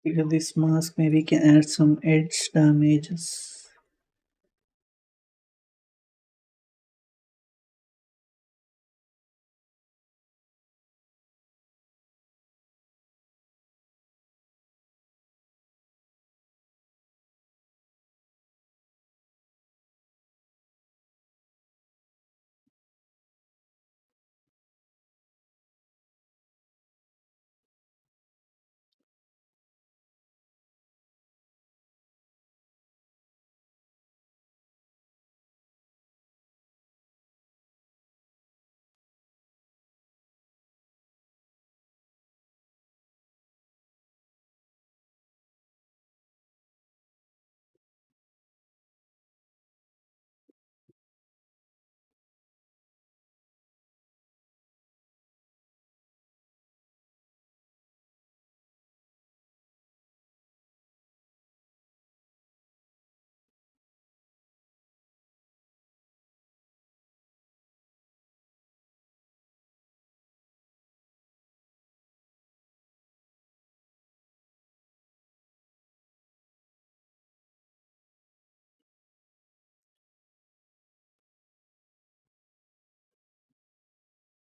S1: Because this mask maybe can add some edge damages.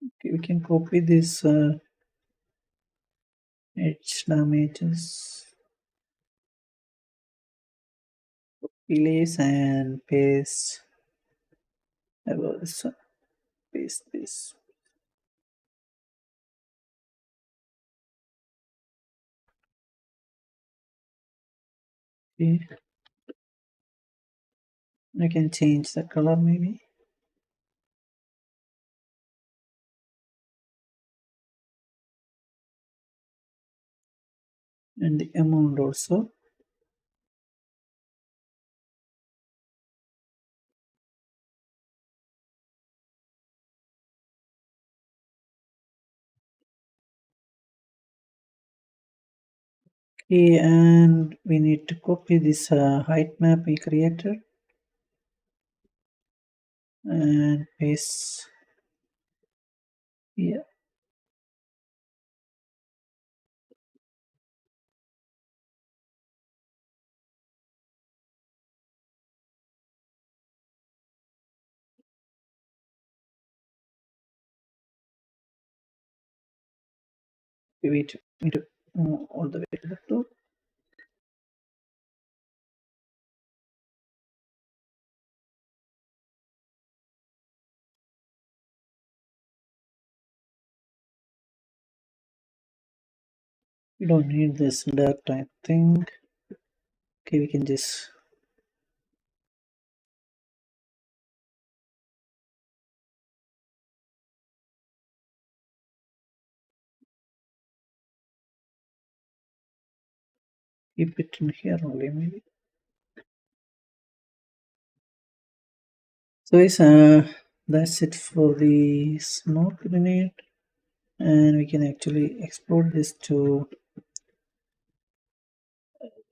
S1: Okay, we can copy this edge damages, place and paste about this one. Paste this. Okay, I can change the color maybe and the amount also. Okay, and we need to copy this height map we created and paste here. We need to move all the way to the top. We don't need this duct, I think. Okay, we can just keep it in here only maybe. So yes, that's it for the smoke grenade, and we can actually export this to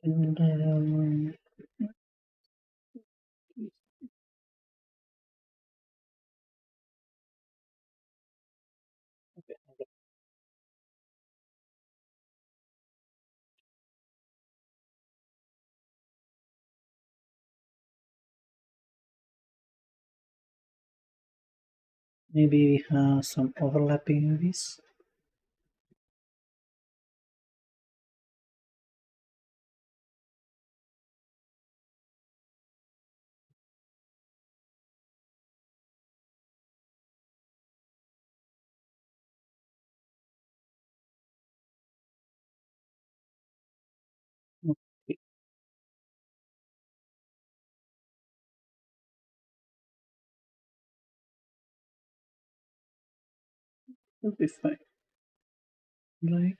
S1: and, maybe we have some overlapping UVs. Okay, will be fine, right?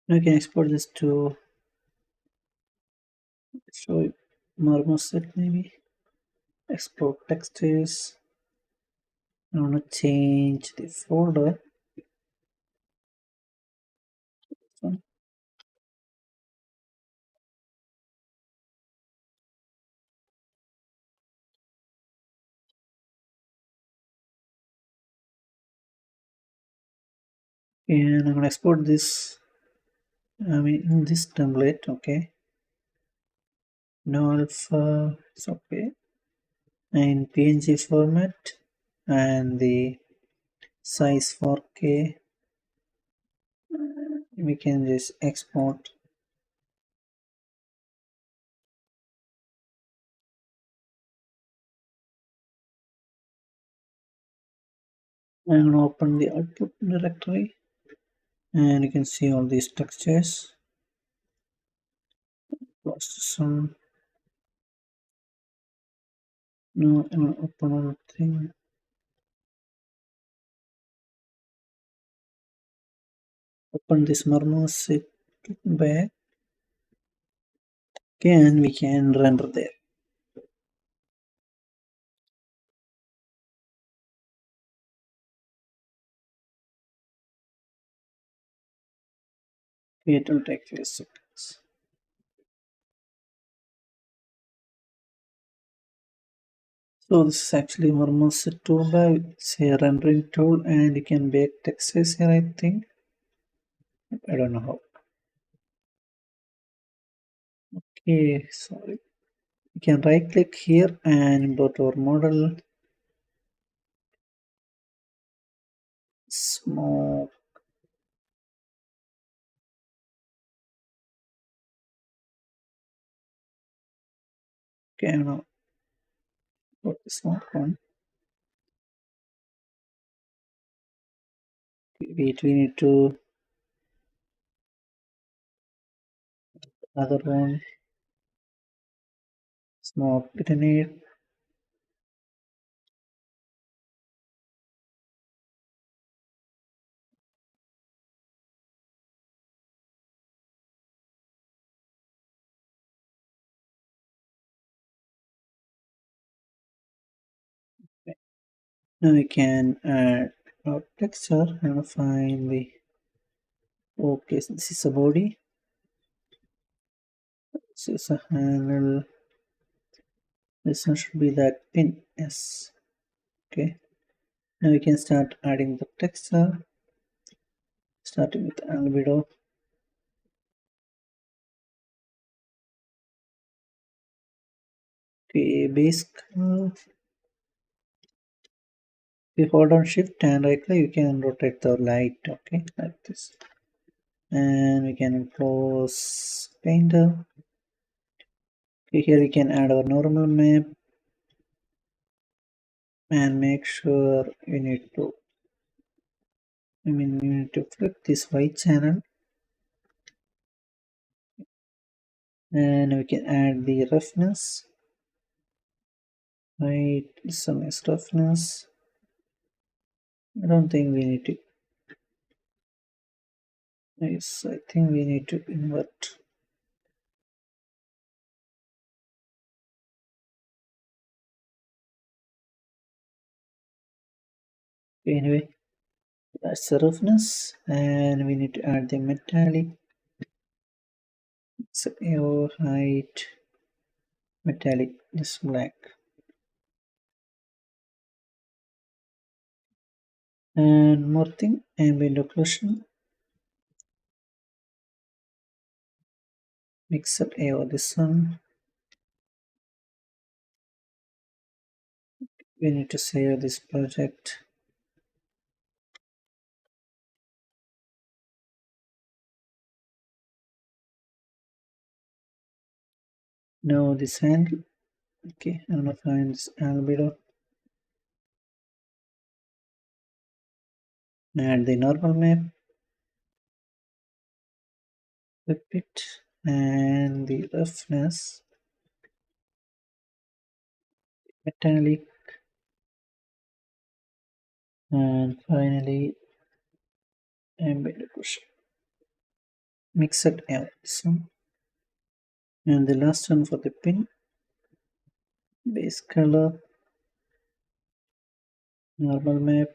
S1: Now I can export this to show marmoset maybe. Export textures. I want to change the folder. So, and I'm gonna export this. I mean, in this template, okay. No alpha, it's okay. In PNG format, and the size 4K. We can just export. I'm gonna open the output directory, and you can see all these textures. Close some. No, I'm gonna open one thing. Open this marmoset back. Okay, and we can render there. It will take few seconds. So this is actually almost a toolbar. It's a rendering tool and you can bake textures here, I think. I don't know how. Okay, sorry. You can right click here and import our model. Smoke. Okay, now put the smoke one. Wait, we need to other one. Smoke grenade. Now we can add our texture and find the okay. So this is a body. This is a handle. This one should be that pin. Yes. Okay. Now we can start adding the texture. Starting with albedo. Okay, base color. If you hold on shift and right click, you can rotate the light. Okay, like this. And we can close painter. Okay, here we can add our normal map and make sure you need to you need to flip this white channel and we can add the roughness. Right, some is roughness. I don't think we need to. Yes, I think we need to invert. Okay, anyway, that's the roughness, and we need to add the metallic. So your height metallic is black. And more thing, ambient occlusion. Mix up AO this one. We need to save this project. Now this handle. Okay, I'm gonna find this albedo. Add the normal map. Flip it and the roughness. Metallic. And finally ambient occlusion. Mix it out. This one. And the last one for the pin. Base color. Normal map.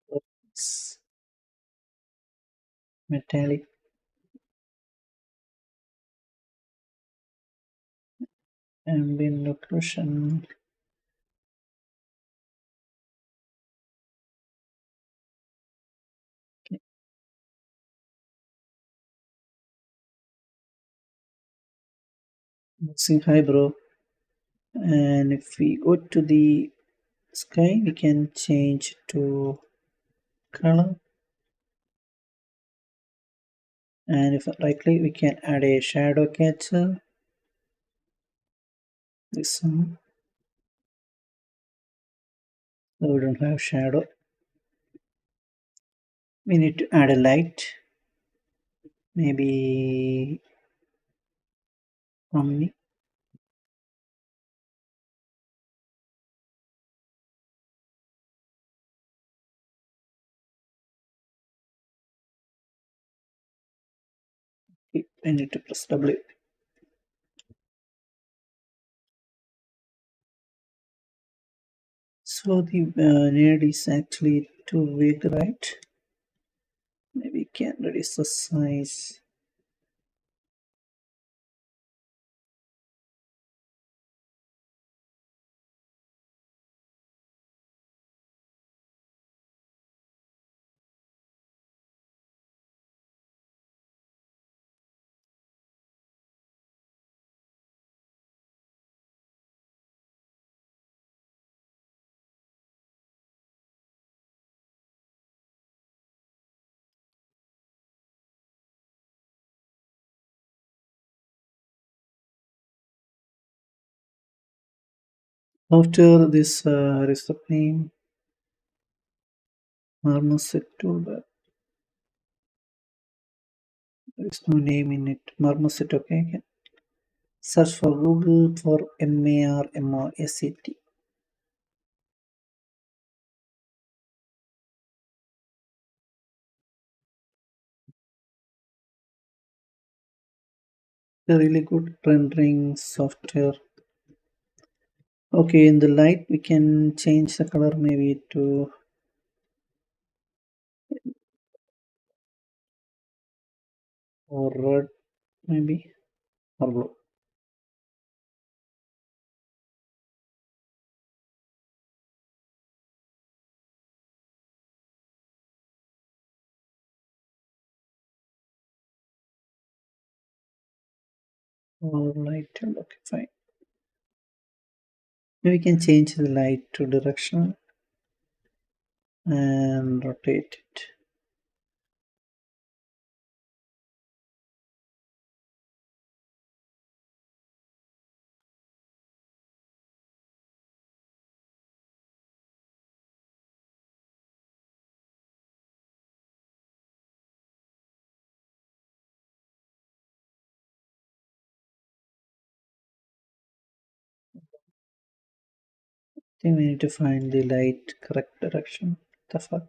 S1: Roughness, metallic. Ambient occlusion. Say hi, bro. And if we go to the sky, we can change to color. And if right click, we can add a shadow catcher. This one. So we don't have shadow. We need to add a light. Maybe omni. I need to press W. So the need is actually too big, right? can reduce the size. After this, is the name Marmoset toolbar. There is no name in it. Marmoset, okay. Search for Google for MARMOSET. A really good rendering software. Okay, in the light we can change the color maybe to or red maybe or blue. Or light, okay, fine. We can change the light to direction and rotate it. I think we need to find the light correct direction. The fuck?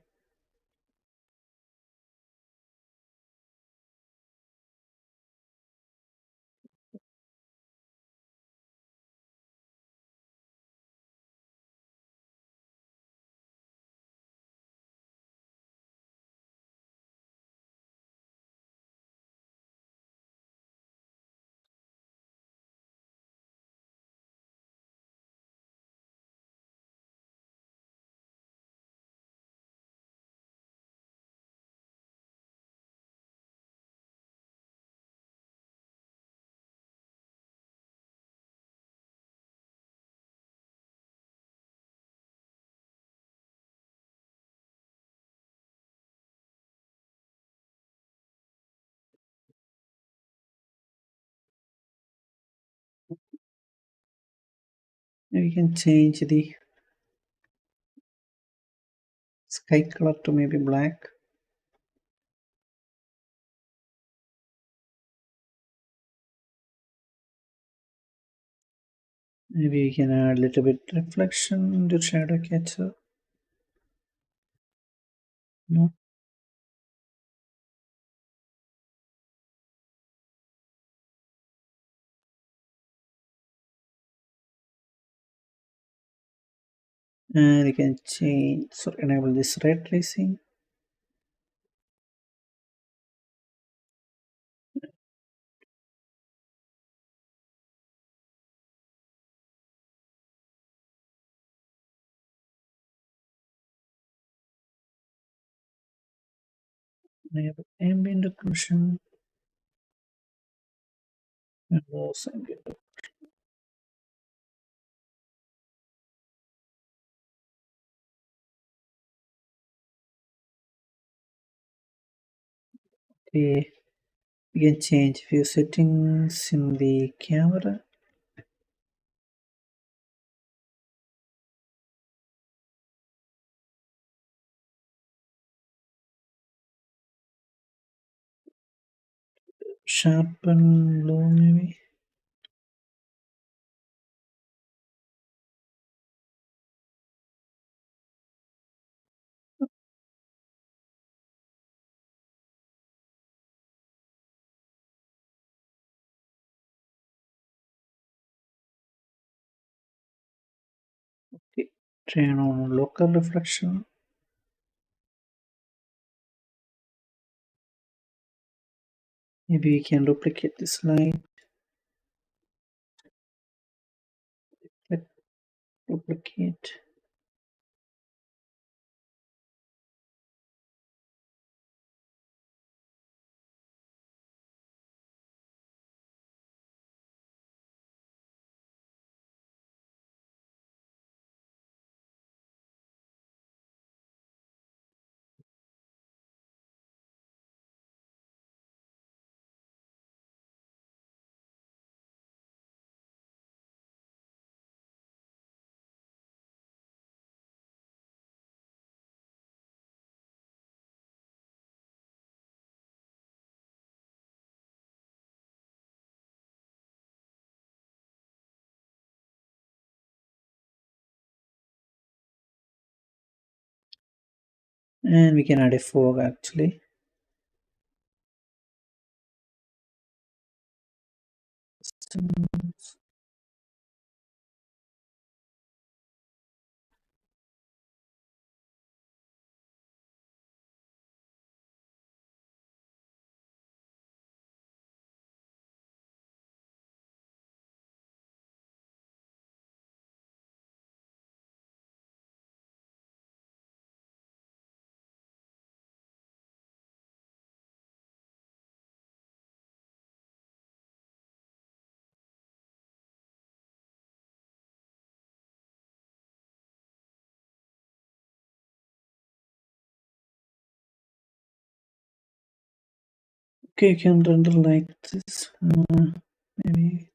S1: We can change the sky color to maybe black. Maybe we can add a little bit reflection to shadow catcher. No. And we can change, so enable this ray tracing. Enable ambient occlusion and also ambient. Okay, we can change few settings in the camera. Sharpen low maybe. Okay. Turn on local reflection. Maybe we can duplicate this line. Click duplicate. And we can add a fog actually. Okay, you can render like this. Maybe.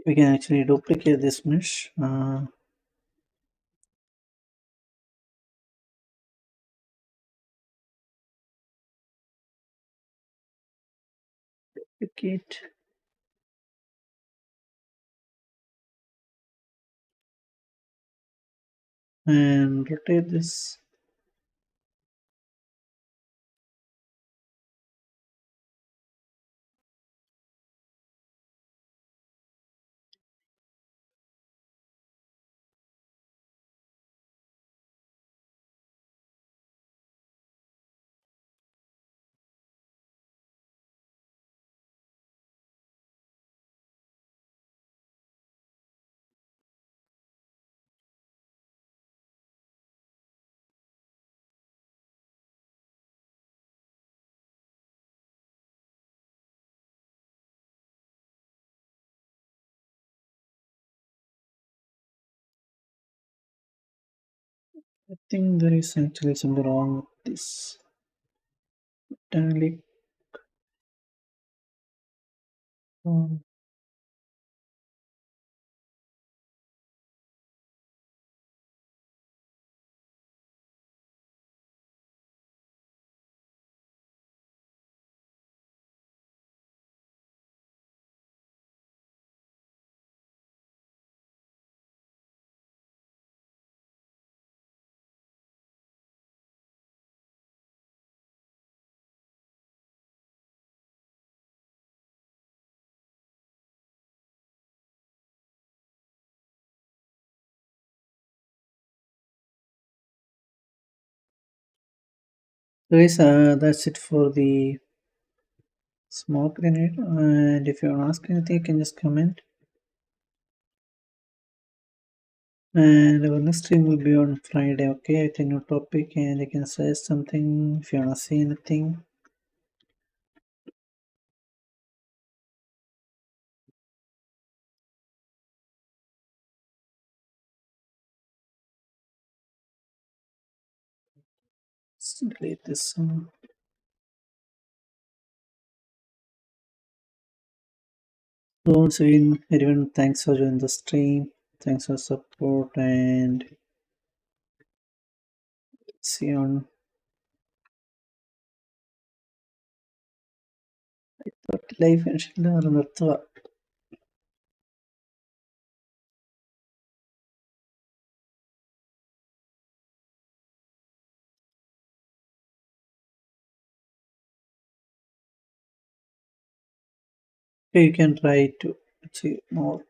S1: We can actually duplicate this mesh. Duplicate and rotate this. I think there is actually something wrong with this. Tiny. um, Guys, that's it for the smoke grenade. And if you want to ask anything, you can just comment. And our next stream will be on Friday, okay? With a new topic, and you can suggest something if you want to see anything. Let's delete this one. So once again, everyone, thanks for joining the stream. Thanks for support, and see you on live. Inshallah, Okay, you can try to achieve more.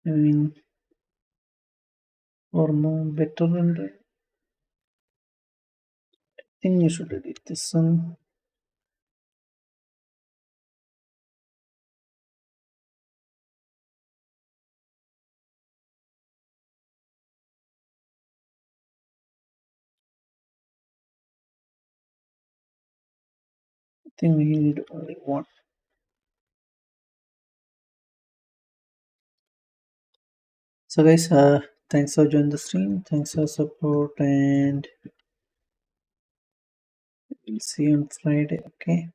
S1: I mean, or more better than that. I think you should edit this one. I think we need only one. So guys, thanks for joining the stream. Thanks for support, and we'll see you on Friday. Okay.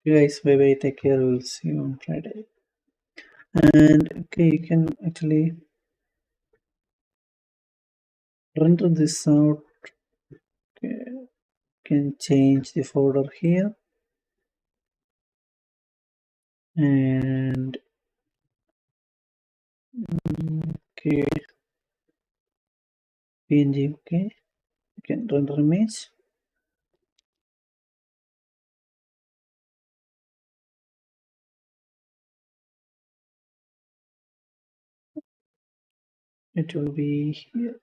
S1: You guys, bye bye. Take care. We'll see you on Friday. And okay, you can actually render this out. Okay, can change the folder here, and okay, png. Okay, you can render image. It will be here.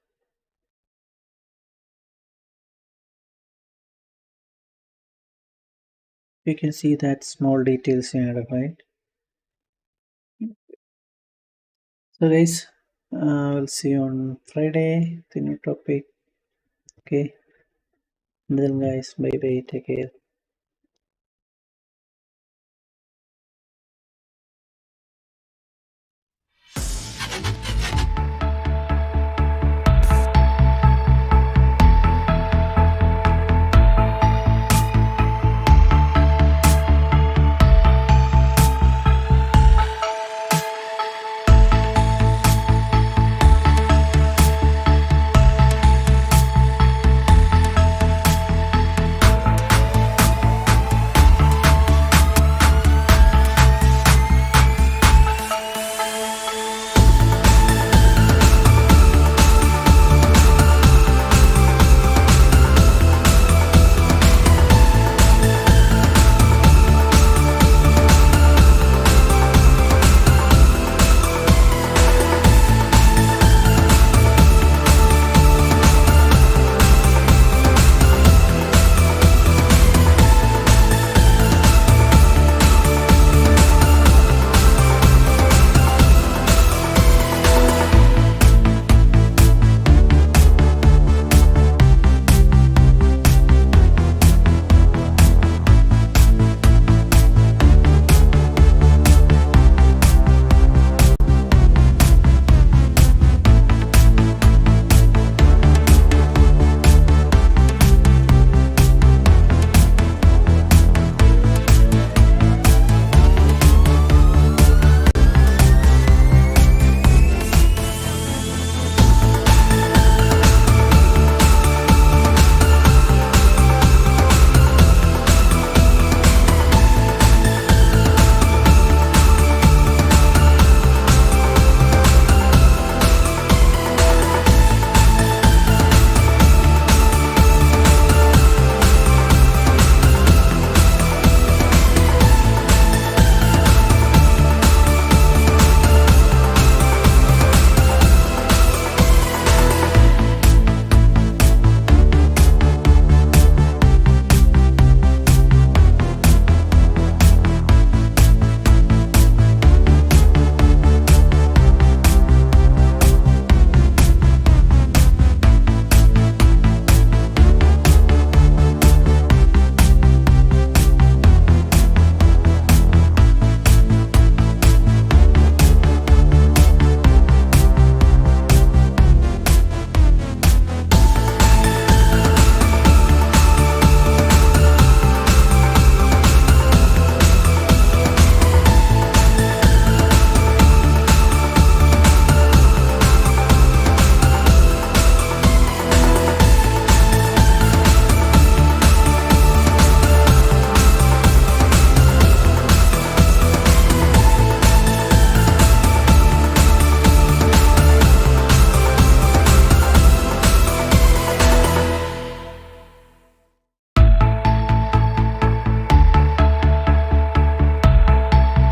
S1: You can see that small details added, right? So guys, we'll see you on Friday. The new topic. Okay. Then guys, bye bye. Take care.